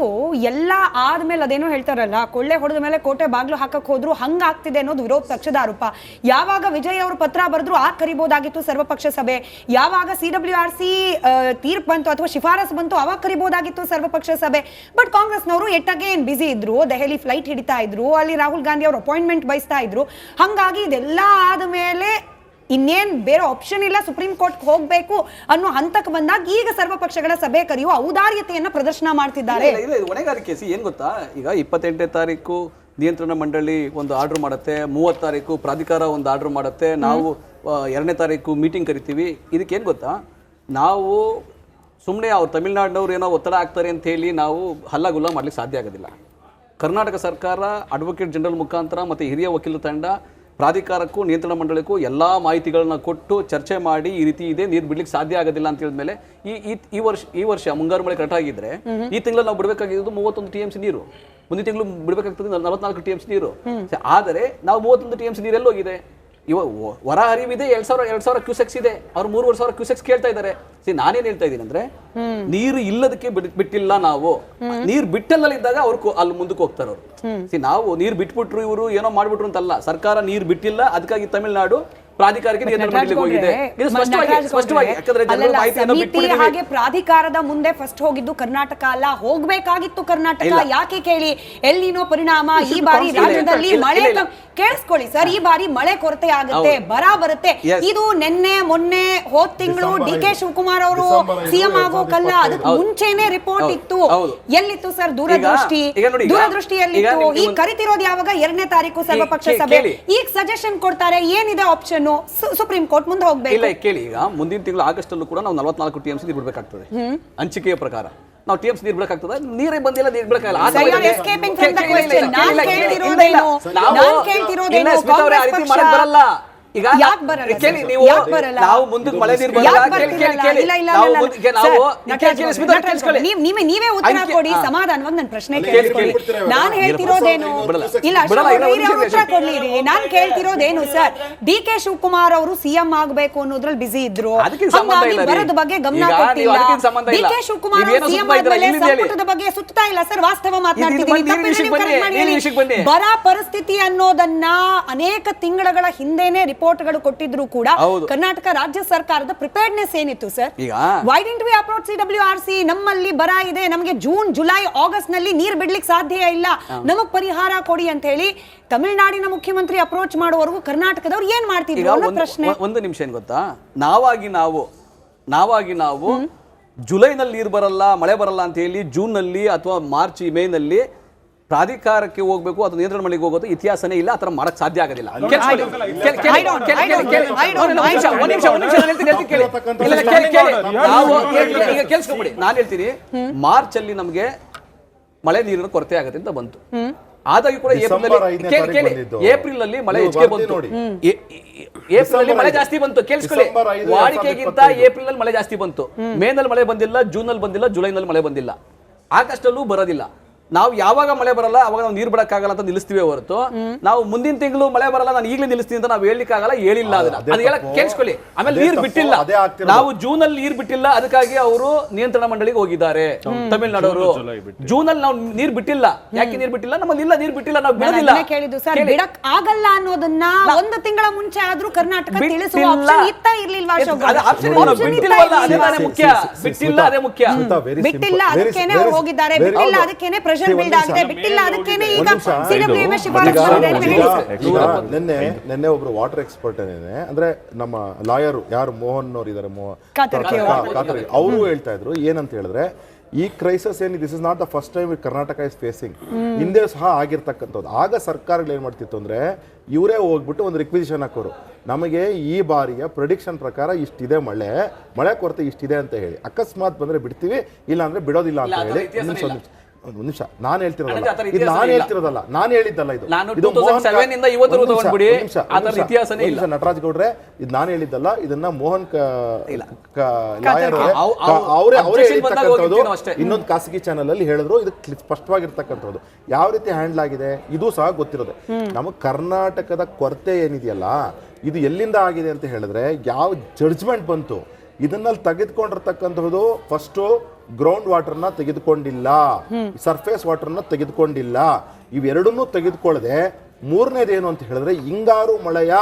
ಎಲ್ಲ ಆದ್ಮೇಲೆ ಅದೇನೋ ಹೇಳ್ತಾರಲ್ಲ, ಕೊಳ್ಳೆ ಹೊಡೆದ ಮೇಲೆ ಕೋಟೆ ಬಾಗ್ಲು ಹಾಕಕ್ ಹೋದ್ರು ಹಂಗಾಗ್ತಿದೆ ಅನ್ನೋದು ವಿರೋಧ ಪಕ್ಷದ ಆರೋಪ. ಯಾವಾಗ ವಿಜಯ್ ಅವರು ಪತ್ರ ಬರೆದ್ರು ಆಗ ಕರಿಬಹುದಾಗಿತ್ತು ಸರ್ವಪಕ್ಷ ಸಭೆ, ಯಾವಾಗ CWRC ತೀರ್ಪು ಬಂತು ಅಥವಾ ಶಿಫಾರಸು ಬಂತು ಅವಾಗ ಕರಿಬಹುದಾಗಿತ್ತು ಸರ್ವಪಕ್ಷ ಸಭೆ. ಬಟ್ ಕಾಂಗ್ರೆಸ್ನವರು ಎಟ್ಟಗೇನ್ ಬಿಸಿ ಇದ್ರು, ದೆಹಲಿ ಫ್ಲೈಟ್ ಹಿಡಿತಾ ಇದ್ರು, ಅಲ್ಲಿ ರಾಹುಲ್ ಗಾಂಧಿ ಅವರು ಅಪಾಯಿಂಟ್ಮೆಂಟ್ ಬಯಸ್ತಾ ಇದ್ರು. ಹಂಗಾಗಿ ಇದೆಲ್ಲ ಆದ್ಮೇಲೆ ಇನ್ನೇನ್ ಬೇರೆ ಆಪ್ಷನ್ ಇಲ್ಲ, ಸುಪ್ರೀಂ ಕೋರ್ಟ್ ಹೋಗ್ಬೇಕು ಅನ್ನೋ ಹಂತಕ್ಕೆ ಬಂದಾಗ ಈಗ ಸರ್ವಪಕ್ಷಗಳ ಸಭೆ ಕರೆಯುವ ಔದಾರ್ಯತೆಯನ್ನ ಪ್ರದರ್ಶನ ಮಾಡ್ತಿದ್ದಾರೆ. ಹೊಣೆಗಾರಿಕೆ ಏನ್ ಗೊತ್ತಾ, ಈಗ 28ನೇ ತಾರೀಕು ನಿಯಂತ್ರಣ ಮಂಡಳಿ ಒಂದು ಆರ್ಡರ್ ಮಾಡುತ್ತೆ, 30 ತಾರೀಕು ಪ್ರಾಧಿಕಾರ ಒಂದು ಆರ್ಡರ್ ಮಾಡುತ್ತೆ, ನಾವು 2ನೇ ತಾರೀಕು ಮೀಟಿಂಗ್ ಕರಿತೀವಿ. ಇದಕ್ಕೇನು ಗೊತ್ತಾ, ನಾವು ಸುಮ್ಮನೆ ಅವ್ರು ತಮಿಳ್ನಾಡಿನವ್ರು ಏನೋ ಒತ್ತಡ ಆಗ್ತಾರೆ ಅಂತ ಹೇಳಿ ನಾವು ಹಲ್ಲಾಗುಲ್ಲ ಮಾಡ್ಲಿಕ್ಕೆ ಸಾಧ್ಯ ಆಗೋದಿಲ್ಲ. ಕರ್ನಾಟಕ ಸರ್ಕಾರ ಅಡ್ವೊಕೇಟ್ ಜನರಲ್ ಮುಖಾಂತರ ಮತ್ತು ಹಿರಿಯ ವಕೀಲರ ತಂಡ ಪ್ರಾಧಿಕಾರಕ್ಕೂ ನಿಯಂತ್ರಣ ಮಂಡಳಿಗೂ ಎಲ್ಲ ಮಾಹಿತಿಗಳನ್ನ ಕೊಟ್ಟು ಚರ್ಚೆ ಮಾಡಿ ಈ ರೀತಿ ಇದೆ, ನೀರು ಬಿಡ್ಲಿಕ್ಕೆ ಸಾಧ್ಯ ಆಗೋದಿಲ್ಲ ಅಂತ ಹೇಳಿದ್ಮೇಲೆ ಈ ವರ್ಷ ಮುಂಗಾರು ಮಳೆ ಕರೆಕ್ಟ್ ಆಗಿದ್ರೆ ಈ ತಿಂಗಳಲ್ಲಿ ನಾವು ಬಿಡಬೇಕಾಗಿದ್ದು 31 TMC ನೀರು, ಮುಂದಿನ ತಿಂಗಳು ಬಿಡಬೇಕಾಗ್ತದೆ 44 TMC ನೀರು. ಆದರೆ ನಾವು 31 TMC ನೀರು ಎಲ್ಲೋಗಿದೆ? ಹೊರ ಹರಿವಿದೆ 2,000 ಕ್ಯೂಸೆಕ್ಸ್ ಇದೆ, ಅವ್ರು 3,500 ಕ್ಯೂಸೆಕ್ಸ್ ಕೇಳ್ತಾ ಇದ್ದಾರೆ. ನಾನೇನ್ ಹೇಳ್ತಾ ಇದ್ದೀನಿ ಅಂದ್ರೆ, ನೀರು ಇಲ್ಲದಕ್ಕೆ ಬಿಟ್ಟಿಲ್ಲ ನಾವು, ನೀರು ಬಿಟ್ಟಲ್ಲಿದ್ದಾಗ ಅವ್ರು ಅಲ್ಲಿ ಮುಂದಕ್ಕೆ ಹೋಗ್ತಾರೆ ಅವರು. ನಾವು ನೀರು ಬಿಟ್ಬಿಟ್ರು ಇವರು ಏನೋ ಮಾಡ್ಬಿಟ್ರು ಅಂತಲ್ಲ, ಸರ್ಕಾರ ನೀರು ಬಿಟ್ಟಿಲ್ಲ, ಅದಕ್ಕಾಗಿ ತಮಿಳುನಾಡು ಪ್ರಾಧಿಕಾರಕ್ಕೆ ಹಾಗೆ ಪ್ರಾಧಿಕಾರದ ಮುಂದೆ ಫಸ್ಟ್ ಹೋಗಿದ್ದು ಕರ್ನಾಟಕ ಅಲ್ಲ, ಹೋಗ್ಬೇಕಾಗಿತ್ತು ಕರ್ನಾಟಕ. ಯಾಕೆ ಕೇಳಿ, ಎಲ್ಲಿನೋ ಪರಿಣಾಮ ಈ ಬಾರಿ ರಾಜ್ಯದಲ್ಲಿ ಮಳೆ, ಕೇಳಿಸ್ಕೊಳ್ಳಿ ಸರ್, ಈ ಬಾರಿ ಮಳೆ ಕೊರತೆ ಆಗುತ್ತೆ, ಬರ ಬರುತ್ತೆ. ಇದು ನಿನ್ನೆ ಮೊನ್ನೆ ಹೋದ್ ತಿಂಗಳು DK ಶಿವಕುಮಾರ್ ಅವರು CM ಆಗೋಕಲ್ಲ, ಅದಕ್ಕೆ ಮುಂಚೆನೆ ರಿಪೋರ್ಟ್ ಇತ್ತು. ಎಲ್ಲಿತ್ತು ಸರ್ ದೂರದೃಷ್ಟಿ? ಎಲ್ಲಿತ್ತು? ಈಗ ಕರಿತಿರೋದು ಯಾವಾಗ? 2ನೇ ತಾರೀಕು ಸರ್ವಪಕ್ಷ ಸಭೆ. ಈಗ ಸಜೆಷನ್ ಕೊಡ್ತಾರೆ, ಏನಿದೆ ಆಪ್ಷನ್? ಸುಪ್ರೀಂ ಕೋರ್ಟ್ ಮುಂದೆ ಹೋಗ್ಬೇಕು. ಇಲ್ಲ ಕೇಳಿ, ಈಗ ಮುಂದಿನ ತಿಂಗಳು ಆಗಸ್ಟ್ ಅಲ್ಲೂ ಕೂಡ ನಾವು 44 TMC ನೀರು ಬಿಡಬೇಕಾಗ್ತದೆ ಹಂಚಿಕೆಯ ಪ್ರಕಾರ. ನಾವು TMC ನೀರು ಬಿಡಕ್ಕಾಗ್ತದೆ, ನೀರೇ ಬಂದಿಲ್ಲ, ನೀರು ಬಿಡಕ್ಕಾಗಲ್ಲ. ಬರಲ್ಲ. ಈಗ ಕೇಳಿ ನೀವು, ನಾವು ಮುಂದಕ್ಕೆ ಮಳೆ ನೀರು ನೀವೇ ಉತ್ತರ ಕೊಡಿ, ಸಮಾಧಾನವಾಗಿ ನನ್ನ ಪ್ರಶ್ನೆ ಕೇಳಿಸ್ಕೊಳ್ಳಿ. ನಾನ್ ಹೇಳ್ತಿರೋದೇನು ಇಲ್ಲ, ಉತ್ತರ ಕೊಡ್ಲಿರಿ. ನಾನ್ ಕೇಳ್ತಿರೋದೇನು ಸರ್, DK ಶಿವಕುಮಾರ್ ಅವರು CM ಆಗ್ಬೇಕು ಅನ್ನೋದ್ರಲ್ಲಿ ಬಿಸಿ ಇದ್ರು, ಹಾಗಾಗಿ ಬರದ ಬಗ್ಗೆ ಗಮನ ಕೊಟ್ಟಿಲ್ಲ. DK ಶಿವಕುಮಾರ್ ಅವರು CM ಆದ್ಮೇಲೆ ಸಂಪುಟದ ಬಗ್ಗೆ ಸುತ್ತಾ ಇಲ್ಲ ಸರ್, ವಾಸ್ತವ ಮಾತನಾಡ್ತಿದ್ದೀನಿ. ಬರ ಪರಿಸ್ಥಿತಿ ಅನ್ನೋದನ್ನ ಅನೇಕ ತಿಂಗಳ ಹಿಂದೆನೆ ರಿಪೋರ್ಟ್ಗಳು ಕೊಟ್ಟಿದ್ರು ಕೂಡ ಕರ್ನಾಟಕ ರಾಜ್ಯ ಸರ್ಕಾರದ ಪ್ರಿಪೇರ್ಡ್ನೆಸ್ ಏನಿತ್ತು sir? Why didn't we approach CWRC? ನಮ್ಮಲ್ಲಿ ಬರ ಇದೆ, ನಮಗೆ ಜೂನ್ ಜುಲೈ ಆಗಸ್ಟ್ ನಲ್ಲಿ ನೀರು ಬಿಡ್ಲಿಕ್ಕೆ ಸಾಧ್ಯ ಇಲ್ಲ, ನಮಗ್ ಪರಿಹಾರ ಕೊಡಿ ಅಂತ ಹೇಳಿ ತಮಿಳುನಾಡಿನ ಮುಖ್ಯಮಂತ್ರಿ ಅಪ್ರೋಚ್ ಮಾಡುವವರೆಗೂ ಕರ್ನಾಟಕದವ್ರು ಏನ್ ಮಾಡ್ತಿದ್ರು ಅನ್ನೋ ಪ್ರಶ್ನೆ. ಒಂದು ನಿಮಿಷ ಏನ್ ಗೊತ್ತಾ, ನಾವಾಗಿ ನಾವು ಜುಲೈನಲ್ಲಿ ನೀರು ಬರಲ್ಲ, ಮಳೆ ಬರಲ್ಲ ಅಂತ ಹೇಳಿ ಜೂನ್ ನಲ್ಲಿ ಅಥವಾ ಮಾರ್ಚ್ ಮೇನಲ್ಲಿ ಪ್ರಾಧಿಕಾರಕ್ಕೆ ಹೋಗ್ಬೇಕು ಅಥವಾ ನಿಯಂತ್ರಣ ಮಂಡಳಿಗೆ ಹೋಗೋದು ಇತಿಹಾಸನೇ ಇಲ್ಲ, ಆತರ ಮಾಡಕ್ ಸಾಧ್ಯ ಆಗೋದಿಲ್ಲ. ಕೇಳಿಸ್ಕೊಂಬಿಡಿ, ನಾನು ಹೇಳ್ತೀನಿ, ಮಾರ್ಚ್ ಅಲ್ಲಿ ನಮ್ಗೆ ಮಳೆ ನೀರಿನ ಕೊರತೆ ಆಗುತ್ತೆ ಅಂತ ಬಂತು. ಆದಾಗ್ಯೂ ಕೂಡ ಏಪ್ರಿಲ್ ಅಲ್ಲಿ ಮಳೆ ಹೆಚ್ಚಿಗೆ ಬಂತು, ಏಪ್ರಿಲ್ ಅಲ್ಲಿ ಮಳೆ ಜಾಸ್ತಿ ಬಂತು. ಕೇಳಿಸ್ಕೊಳ್ಳಿ, ವಾಡಿಕೆಗಿಂತ ಏಪ್ರಿಲ್ ಅಲ್ಲಿ ಮಳೆ ಜಾಸ್ತಿ ಬಂತು. ಮೇ ನಲ್ಲಿ ಮಳೆ ಬಂದಿಲ್ಲ, ಜೂನ್ ನಲ್ಲಿ ಬಂದಿಲ್ಲ, ಜುಲೈ ನಲ್ಲಿ ಮಳೆ ಬಂದಿಲ್ಲ, ಆಗಸ್ಟ್ ಅಲ್ಲೂ ಬರೋದಿಲ್ಲ. ನಾವು ಯಾವಾಗ ಮಳೆ ಬರಲ್ಲ ಅವಾಗ ನಾವು ನೀರು ಬಿಡಕ್ಕಾಗಲ್ಲ ಅಂತ ನಿಲ್ಲಿಸ್ತೀವಿ ಹೊರತು ನಾವು ಮುಂದಿನ ತಿಂಗಳು ಮಳೆ ಬರಲ್ಲ ನಾನು ಈಗಲೇ ನಿಲ್ಲಿಸ್ತೀನಿ ಅಂತ ನಾವು ಹೇಳಿಕ್ಕಾಗಲ್ಲ, ಹೇಳಿಲ್ಲ ಅದನ್ನ ಹೇಳಕ್ ಕೇಳಿಸ್ಕೊಳ್ಳಿ. ಆಮೇಲೆ ನೀರು ಬಿಟ್ಟಿಲ್ಲ, ನಾವು ಜೂನ್ ಅಲ್ಲಿ ನೀರು ಬಿಟ್ಟಿಲ್ಲ, ಅದಕ್ಕಾಗಿ ಅವರು ನಿಯಂತ್ರಣ ಮಂಡಳಿಗೆ ಹೋಗಿದ್ದಾರೆ ತಮಿಳುನಾಡವರು. ಜೂನ್ ಅಲ್ಲಿ ನಾವು ನೀರು ಬಿಟ್ಟಿಲ್ಲ, ಯಾಕೆ ನೀರು ಬಿಟ್ಟಿಲ್ಲ? ನಮ್ಮಲ್ಲಿ ಇಲ್ಲ, ನೀರು ಬಿಟ್ಟಿಲ್ಲ, ನಾವು ಬಿಡೋದಿಲ್ಲ. ಕೇಳಿದ್ದು ಸರ್, ಬಿಡಕ್ ಆಗಲ್ಲ ಅನ್ನೋದನ್ನ ಒಂದು ತಿಂಗಳ ಮುಂಚೆ ಆದ್ರೂ ಕರ್ನಾಟಕ ತಿಳಿಸುವ ಆಪ್ಷನ್ ಇತ್ತ ಇರ್ಲಿಲ್ವಾ? ಬಿಟ್ಟಿಲ್ಲ ಅದಕ್ಕೇನೆ ಅವ್ರು ಹೋಗಿದ್ದಾರೆ, ಬಿಟ್ಟಿಲ್ಲ ಅದಕ್ಕೇನೆ ಪ್ರೆಷರ್ ಬಿಲ್ಡ್ ಆಗಿದೆ, ಬಿಟ್ಟಿಲ್ಲ ಅದಕ್ಕೇನೆ ಈಗ ಸಿಡಬ್ಲ್ಯೂಎಂಎ ಶಿಫಾರಸು ನಿನ್ನೆ ಒಬ್ರು ವಾಟರ್ ಎಕ್ಸ್ಪರ್ಟ್ ಏನೇನೆ ಅಂದ್ರೆ ನಮ್ಮ ಲಾಯರ್ ಯಾರು ಮೋಹನ್ ಅವ್ರು ಇದಾರೆ, ಅವರು ಹೇಳ್ತಾ ಇದ್ರು ಏನಂತ ಹೇಳಿದ್ರೆ, ಈ ಕ್ರೈಸಿಸ್ ಏನು this is not the first time Karnataka is facing, ಹಿಂದೆ ಸಹ ಆಗಿರ್ತಕ್ಕಂಥದ್ದು. ಆಗ ಸರ್ಕಾರಗಳು ಏನು ಮಾಡ್ತಿತ್ತು ಅಂದರೆ ಇವರೇ ಹೋಗ್ಬಿಟ್ಟು ಒಂದು ರಿಕ್ವಿಸಿಷನ್ ಹಾಕೋರು, ನಮಗೆ ಈ ಬಾರಿಯ ಪ್ರೆಡಿಕ್ಷನ್ ಪ್ರಕಾರ ಇಷ್ಟಿದೆ ಮಳೆ ಕೊರತೆ ಇಷ್ಟಿದೆ ಅಂತ ಹೇಳಿ, ಅಕಸ್ಮಾತ್ ಬಂದರೆ ಬಿಡ್ತೀವಿ, ಇಲ್ಲ ಅಂದರೆ ಬಿಡೋದಿಲ್ಲ ಅಂತ ಹೇಳಿ. ಒಂದು ನಿಮಿಷ, ನಾನು ಹೇಳ್ತಿರೋದಲ್ಲ ಇದು, ನಾನು ಹೇಳ್ತಿರೋದಲ್ಲ, ನಾನು ಹೇಳಿದ್ದಲ್ಲ ಇದು, ನಟರಾಜ್ ಗೌಡ್ರೆ ಇದು ನಾನು ಹೇಳಿದ್ದಲ್ಲ, ಇದನ್ನ ಮೋಹನ್ ಲಾಯರ್ ಅವರೇ ಹೇಳಿರ್ತಕ್ಕಂಥದ್ದು. ಇನ್ನೊಂದು ಖಾಸಗಿ ಚಾನಲ್ ಅಲ್ಲಿ ಹೇಳಿದ್ರು, ಇದು ಸ್ಪಷ್ಟವಾಗಿರ್ತಕ್ಕಂಥದ್ದು. ಯಾವ ರೀತಿ ಹ್ಯಾಂಡಲ್ ಆಗಿದೆ ಇದು ಸಹ ಗೊತ್ತಿರೋದು. ನಮಗೆ ಕರ್ನಾಟಕದ ಕೊರತೆ ಏನಿದೆಯಲ್ಲ, ಇದು ಎಲ್ಲಿಂದ ಆಗಿದೆ ಅಂತ ಹೇಳಿದ್ರೆ, ಯಾವ ಜಡ್ಜ್ಮೆಂಟ್ ಬಂತು ಇದನ್ನಲ್ಲಿ ತೆಗೆದುಕೊಂಡಿರ್ತಕ್ಕಂಥದ್ದು, ಫಸ್ಟು ಗ್ರೌಂಡ್ ವಾಟರ್ನ ತೆಗೆದುಕೊಂಡಿಲ್ಲ, ಸರ್ಫೇಸ್ ವಾಟರ್ನ ತೆಗೆದುಕೊಂಡಿಲ್ಲ, ಇವೆರಡನ್ನೂ ತೆಗೆದುಕೊಳ್ಳದೆ ಮೂರನೇದೇನು ಅಂತ ಹೇಳಿದ್ರೆ, ಹಿಂಗಾರು ಮಳೆಯ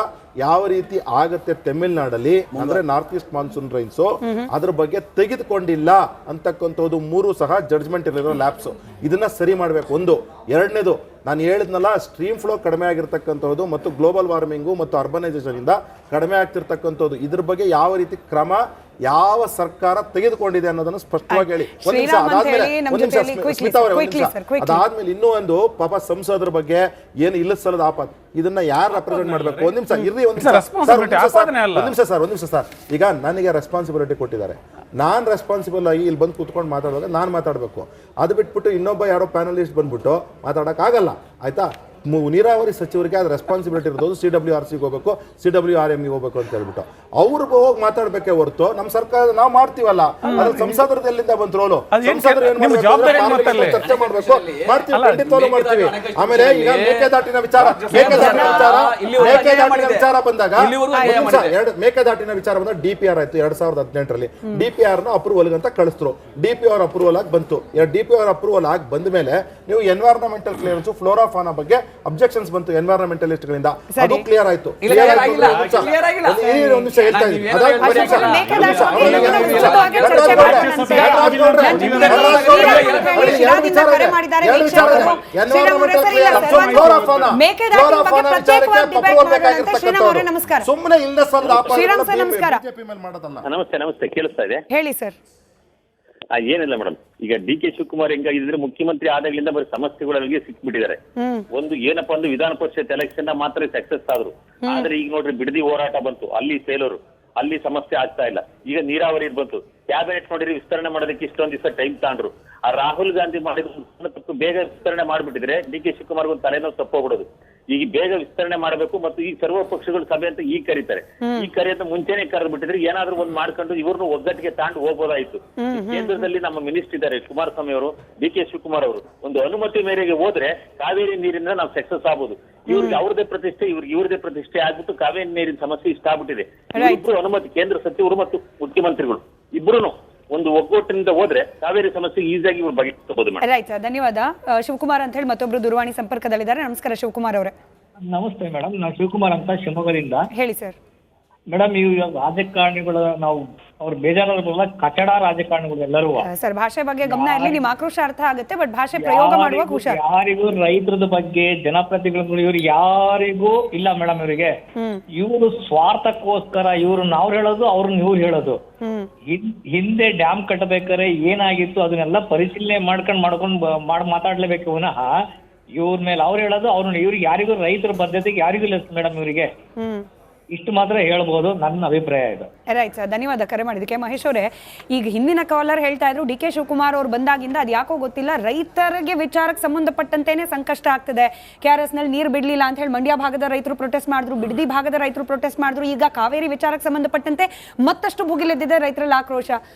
ಯಾವ ರೀತಿ ಆಗತ್ತೆ ತಮಿಳ್ನಾಡಲ್ಲಿ ಅಂದ್ರೆ ನಾರ್ತ್ ಈಸ್ಟ್ ಮಾನ್ಸೂನ್ ರೈನ್ಸು, ಅದ್ರ ಬಗ್ಗೆ ತೆಗೆದುಕೊಂಡಿಲ್ಲ ಅಂತಕ್ಕಂಥದ್ದು ಮೂರು ಸಹ ಜಡ್ಜ್ಮೆಂಟ್ ಇರೋ ಲ್ಯಾಬ್ಸ್. ಇದನ್ನ ಸರಿ ಮಾಡಬೇಕು. ಒಂದು. ಎರಡನೇದು, ನಾನು ಹೇಳಿದ್ನಲ್ಲ, ಸ್ಟ್ರೀಮ್ ಫ್ಲೋ ಕಡಿಮೆ ಆಗಿರ್ತಕ್ಕಂಥದ್ದು ಮತ್ತು ಗ್ಲೋಬಲ್ ವಾರ್ಮಿಂಗು ಮತ್ತು ಅರ್ಬನೈಸೇಷನ್ ಇಂದ ಕಡಿಮೆ ಆಗ್ತಿರ್ತಕ್ಕಂಥದ್ದು, ಇದ್ರ ಬಗ್ಗೆ ಯಾವ ರೀತಿ ಕ್ರಮ ಯಾವ ಸರ್ಕಾರ ತೆಗೆದುಕೊಂಡಿದೆ ಅನ್ನೋದನ್ನು ಸ್ಪಷ್ಟವಾಗಿ ಹೇಳಿ. ಅದಾದ್ಮೇಲೆ ಇನ್ನೂ ಒಂದು, ಪಾಪ ಸಂಸದರ ಬಗ್ಗೆ ಏನು ಇಲ್ಲ ಸಲ್ಲದ ಆಪತ್, ಇದನ್ನ ಯಾರು ರೆಪ್ರೆಸೆಂಟ್ ಮಾಡಬೇಕು? ಒಂದ್ ನಿಮಿಷ ಇರ್ರಿ, ಒಂದ್ ನಿಮಿಷ ಸರ್. ಈಗ ನನಗೆ ರೆಸ್ಪಾನ್ಸಿಬಿಲಿಟಿ ಕೊಟ್ಟಿದ್ದಾರೆ, ನಾನ್ ರೆಸ್ಪಾನ್ಸಿಬಲ್ ಆಗಿ ಇಲ್ಲಿ ಬಂದು ಕೂತ್ಕೊಂಡು ಮಾತಾಡುವಾಗ ನಾನು ಮಾತಾಡಬೇಕು. ಅದು ಬಿಟ್ಬಿಟ್ಟು ಇನ್ನೊಬ್ಬ ಯಾರೋ ಪ್ಯಾನಲಿಸ್ಟ್ ಬಂದ್ಬಿಟ್ಟು ಮಾತಾಡಕ್ ಆಗಲ್ಲ, ಆಯ್ತಾ? ನೀರಾವರಿ ಸಚಿವರಿಗೆ ಅದು ರೆಸ್ಪಾನ್ಸಿಬಿಲಿಟಿ ಇರೋದು, CWRCಗೆ ಹೋಗ್ಬೇಕು, CWRMಗೆ ಹೋಗ್ಬೇಕು ಅಂತ ಹೇಳ್ಬಿಟ್ಟು ಅವ್ರು ಹೋಗಿ ಮಾತಾಡ್ಬೇಕೇ ಹೊರತು ನಮ್ಮ ಸರ್ಕಾರ ನಾವು ಮಾಡ್ತೀವಲ್ಲ, ಅದ್ರ ಸಂಸದರದ್ದು ಎಲ್ಲಿಂದ ಬಂತ ರೋಲು? ಸಂಸದರು ಏನ್ ಚರ್ಚೆ ಮಾಡ್ಬೇಕು, ಮಾಡ್ತೀವಿ, ಖಂಡಿತವಾಗ್ಲೂ ಮಾಡ್ತೀವಿ. ಆಮೇಲೆ ಈಗ ಮೇಕೆದಾಟಿನ ವಿಚಾರ ಬಂದಾಗ, ಮೇಕೆದಾಟಿನ ವಿಚಾರ ಬಂದಾಗ DPR ಆಯ್ತು 2018ರಲ್ಲಿ. DPR ನ ಅಪ್ರೂವಲ್ ಅಂತ ಕಳಿಸಿದ್ರು, DPR ಅಪ್ರೂವಲ್ ಆಗಿ ಬಂತು. DPR ಅಪ್ರೂವಲ್ ಆಗಿ ಬಂದ ಮೇಲೆ ನೀವು ಎನ್ವೈರನ್ಮೆಂಟಲ್ ಕ್ಲಿಯರೆನ್ಸ್, ಫ್ಲೋರಾ ಫಾನಾ ಬಗ್ಗೆ ಅಬ್ಜೆಕ್ಷನ್ಸ್ ಬಂತು ಎನ್ವೈರನ್ಮೆಂಟಲಿಸ್ಟ್ ಗಳಿಂದ, ಅದು ಕ್ಲಿಯರ್ ಆಯ್ತು. ಸುಮ್ಮನೆ ಇಲ್ಲ ನಮಸ್ತೆ ಕೇಳಿಸ್ತಾ ಇದೆ? ಹೇಳಿ ಸರ್. ಏನಿಲ್ಲ ಮೇಡಮ್, ಈಗ DK ಶಿವಕುಮಾರ್ ಹೆಂಗಾಗಿದ್ರೆ ಮುಖ್ಯಮಂತ್ರಿ ಆದಾಗ್ಲಿಂದ ಬರೀ ಸಮಸ್ಯೆಗಳಿಗೆ ಸಿಕ್ಬಿಟ್ಟಿದ್ದಾರೆ. ಒಂದು ಏನಪ್ಪಾ ಅಂದ್ರೆ ವಿಧಾನ ಪರಿಷತ್ ಎಲೆಕ್ಷನ್ ಮಾತ್ರ ಸಕ್ಸಸ್ ಆದ್ರು, ಆದ್ರೆ ಈಗ ನೋಡ್ರಿ ಬಿಡದಿ ಹೋರಾಟ ಬಂತು, ಅಲ್ಲಿ ಫೇಲೂರು, ಅಲ್ಲಿ ಸಮಸ್ಯೆ ಆಗ್ತಾ ಇಲ್ಲ. ಈಗ ನೀರಾವರಿ ಬಂತು, ಕ್ಯಾಬಿನೆಟ್ ನೋಡಿರಿ ವಿಸ್ತರಣೆ ಮಾಡೋದಕ್ಕೆ ಇಷ್ಟೊಂದ್ ದಿವಸ ಟೈಮ್ ತಗೊಂಡ್ರು. ಆ ರಾಹುಲ್ ಗಾಂಧಿ ಮಾಡಿದ ಬೇಗ ವಿಸ್ತರಣೆ ಮಾಡ್ಬಿಟ್ಟಿದ್ರೆ DK ಶಿವಕುಮಾರ್ ಒಂದು ತಲೆನೋವು ತಪ್ಪೋಗ್ಬಿಡೋದು. ಈಗ ಬೇಗ ವಿಸ್ತರಣೆ ಮಾಡಬೇಕು ಮತ್ತು ಈ ಸರ್ವ ಪಕ್ಷಗಳ ಸಭೆ ಅಂತ ಈಗ ಕರೀತಾರೆ, ಈ ಕರೆಯಂತ ಮುಂಚೆನೆ ಕರೆದ್ಬಿಟ್ಟಿದ್ರೆ ಏನಾದ್ರೂ ಒಂದ್ ಮಾಡ್ಕೊಂಡು ಇವ್ರನ್ನ ಒಗ್ಗಟ್ಟಿಗೆ ತಾಂಡು ಹೋಗ್ಬೋದಾಯ್ತು. ಕೇಂದ್ರದಲ್ಲಿ ನಮ್ಮ ಮಿನಿಸ್ಟರ್ ಇದ್ದಾರೆ ಕುಮಾರಸ್ವಾಮಿ ಅವರು, DK ಶಿವಕುಮಾರ್ ಅವರು, ಒಂದು ಅನುಮತಿ ಮೇರೆಗೆ ಹೋದ್ರೆ ಕಾವೇರಿ ನೀರಿನ ನಾವು ಸಕ್ಸಸ್ ಆಗ್ಬೋದು. ಇವ್ರಿಗೆ ಅವ್ರದೇ ಪ್ರತಿಷ್ಠೆ, ಇವ್ರದೇ ಪ್ರತಿಷ್ಠೆ ಆಗ್ಬಿಟ್ಟು ಕಾವೇರಿ ನೀರಿನ ಸಮಸ್ಯೆ ಇಷ್ಟ ಆಗ್ಬಿಟ್ಟಿದೆ. ಇಬ್ರು ಅನುಮತಿ, ಕೇಂದ್ರ ಸಚಿವರು ಮತ್ತು ಮುಖ್ಯಮಂತ್ರಿಗಳು ಇಬ್ರು ಒಂದು ಒಗ್ಗಟ್ಟಿನಿಂದ ಹೋದ್ರೆ ಕಾವೇರಿ ಸಮಸ್ಯೆ ಈಸಿಯಾಗಿ ಇವ್ರು ಬಗೆಹರಿಸಬಹುದು. ರೈಟ್ ಸರ್, ಧನ್ಯವಾದ. ಶಿವಕುಮಾರ್ ಅಂತ ಹೇಳಿ ಮತ್ತೊಬ್ರು ದೂರವಾಣಿ ಸಂಪರ್ಕದಲ್ಲಿದ್ದಾರೆ. ನಮಸ್ಕಾರ ಶಿವಕುಮಾರ್ ಅವರೇ. ನಮಸ್ತೆ ಮೇಡಮ್, ನಾನು ಶಿವಕುಮಾರ್ ಅಂತ ಶಿವಮೊಗ್ಗದಿಂದ. ಹೇಳಿ ಸರ್. ಮೇಡಮ್, ಇವಾಗ ರಾಜಕಾರಣಿಗಳ ನಾವು ಅವ್ರು ಬೇಜಾರಾದ್ರಲ್ಲ, ಕಚಡ ರಾಜಕಾರಣಿಗಳು ಎಲ್ಲರೂ ಸರ್. ಭಾಷೆ ಬಗ್ಗೆ ಗಮನ ಇರಲಿ, ನಿಮ್ಮ ಆಕ್ರೋಶ ಅರ್ಥ ಆಗುತ್ತೆ, ಬಟ್ ಭಾಷೆ ಪ್ರಯೋಗ ಮಾಡುವಾಗ ಹುಷಾರ್. ಯಾರಿಗೂ ರೈತರ ಬಗ್ಗೆ ಜನಪ್ರತಿನಿಧಿಗಳು ಇವ್ರು ಯಾರಿಗೂ ಇಲ್ಲ ಮೇಡಮ್. ಇವರಿಗೆ ಇವರು ಸ್ವಾರ್ಥಕ್ಕೋಸ್ಕರ ಇವ್ರು ನಾವು ಹೇಳೋದು, ಅವ್ರನ್ನ ಇವ್ರು ಹೇಳೋದು. ಹಿಂದೆ ಡ್ಯಾಮ್ ಕಟ್ಟಬೇಕಾದ್ರೆ ಏನಾಗಿತ್ತು ಅದನ್ನೆಲ್ಲ ಪರಿಶೀಲನೆ ಮಾಡ್ಕೊಂಡು ಮಾತಾಡ್ಲೇಬೇಕು ವಿನಃ ಇವ್ರ ಮೇಲೆ ಅವ್ರು ಹೇಳೋದು, ಅವ್ರನ್ನ ಇವ್ರಿಗೆ ಯಾರಿಗೂ ರೈತರ ಬದ್ಧತೆಗೆ ಯಾರಿಗೂ ಇಲ್ಲ ಮೇಡಮ್. ಇವರಿಗೆ ಇಷ್ಟು ಮಾತ್ರ ಹೇಳ್ಬೋದು, ನನ್ನ ಅಭಿಪ್ರಾಯ ಇದು. ರೈಟ್ ಸರ್, ಧನ್ಯವಾದ ಕರೆ ಮಾಡಿದಕ್ಕೆ. ಮಹೇಶ್ ಅವರೇ, ಈಗ ಹಿಂದಿನ ಕಾಲರ್ ಹೇಳ್ತಾ ಇದ್ರು ಡಿ ಕೆ ಶಿವಕುಮಾರ್ ಅವ್ರು ಬಂದಾಗಿಂದ ಅದು ಯಾಕೋ ಗೊತ್ತಿಲ್ಲ ರೈತರಿಗೆ ವಿಚಾರಕ್ಕೆ ಸಂಬಂಧಪಟ್ಟಂತೆನೆ ಸಂಕಷ್ಟ ಆಗ್ತದೆ. KRS ನಲ್ಲಿ ನೀರು ಬಿಡ್ಲಿಲ್ಲ ಅಂತ ಹೇಳಿ ಮಂಡ್ಯ ಭಾಗದ ರೈತರು ಪ್ರೊಟೆಸ್ಟ್ ಮಾಡಿದ್ರು, ಬಿಡದಿ ಭಾಗದ ರೈತರು ಪ್ರೊಟೆಸ್ಟ್ ಮಾಡಿದ್ರು. ಈಗ ಕಾವೇರಿ ವಿಚಾರಕ್ಕೆ ಸಂಬಂಧಪಟ್ಟಂತೆ ಮತ್ತಷ್ಟು ಭುಗಿಲೆದ್ದಿದೆ ರೈತರಲ್ಲಿ ಆಕ್ರೋಶ.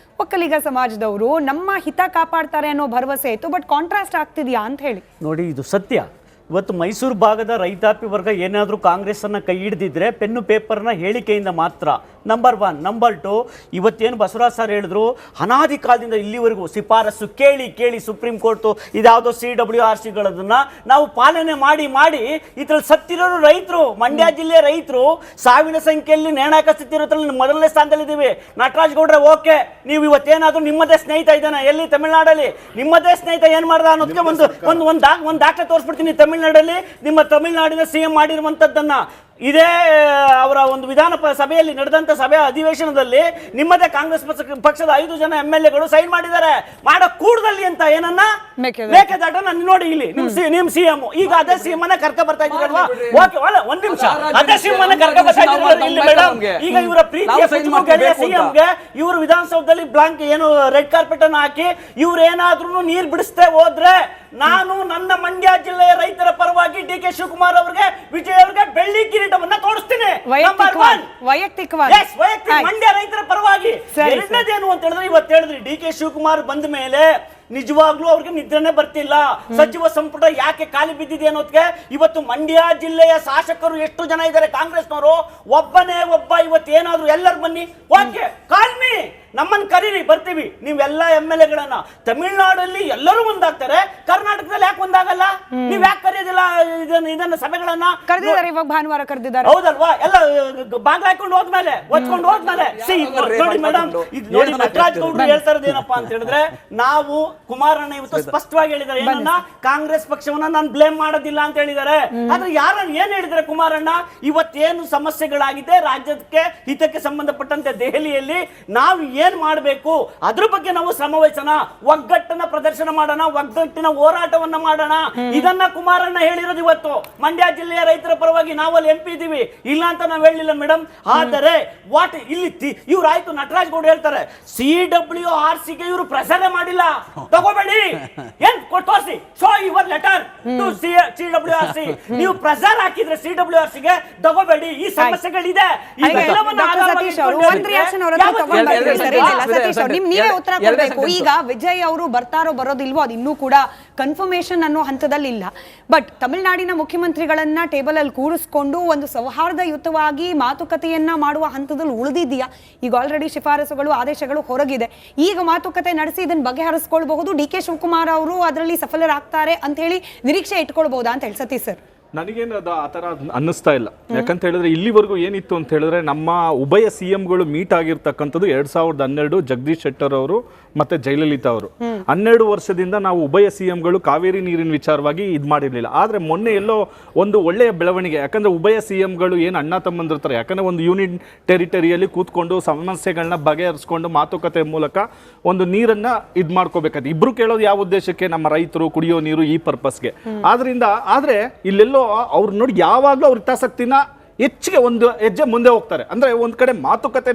ಒಕ್ಕಲಿಗ ಸಮಾಜದವರು ನಮ್ಮ ಹಿತ ಕಾಪಾಡ್ತಾರೆ ಅನ್ನೋ ಭರವಸೆ ಇತ್ತು, ಬಟ್ ಕಾಂಟ್ರಾಸ್ಟ್ ಆಗ್ತಿದ್ಯಾ ಅಂತ ಹೇಳಿ. ನೋಡಿ, ಇದು ಸತ್ಯ. ಇವತ್ತು ಮೈಸೂರು ಭಾಗದ ರೈತಾಪಿ ವರ್ಗ ಏನಾದರೂ ಕಾಂಗ್ರೆಸ್ಸನ್ನು ಕೈ ಹಿಡಿದಿದ್ರೆ ಪೆನ್ನು ಪೇಪರ್ನ ಹೇಳಿಕೆಯಿಂದ ಮಾತ್ರ. ನಂಬರ್ 1. ನಂಬರ್ 2, ಇವತ್ತೇನು ಬಸವರಾಜ್ ಸರ್ ಹೇಳಿದ್ರು, ಅನಾದಿ ಕಾಲದಿಂದ ಇಲ್ಲಿವರೆಗೂ ಶಿಫಾರಸು ಕೇಳಿ ಸುಪ್ರೀಂ ಕೋರ್ಟು ಇದ್ಯಾವುದೋ CWRCಗಳದನ್ನು ನಾವು ಪಾಲನೆ ಮಾಡಿ ಇದ್ರಲ್ಲಿ ಸತ್ತಿರೋರು ರೈತರು, ಮಂಡ್ಯ ಜಿಲ್ಲೆ ರೈತರು ಸಾವಿನ ಸಂಖ್ಯೆಯಲ್ಲಿ ನಿರ್ಣಾಯಕ ಸ್ಥಿತಿ ಇರೋದ್ರಲ್ಲಿ ಮೊದಲನೇ ಸ್ಥಾನದಲ್ಲಿದ್ದೀವಿ. ನಟರಾಜ್ ಗೌಡ್ರೆ, ಓಕೆ, ನೀವು ಇವತ್ತೇನಾದರೂ ನಿಮ್ಮದೇ ಸ್ನೇಹಿತ ಇದ್ದಾನೆ ಎಲ್ಲಿ ತಮಿಳ್ನಾಡಲ್ಲಿ, ನಿಮ್ಮದೇ ಸ್ನೇಹಿತ ಏನು ಮಾಡ್ದ ಅನ್ನೋದಕ್ಕೆ ಒಂದು ದಾಖಲೆ ತೋರಿಸ್ಬಿಡ್ತೀನಿ. ತಮಿಳ್ನಾಡಲ್ಲಿ ನಿಮ್ಮ ತಮಿಳ್ನಾಡಿನ CM ಮಾಡಿರುವಂಥದ್ದನ್ನ, ಇದೇ ಅವರ ಒಂದು ವಿಧಾನ ಸಭೆಯಲ್ಲಿ ನಡೆದಂತ ಸಭೆಯ ಅಧಿವೇಶನದಲ್ಲಿ ನಿಮ್ಮದೇ ಕಾಂಗ್ರೆಸ್ ಪಕ್ಷದ 5 ಜನ MLAಗಳು ಸೈನ್ ಮಾಡಿದ್ದಾರೆ. ಮಾಡೋ ಕೂಡದಲ್ಲಿ ಅಂತ ಏನನ್ನ ಮೇಕೆದಾಟನ್ನ ನೋಡಿ, ಇಲ್ಲಿ ನಿಮ್ CM ಈಗ ಅದೇ CM ಅನ್ನ ಕರ್ಕ ಬರ್ತಾ ಇದ್ದೀರಲ್ವಾ? ಓಕೆ, ಒಂದ್ ನಿಮಿಷ, ಅದೇ CM ಅನ್ನ ಕರ್ಕ ಬರ್ತಾ ಇದ್ದೀರಲ್ಲ ಇಲ್ಲಿ ಮೇಡಮ್. ಈಗ ಇವರ ಪ್ರೀತಿಯ CMಗೆ ಇವರು ವಿಧಾನಸೌಧದಲ್ಲಿ ಬ್ಲಾಂಕ್ ಏನು ರೆಡ್ ಕಾರ್ಪೆಟ್ ಅನ್ನು ಹಾಕಿ ಇವ್ರು ಏನಾದ್ರೂ ನೀರ್ ಬಿಡಿಸ್ತೇ ಹೋದ್ರೆ ನಾನು ನನ್ನ ಮಂಡ್ಯ ಜಿಲ್ಲೆಯ ರೈತರ ಪರವಾಗಿ ಡಿ ಕೆ ಶಿವಕುಮಾರ್ ಅವರಿಗೆ, ವಿಜಯ್ ಅವರಿಗೆ ಬೆಳ್ಳಿ ಕಿರೀಟವನ್ನ ತೋರಿಸ್ತೀನಿ. ವೈಯಕ್ತಿಕವಾಗಿ ಮಂಡ್ಯ ರೈತರ ಪರವಾಗಿ. ಎರಡನೇದೇನು ಅಂತ ಹೇಳಿದ್ರೆ, ಇವತ್ತು ಹೇಳಿದ್ರಿ ಡಿ ಕೆ ಶಿವಕುಮಾರ್ ಬಂದ ಮೇಲೆ ನಿಜವಾಗ್ಲೂ ಅವ್ರಿಗೆ ನಿದ್ರೆನೆ ಬರ್ತಿಲ್ಲ. ಸಚಿವ ಸಂಪುಟ ಯಾಕೆ ಖಾಲಿ ಬಿದ್ದಿದೆ ಅನ್ನೋದಕ್ಕೆ ಇವತ್ತು ಮಂಡ್ಯ ಜಿಲ್ಲೆಯ ಶಾಸಕರು ಎಷ್ಟು ಜನ ಇದ್ದಾರೆ ಕಾಂಗ್ರೆಸ್ನವರು, ಒಬ್ಬನೇ ಒಬ್ಬ ಇವತ್ತು ಏನಾದ್ರು ಎಲ್ಲರೂ ಬನ್ನಿ, ಓಕೆ ಕಾಲ್ಮಿ, ನಮ್ಮನ್ನು ಕರೀರಿ, ಬರ್ತೀವಿ. ನೀವೆಲ್ಲ MLAಗಳನ್ನ ತಮಿಳ್ನಾಡಲ್ಲಿ ಎಲ್ಲರೂ ಒಂದಾಗ್ತಾರೆ, ಕರ್ನಾಟಕದಲ್ಲಿ ಯಾಕೆ ಒಂದಾಗಲ್ಲ? ನೀವ್ ಯಾಕೆ ಕರೆಯೋದಿಲ್ಲ ಇದನ್ನ ಸಭೆಗಳನ್ನ? ಕರೆದಿದ್ದಾರೆ, ಇವಾಗ ಭಾನುವಾರ ಕರೆದಿದ್ದಾರೆ, ಹೌದಲ್ವಾ? ಎಲ್ಲ ಬಾಗ್ಲ ಹಾಕೊಂಡು ಹೋದ್ಮೇಲೆ ನೋಡಿ ಮೇಡಮ್, ನೋಡಿ ನಟರಾಜ್ ಗೌಡ್ರು ಹೇಳ್ತಾ ಇರೋದು ಏನಪ್ಪಾ ಅಂತ ಹೇಳಿದ್ರೆ, ನಾವು ಕುಮಾರಣ್ಣ ಇವತ್ತು ಸ್ಪಷ್ಟವಾಗಿ ಹೇಳಿದ್ದಾರೆ ಏನನ್ನ, ಕಾಂಗ್ರೆಸ್ ಪಕ್ಷವನ್ನ ನಾನು ಬ್ಲೇಮ್ ಮಾಡೋದಿಲ್ಲ ಅಂತ ಹೇಳಿದ್ದಾರೆ. ಆದ್ರೆ ಯಾರನ್ನ ಏನ್ ಹೇಳಿದ್ರೆ ಕುಮಾರಣ್ಣ, ಇವತ್ತೇನು ಸಮಸ್ಯೆಗಳಾಗಿದೆ ರಾಜ್ಯಕ್ಕೆ ಹಿತಕ್ಕೆ ಸಂಬಂಧಪಟ್ಟಂತೆ ದೆಹಲಿಯಲ್ಲಿ ನಾವು ಏನ್ ಮಾಡಬೇಕು ಅದ್ರ ಬಗ್ಗೆ ನಾವು ಶ್ರಮವಹಿಸೋಣ, ಒಗ್ಗಟ್ಟನ್ನ ಪ್ರದರ್ಶನ ಮಾಡೋಣ, ಒಗ್ಗಟ್ಟಿನ ಹೋರಾಟವನ್ನ ಮಾಡೋಣ. ಇದನ್ನ ಕುಮಾರಣ್ಣ ಹೇಳಿರೋದು. ಇವತ್ತು ಮಂಡ್ಯ ಜಿಲ್ಲೆಯ ರೈತರ ಪರವಾಗಿ ನಾವಲ್ಲಿ MP ಇದೀವಿ, ಇಲ್ಲ ಅಂತ ನಾವು ಹೇಳಿಲ್ಲ ಮೇಡಮ್. ಆದರೆ ವಾಟ್ ಇಲ್ಲಿ ಇವ್ರು ಆಯ್ತು, ನಟರಾಜ್ ಗೌಡ ಹೇಳ್ತಾರೆ CWRCಗೆ ಇವರು ಪ್ರೆಸರೇ ಮಾಡಿಲ್ಲ, ತಗೋಬೇಡಿ, ಏನ್ ತೋರಿಸಿ, show your letter to CWRC. ನೀವು ಪ್ರೆಸರ್ ಹಾಕಿದ್ರೆ CWRCಗೆ ತಗೋಬೇಡಿ, ಈ ಸಮಸ್ಯೆಗಳಿದೆ. ನೀವೇ ಉತ್ತರ ಕೊಡಬೇಕು. ಈಗ ವಿಜಯ್ ಅವರು ಬರ್ತಾರೋ ಬರೋದಿಲ್ವೋ ಅದು ಇನ್ನೂ ಕೂಡ ಕನ್ಫರ್ಮೇಶನ್ ಅನ್ನೋ ಹಂತದಲ್ಲಿ ಇಲ್ಲ. ಬಟ್ ತಮಿಳುನಾಡಿನ ಮುಖ್ಯಮಂತ್ರಿಗಳನ್ನ ಟೇಬಲ್ ಅಲ್ಲಿ ಕೂರಿಸ್ಕೊಂಡು ಒಂದು ಸೌಹಾರ್ದಯುತವಾಗಿ ಮಾತುಕತೆಯನ್ನ ಮಾಡುವ ಹಂತದಲ್ಲಿ ಉಳಿದಿದೆಯಾ? ಈಗ ಆಲ್ರೆಡಿ ಶಿಫಾರಸುಗಳು ಆದೇಶಗಳು ಹೊರಗಿದೆ, ಈಗ ಮಾತುಕತೆ ನಡೆಸಿ ಇದನ್ನ ಬಗೆಹರಿಸ್ಕೊಳ್ಬಹುದು. ಡಿ ಕೆ ಶಿವಕುಮಾರ್ ಅವರು ಅದರಲ್ಲಿ ಸಫಲರಾಗ್ತಾರೆ ಅಂತ ಹೇಳಿ ನಿರೀಕ್ಷೆ ಇಟ್ಕೊಳ್ಬಹುದಾ ಅಂತ ಹೇಳಿ ಸತೀಶ್ ಸರ್? ನನಗೇನು ಅದು ಆ ಥರ ಅನ್ನಿಸ್ತಾ ಇಲ್ಲ. ಯಾಕಂತ ಹೇಳಿದ್ರೆ ಇಲ್ಲಿವರೆಗೂ ಏನಿತ್ತು ಅಂತ ಹೇಳಿದ್ರೆ, ನಮ್ಮ ಉಭಯ CMಗಳು ಮೀಟ್ ಆಗಿರ್ತಕ್ಕಂಥದ್ದು 2012 ಜಗದೀಶ್ ಶೆಟ್ಟರ್ ಅವರು ಮತ್ತೆ ಜಯಲಲಿತಾ ಅವರು. 12 ವರ್ಷದಿಂದ ನಾವು ಉಭಯ CMಗಳು ಕಾವೇರಿ ನೀರಿನ ವಿಚಾರವಾಗಿ ಇದು ಮಾಡಿರಲಿಲ್ಲ. ಆದರೆ ಮೊನ್ನೆ ಎಲ್ಲೋ ಒಂದು ಒಳ್ಳೆಯ ಬೆಳವಣಿಗೆ, ಯಾಕಂದ್ರೆ ಉಭಯ CMಗಳು ಏನು ಅಣ್ಣ ತಮ್ಮಂದಿರ್ತಾರೆ, ಯಾಕಂದ್ರೆ ಒಂದು ಯೂನಿಟ್ ಟೆರಿಟರಿಯಲ್ಲಿ ಕೂತ್ಕೊಂಡು ಸಮಸ್ಯೆಗಳನ್ನ ಬಗೆಹರಿಸ್ಕೊಂಡು ಮಾತುಕತೆ ಮೂಲಕ ಒಂದು ನೀರನ್ನ ಇದು ಮಾಡ್ಕೋಬೇಕಾದ್ರೆ ಇಬ್ರು ಕೇಳೋದು ಯಾವ ಉದ್ದೇಶಕ್ಕೆ, ನಮ್ಮ ರೈತರು ಕುಡಿಯೋ ನೀರು ಈ ಪರ್ಪಸ್ಗೆ. ಆದರೆ ಇಲ್ಲೆಲ್ಲೋ ಅವ್ರು ನೋಡಿ ಯಾವಾಗಲೂ ಅವ್ರ ಹಿತಾಸಕ್ತಿನ ಹೆಚ್ಚಿಗೆ ಒಂದು ಹೆಜ್ಜೆ ಮುಂದೆ ಹೋಗ್ತಾರೆ. ಅಂದರೆ ಒಂದು ಕಡೆ ಮಾತುಕತೆ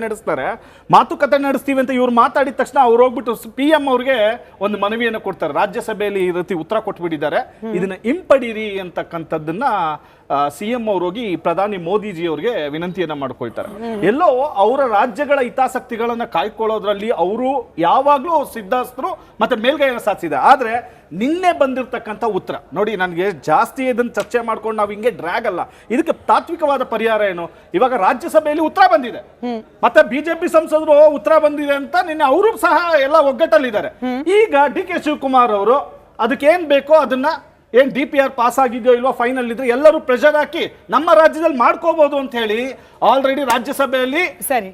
ನಡೆಸ್ತೀವಿ ಅಂತ ಇವ್ರು ಮಾತಾಡಿದ ತಕ್ಷಣ ಅವ್ರು ಹೋಗ್ಬಿಟ್ಟು PM ಅವ್ರಿಗೆ ಒಂದು ಮನವಿಯನ್ನು ಕೊಡ್ತಾರೆ. ರಾಜ್ಯಸಭೆಯಲ್ಲಿ ಈ ರೀತಿ ಉತ್ತರ ಕೊಟ್ಬಿಟ್ಟಿದ್ದಾರೆ, ಇದನ್ನ ಹಿಂಪಡೀರಿ ಅಂತಕ್ಕಂಥದ್ದನ್ನ CM ಅವ್ರು ಹೋಗಿ ಪ್ರಧಾನಿ ಮೋದಿಜಿ ಅವ್ರಿಗೆ ವಿನಂತಿಯನ್ನ ಮಾಡ್ಕೊಳ್ತಾರೆ. ಎಲ್ಲೋ ಅವರ ರಾಜ್ಯಗಳ ಹಿತಾಸಕ್ತಿಗಳನ್ನ ಕಾಯ್ಕೊಳ್ಳೋದ್ರಲ್ಲಿ ಅವರು ಯಾವಾಗಲೂ ಸಿದ್ಧಸ್ಥರು ಮತ್ತೆ ಮೇಲ್ಗೈಯನ್ನು ಸಾಧಿಸಿದೆ. ಆದ್ರೆ ನಿನ್ನೆ ಬಂದಿರತಕ್ಕಂಥ ಉತ್ತರ ನೋಡಿ, ನನಗೆ ಜಾಸ್ತಿ ಇದನ್ನು ಚರ್ಚೆ ಮಾಡ್ಕೊಂಡು ನಾವು ಹಿಂಗೆ ಡ್ರ್ಯಾಗ್ ಅಲ್ಲ, ಇದಕ್ಕೆ ತಾತ್ವಿಕವಾದ ಪರಿಹಾರ ಏನು? ಇವಾಗ ರಾಜ್ಯಸಭೆಯಲ್ಲಿ ಉತ್ತರ ಬಂದಿದೆ, ಮತ್ತೆ BJP ಸಂಸದರು ಉತ್ತರ ಬಂದಿದೆ ಅಂತ ನಿನ್ನೆ ಅವರು ಸಹ ಎಲ್ಲ ಒಗ್ಗಟ್ಟಲ್ಲಿದ್ದಾರೆ. ಈಗ ಡಿ ಕೆ ಶಿವಕುಮಾರ್ ಅವರು ಅದಕ್ಕೆ ಏನ್ ಬೇಕೋ ಅದನ್ನ ಏನ್ DPR ಪಾಸ್ ಆಗಿದೆಯೋ ಇಲ್ವಾ ಫೈನಲ್ ಇದ್ರೆ ಎಲ್ಲರೂ ಪ್ರೆಷರ್ ಹಾಕಿ ನಮ್ಮ ರಾಜ್ಯದಲ್ಲಿ ಮಾಡ್ಕೋಬಹುದು ಅಂತ ಹೇಳಿ ಆಲ್ರೆಡಿ ರಾಜ್ಯಸಭೆಯಲ್ಲಿ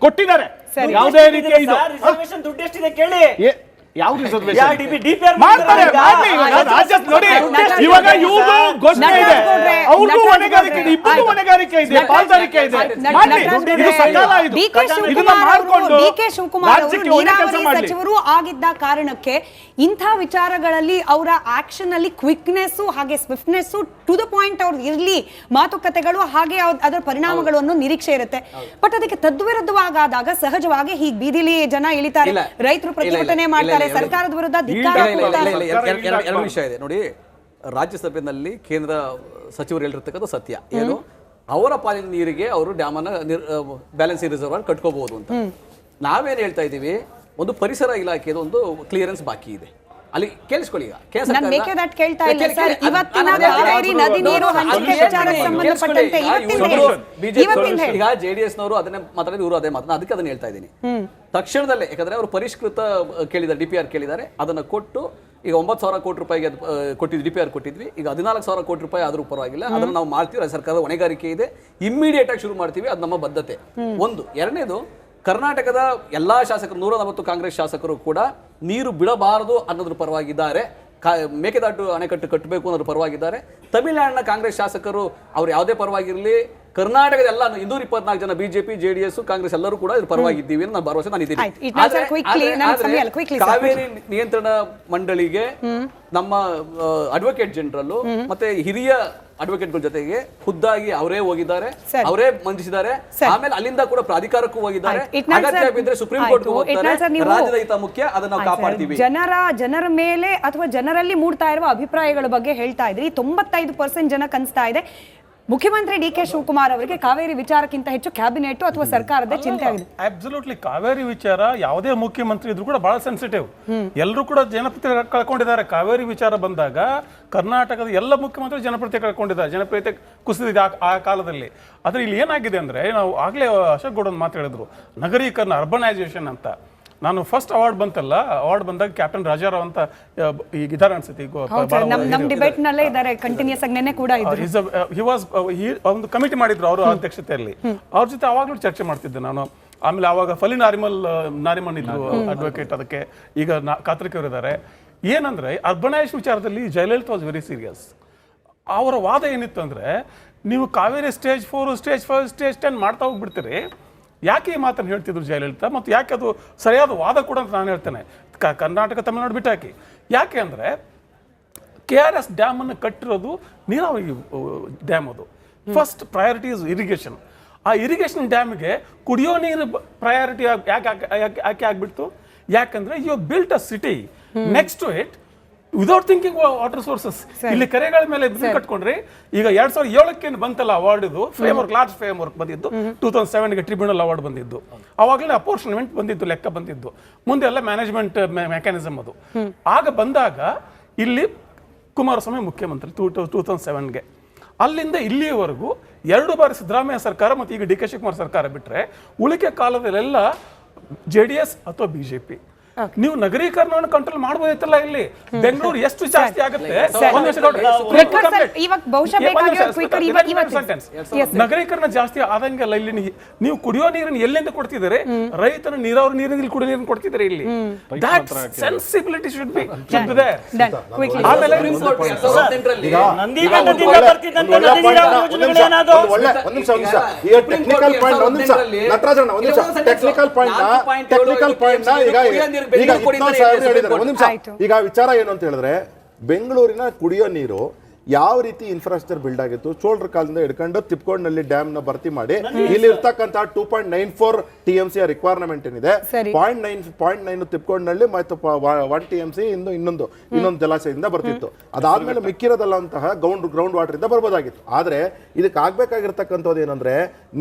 ಕೊಟ್ಟಿದ್ದಾರೆ. ಯಾವುದೇ ರೀತಿಯ ರಿಸರ್ವೇಶನ್ ದುಡ್ಡು ಎಷ್ಟಿದೆ ಕೇಳಿ. ಯಾವ ಯಾವ DPR ಮಾಡ್ತಾರೆ, ಮಾಡ್ಲಿ. ರಾಜ್ಯ ನೋಡಿ, ಇವಾಗ ಇವ್ರದ್ದು ಘೋಷಣೆ ಇದೆ, ಅವ್ರಿಗೂ ಹೊಣೆಗಾರಿಕೆ ಇದೆ, ಇಬ್ಬರಿಗೂ ಹೊಣೆಗಾರಿಕೆ ಇದೆ, ಪಾಲ್ದಾರಿಕೆ ಇದೆ. ಮಾಡ್ಲಿ. ಇದು ಸಕಾಲ ಇದು. ಇದನ್ನ ಮಾಡ್ಕೊಂಡು ಡಿ.ಕೆ. ಶಿವಕುಮಾರ್ ಅವರು ರಾಜ್ಯಕ್ಕೆ ಒಳ್ಳೆ ಕೆಲಸ ನೀರಾವರಿ ಮಾಡ್ಲಿ. ಸಚಿವರು ಆಗಿದ್ದ ಕಾರಣಕ್ಕೆ ಇಂಥ ವಿಚಾರಗಳಲ್ಲಿ ಅವರ ಆಕ್ಷನ್ ಅಲ್ಲಿ ಕ್ವಿಕ್ನೆಸ್ ಹಾಗೆ ಸ್ವಿಫ್ಟ್ನೆಸ್ ಟು ದ ಪಾಯಿಂಟ್ ಅವ್ರು ಇರ್ಲಿ, ಮಾತುಕತೆಗಳು ಹಾಗೆ ಅದರ ಪರಿಣಾಮಗಳು ಅನ್ನೋ ನಿರೀಕ್ಷೆ ಇರುತ್ತೆ. ಬಟ್ ಅದಕ್ಕೆ ತದ್ವಿರುದ್ಧವಾದಾಗ ಸಹಜವಾಗಿ ಹೀಗೆ ಬೀದಿಲಿ ಜನ ಇಳಿತಾರೆ, ರೈತರು ಪ್ರತಿಭಟನೆ ಮಾಡ್ತಾರೆ, ಸರ್ಕಾರದ ವಿರುದ್ಧ ಧಿಕ್ಕಾರ ಕೂಗ್ತಾರೆ. ಎರಡು ವಿಷಯ ಇದೆ ನೋಡಿ. ರಾಜ್ಯಸಭೆಯಲ್ಲಿ ಕೇಂದ್ರ ಸಚಿವರು ಹೇಳಿರ್ತಕ್ಕಂಥ ಸತ್ಯ ಏನು, ಅವರ ಪಾಲಿನ ನೀರಿಗೆ ಅವರು ಡ್ಯಾಮ್ ಅನ್ನ ಬ್ಯಾಲೆನ್ಸಿಂಗ್ ರಿಸರ್ವ್ ಕಟ್ಕೋಬಹುದು ಅಂತ. ನಾವೇನ್ ಹೇಳ್ತಾ ಇದ್ದೀವಿ, ಒಂದು ಪರಿಸರ ಇಲಾಖೆದು ಒಂದು ಕ್ಲಿಯರೆನ್ಸ್ ಬಾಕಿ ಇದೆ. ಅಲ್ಲಿ ಕೇಳಿಸ್ಕೊಳ್ಳಿ, ಈಗ ನಾನು ಮೇಕೆದಾಟು ಕೇಳ್ತಾ ಇಲ್ಲ ಸರ್. ಇವತ್ತಿನ ಕಾವೇರಿ ನದಿ ನೀರು ಹಂಚಿಕೆ ವಿಚಾರಕ್ಕೆ ಸಂಬಂಧಪಟ್ಟಂತೆ ಈಗ JDS ನವರು ಅದನ್ನೇ ಮಾತಾಡಿದ್ರು, ಇವರು ಅದೇ ಮಾತನ್ನ, ಅದಕ್ಕೆ ಅದನ್ನ ಹೇಳ್ತಾ ಇದ್ದೀನಿ. ತಕ್ಷಣದಲ್ಲೇ, ಯಾಕಂದ್ರೆ ಅವರು ಪರಿಷ್ಕೃತ ಕೇಳಿದ್ದಾರೆ, DPR ಕೇಳಿದ್ದಾರೆ, ಅದನ್ನ ಕೊಟ್ಟು ಈಗ 9,000 ಕೋಟಿ ರೂಪಾಯಿಗೆ ಕೊಟ್ಟಿದ್ವಿ, DPR ಕೊಟ್ಟಿದ್ವಿ. ಈಗ 14,000 ಕೋಟಿ ರೂಪಾಯಿ ಆದ್ರೂ ಪರವಾಗಿಲ್ಲ, ಅದನ್ನ ನಾವು ಮಾಡ್ತೀವಿ. ಸರ್ಕಾರದ ಹೊಣೆಗಾರಿಕೆ ಇದೆ, ಇಮ್ಮಿಡಿಯೇಟ್ ಆಗಿ ಶುರು ಮಾಡ್ತೀವಿ, ಅದು ನಮ್ಮ ಬದ್ಧತೆ. ಒಂದು. ಎರಡನೇದು, ಕರ್ನಾಟಕದ ಎಲ್ಲಾ ಶಾಸಕರು 140 ಕಾಂಗ್ರೆಸ್ ಶಾಸಕರು ಕೂಡ ನೀರು ಬಿಡಬಾರದು ಅನ್ನೋದ್ರ ಪರವಾಗಿದ್ದಾರೆ, ಮೇಕೆದಾಟು ಅಣೆಕಟ್ಟು ಕಟ್ಟಬೇಕು ಅನ್ನೋದ್ರ ಪರವಾಗಿದ್ದಾರೆ. ತಮಿಳುನಾಡಿನ ಕಾಂಗ್ರೆಸ್ ಶಾಸಕರು ಅವ್ರು ಯಾವುದೇ ಪರವಾಗಿರಲಿ, ಕರ್ನಾಟಕದ ಎಲ್ಲ 224 ಜನ ಬಿಜೆಪಿ, JDS, ಕಾಂಗ್ರೆಸ್ ಎಲ್ಲರೂ ಕೂಡ ಇದ್ರ ಪರವಾಗಿದ್ದೀವಿ ಅನ್ನೋ ಭರವಸೆ ನಾನು ಇದ್ದೀನಿ. ಕಾವೇರಿ ನಿಯಂತ್ರಣ ಮಂಡಳಿಗೆ ನಮ್ಮ ಅಡ್ವೊಕೇಟ್ ಜನರಲ್ ಮತ್ತೆ ಹಿರಿಯ ಅಡ್ವೊಕೇಟ್ಗಳ ಜೊತೆಗೆ ಖುದ್ದಾಗಿ ಅವರೇ ಹೋಗಿದ್ದಾರೆ, ಅವರೇ ಮಂಡಿಸಿದ್ದಾರೆ. ಆಮೇಲೆ ಅಲ್ಲಿಂದ ಕೂಡ ಪ್ರಾಧಿಕಾರಕ್ಕೂ ಹೋಗಿದ್ದಾರೆ. ಅಗತ್ಯ ಬಿದ್ದರೆ ಸುಪ್ರೀಂ ಕೋರ್ಟ್ ಹೋಗ್ತಾರೆ. ರಾಜ್ಯದ ಹಿತ ಮುಖ್ಯ, ಅದನ್ನ ನಾವು ಕಾಪಾಡ್ತೀವಿ. ಜನರ ಮೇಲೆ ಅಥವಾ ಜನರಲ್ಲಿ ಮೂಡ್ತಾ ಇರುವ ಅಭಿಪ್ರಾಯಗಳ ಬಗ್ಗೆ ಹೇಳ್ತಾ ಇದ್ರಿ. 95% ಜನ ಕನ್ಸ್ತಾ ಇದೆ ಮುಖ್ಯಮಂತ್ರಿ ಡಿ.ಕೆ. ಶಿವಕುಮಾರ್ ಅವರಿಗೆ ಕಾವೇರಿ ವಿಚಾರಕ್ಕಿಂತ ಹೆಚ್ಚು ಕ್ಯಾಬಿನೆಟ್ ಅಥವಾ ಸರ್ಕಾರದ ಚಿಂತೆ ಆಗಿದೆ. ಅಬ್ಸಲ್ಯೂಟ್ಲಿ. ಕಾವೇರಿ ವಿಚಾರ ಯಾವುದೇ ಮುಖ್ಯಮಂತ್ರಿ ಇದ್ರು ಕೂಡ ಬಹಳ ಸೆನ್ಸಿಟಿವ್. ಎಲ್ಲರೂ ಕೂಡ ಜನಪ್ರಿಯತೆ ಕಳ್ಕೊಂಡಿದ್ದಾರೆ. ಕಾವೇರಿ ವಿಚಾರ ಬಂದಾಗ ಕರ್ನಾಟಕದ ಎಲ್ಲ ಮುಖ್ಯಮಂತ್ರಿ ಜನಪ್ರಿಯತೆ ಕಳ್ಕೊಂಡಿದ್ದಾರೆ, ಜನಪ್ರಿಯತೆ ಕುಸಿದಿದೆ ಆ ಕಾಲದಲ್ಲಿ. ಆದ್ರೆ ಇಲ್ಲಿ ಏನಾಗಿದೆ ಅಂದ್ರೆ, ನಾವು ಆಗ್ಲೇ ಅಶೋಕ್ ಗೌಡ ಒಂದು ಮಾತು ಹೇಳಿದ್ರು, ನಗರೀಕರಣ, ಅರ್ಬನೈಸೇಷನ್ ಅಂತ. ನಾನು ಫಸ್ಟ್ ಅವಾರ್ಡ್ ಬಂತಲ್ಲ, ಅವಾರ್ಡ್ ಬಂದಾಗ ಕ್ಯಾಪ್ಟನ್ ರಾಜಾರಾವ್ ಅಂತ ಈಗ ಇದಾರೆ ಅನ್ಸುತ್ತೆ, ನಮ್ಮ ಡಿಬೇಟ್ ನಲ್ಲೇ ಇದ್ದಾರೆ, ಕಂಟಿನ್ಯೂಸ್ ಆಗಿ ನೆನ್ನೆ ಕೂಡ ಒಂದು ಕಮಿಟಿ ಮಾಡಿದ್ರು ಅವರ ಅಧ್ಯಕ್ಷತೆಯಲ್ಲಿ. ಅವ್ರ ಜೊತೆ ಅವಾಗ್ಲೂ ಚರ್ಚೆ ಮಾಡ್ತಿದ್ದೆ ನಾನು. ಆಮೇಲೆ ಅವಾಗ ಫಲಿ ನಾರಿಮನ್ ಇದ್ರು ಅಡ್ವೊಕೇಟ್, ಅದಕ್ಕೆ ಈಗ ಕಾತ್ರಿಕೆ ಅವರಿದ್ದಾರೆ. ಏನಂದ್ರೆ ಅರ್ಬನೈಸೇಷನ್ ವಿಚಾರದಲ್ಲಿ ಜಯಲಲಿತಾ ವಾಸ್ ವೆರಿ ಸೀರಿಯಸ್. ಅವರ ವಾದ ಏನಿತ್ತು ಅಂದ್ರೆ, ನೀವು ಕಾವೇರಿ ಸ್ಟೇಜ್ 4, ಸ್ಟೇಜ್ 5, ಸ್ಟೇಜ್ 10 ಮಾಡ್ತಾ ಹೋಗ್ಬಿಡ್ತೀರಿ. ಯಾಕೆ ಈ ಮಾತನ್ನು ಹೇಳ್ತಿದ್ರು ಜಯಲಲಿತಾ, ಮತ್ತು ಯಾಕೆ ಅದು ಸರಿಯಾದ ವಾದ ಕೂಡ ಅಂತ ನಾನು ಹೇಳ್ತೇನೆ. ಕರ್ನಾಟಕ ತಮಿಳುನಾಡು ಬಿಟ್ಟಾಕಿ. ಯಾಕೆ ಅಂದರೆ KRS ಡ್ಯಾಮನ್ನು ಕಟ್ಟಿರೋದು ನೀರಾವರಿ ಡ್ಯಾಮ್. ಅದು ಫಸ್ಟ್ ಪ್ರಯಾರಿಟಿ ಇಸ್ ಇರಿಗೇಷನ್. ಆ ಇರಿಗೇಷನ್ ಡ್ಯಾಮ್ಗೆ ಕುಡಿಯೋ ನೀರು ಪ್ರಯಾರಿಟಿ ಯಾಕೆ ಆಗ್ಬಿಡ್ತು? ಯಾಕಂದ್ರೆ you built a city next to it without thinking water sources. ಇಲ್ಲಿ ಕೆರೆಗಳ ಮೇಲೆ ಕಟ್ಕೊಂಡ್ರಿ. ಈಗ 2007ಕ್ಕೆ ಬಂತಲ್ಲ ಅವಾರ್ಡ್, ಇದು ಫ್ರೇಮ್ವರ್ಕ್, ಲಾರ್ಜ್ ಫ್ರೇಮ್ವರ್ಕ್ ಬಂದಿದ್ದು. 2007ಗೆ ಟ್ರಿಬ್ಯುನಲ್ ಅವಾರ್ಡ್ ಬಂದಿದ್ದು. ಅವಾಗಲೇ ಅಪೋರ್ಷನ್ಮೆಂಟ್ ಬಂದಿದ್ದು, ಲೆಕ್ಕ ಬಂದಿದ್ದು. ಮುಂದೆ ಎಲ್ಲ ಮ್ಯಾನೇಜ್ಮೆಂಟ್ ಮೆಕ್ಯಾನಿಸಮ್ ಅದು. ಆಗ ಬಂದಾಗ ಇಲ್ಲಿ ಕುಮಾರಸ್ವಾಮಿ ಮುಖ್ಯಮಂತ್ರಿ 2007ಗೆ. ಅಲ್ಲಿಂದ ಇಲ್ಲಿಯವರೆಗೂ 2 ಬಾರಿ ಸಿದ್ದರಾಮಯ್ಯ ಸರ್ಕಾರ ಮತ್ತು ಈಗ ಡಿ.ಕೆ. ಶಿವಕುಮಾರ್ ಸರ್ಕಾರ ಬಿಟ್ಟರೆ ಉಳಿಕೆ ಕಾಲದಲ್ಲೆಲ್ಲ JDS ಅಥವಾ ಬಿಜೆಪಿ. ನೀವು ನಗರೀಕರಣವನ್ನು ಕಂಟ್ರೋಲ್ ಮಾಡಬಹುದಿತ್ತಲ್ಲ. ಇಲ್ಲಿ ಬೆಂಗಳೂರು ಎಷ್ಟು ಜಾಸ್ತಿ ಆಗುತ್ತೆ, ನಗರೀಕರಣ ಜಾಸ್ತಿ ಆದಂಗೆಲ್ಲ ಇಲ್ಲಿ ನೀವು ಕುಡಿಯೋ ನೀರನ್ನು ಎಲ್ಲಿಂದ ಕೊಡ್ತಿದ್ದಾರೆ? ರೈತನ ನೀರಾವರಿ ನೀರಿನಲ್ಲಿ ಕುಡಿಯೋ ನೀರನ್ನು ಕೊಡ್ತಿದ್ದಾರೆ. ಇಲ್ಲಿ ಸೆನ್ಸಿಬಿಲಿಟಿ ಶುಡ್ ಬಿ ದೇರ್. ಆಮೇಲೆ ಈಗ ವಿಚಾರ ಏನು ಅಂತ ಹೇಳಿದ್ರೆ, ಬೆಂಗಳೂರಿನ ಕುಡಿಯೋ ನೀರು ಯಾವ ರೀತಿ ಇನ್ಫ್ರಾಸ್ಟ್ರಕ್ಚರ್ ಬಿಲ್ಡ್ ಆಗಿತ್ತು, ಚೋಳರ ಕಾಲದಿಂದ ಹಿಡ್ಕೊಂಡು ತಿಪ್ಕೊಂಡ್ನಲ್ಲಿ ಡ್ಯಾಮ್ ನ ಭರ್ತಿ ಮಾಡಿ ಇಲ್ಲಿ ಇರ್ತಕ್ಕಂತ 2.94 TMC ರಿಕ್ವೈರ್ಮೆಂಟ್ ಏನಿದೆ, 0.9 ತಿಪ್ಕೊಂಡ್ನಲ್ಲಿ ಮತ್ತು 1 TMC ಇನ್ನೊಂದು ಜಲಾಶಯದಿಂದ ಬರ್ತಿತ್ತು. ಅದಾದ್ಮೇಲೆ ಮಿಕ್ಕಿರೋದಲ್ಲಂತಹ ಗ್ರೌಂಡ್ ವಾಟರ್ ಇಂದ ಬರ್ಬೋದಾಗಿತ್ತು. ಆದ್ರೆ ಇದಕ್ಕೆ ಆಗ್ಬೇಕಾಗಿರ್ತಕ್ಕಂಥದ್ದು ಏನಂದ್ರೆ,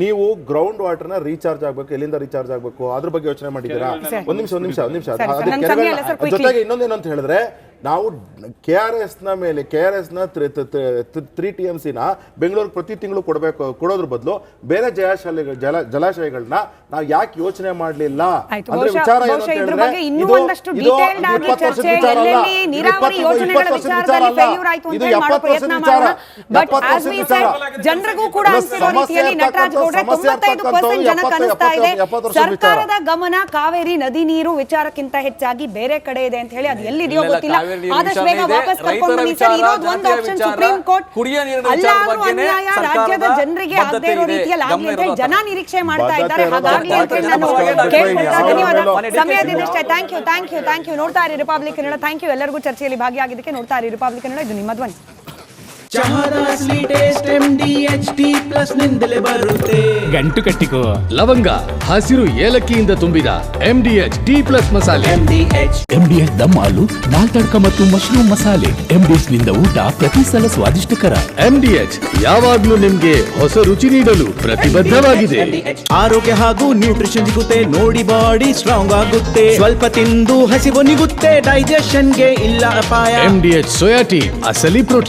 ನೀವು ಗ್ರೌಂಡ್ ವಾಟರ್ ನ ರೀಚಾರ್ಜ್ ಆಗ್ಬೇಕು, ಎಲ್ಲಿಂದ ರೀಚಾರ್ಜ್ ಆಗ್ಬೇಕು ಅದ್ರ ಬಗ್ಗೆ ಯೋಚನೆ ಮಾಡಿದ್ದೀರಾ? ಒಂದ್ ನಿಮಿಷ. ಜೊತೆಗೆ ಇನ್ನೊಂದೇನಂತ ಹೇಳಿದ್ರೆ, ನಾವು KRS ಮೇಲೆ KRSನ 3 TMCನ ಬೆಂಗಳೂರಿಗೆ ಪ್ರತಿ ತಿಂಗಳು ಕೊಡೋದ್ರ ಬದಲು ಬೇರೆ ಜಲಾಶಯಗಳನ್ನ ನಾವು ಯಾಕೆ ಯೋಚನೆ ಮಾಡಲಿಲ್ಲ ಅಂದ್ರೆ ವಿಚಾರ ಏನು ಅಂತ ಹೇಳಿದ್ರೆ ಇದು 20 ವರ್ಷದ ವಿಚಾರ ಅಲ್ಲ, 20 ವರ್ಷದ ವಿಚಾರ ಅಲ್ಲ, ಇದು 70 ವರ್ಷದ ವಿಚಾರ, 70 ವರ್ಷದ ವಿಚಾರ. ಜನರಿಗೂ ಕೂಡ ಅನ್ಸಿರೋ ರೀತಿಯಲ್ಲಿ ನಟರಾಜ್ ಗೌಡ್ರೆ 95% ಜನಕ್ಕೆ ಅನಿಸ್ತಾ ಇದೆ ಸರ್ಕಾರದ ಗಮನ ಕಾವೇರಿ ನದಿ ನೀರು ವಿಚಾರಕ್ಕಿಂತ ಹೆಚ್ಚಾಗಿ ಬೇರೆ ಕಡೆ ಇದೆ ಅಂತ ಹೇಳಿ. ಅದು ಎಲ್ಲಿದೆಯೋ ಗೊತ್ತಿಲ್ಲ, ಆದಷ್ಟು ಬೇಗ ವಾಪಸ್ ಕರ್ಕೊಂಡು ಬನ್ನಿ ಸರ್. ಇರೋದು ಒಂದು ಆಪ್ಷನ್ ಸುಪ್ರೀಂ ಕೋರ್ಟ್. ಅಲ್ಲಾದ್ರೂ ಅನ್ಯಾಯ ರಾಜ್ಯದ ಜನರಿಗೆ ಆಗದೇ ಇರೋ ರೀತಿಯಲ್ಲಿ ಆಗ್ಲಿ ಅಂತ ಹೇಳಿ ಜನ ನಿರೀಕ್ಷೆ ಮಾಡ್ತಾ ಇದ್ದಾರೆ. ಹಾಗಾಗಿ ಅಂತ ಹೇಳಿ ನಾನು ಕೇಳ್ಕೊಳ್ತಾ. ಧನ್ಯವಾದ. ಸಮಯದಿದಷ್ಟೇ. Thank you. ನೋಡ್ತಾ ಇರಿ ರಿಪಬ್ಲಿಕ್ ಕನ್ನಡ. ಥ್ಯಾಂಕ್ ಯು ಎಲ್ಲರಿಗೂ ಚರ್ಚೆಯಲ್ಲಿ ಭಾಗಿಯಾಗಿದ್ದಕ್ಕೆ. ನೋಡ್ತಾ ಇರಿ ರಿಪಬ್ಲಿಕ್ ಕನ್ನಡ, ಇದು ನಿಮ್ಮ ಧ್ವನಿ. ಗಂಟು ಕಟ್ಟಿಕೋ ಲವಂಗ ಹಸಿರು ಏಲಕ್ಕಿಯಿಂದ ತುಂಬಿದ MDH T+ ಮಸಾಲೆ. MDH ದಮ್ ಹಾಲು, ದಾಲ್ ತಡ್ಕ ಮತ್ತು ಮಶ್ರೂಮ್ ಮಸಾಲೆ. MDH ನಿಂದ ಊಟ ಪ್ರತಿ ಸಲ ಸ್ವಾದಿಷ್ಟಕರ. MDH ಯಾವಾಗ್ಲೂ ನಿಮ್ಗೆ ಹೊಸ ರುಚಿ ನೀಡಲು ಪ್ರತಿಬದ್ಧವಾಗಿದೆ. ಆರೋಗ್ಯ ಹಾಗೂ ನ್ಯೂಟ್ರಿಷನ್ ಸಿಗುತ್ತೆ, ನೋಡಿ ಬಾಡಿ ಸ್ಟ್ರಾಂಗ್ ಆಗುತ್ತೆ, ಸ್ವಲ್ಪ ತಿಂದು ಹಸಿವು ನಿಗುತ್ತೆ, ಡೈಜೆಷನ್ಗೆ ಇಲ್ಲ ಅಪಾಯ. MDH ಸೋಯಾ ಟೀ ಅಸಲಿ ಪ್ರೋಟೀನ್.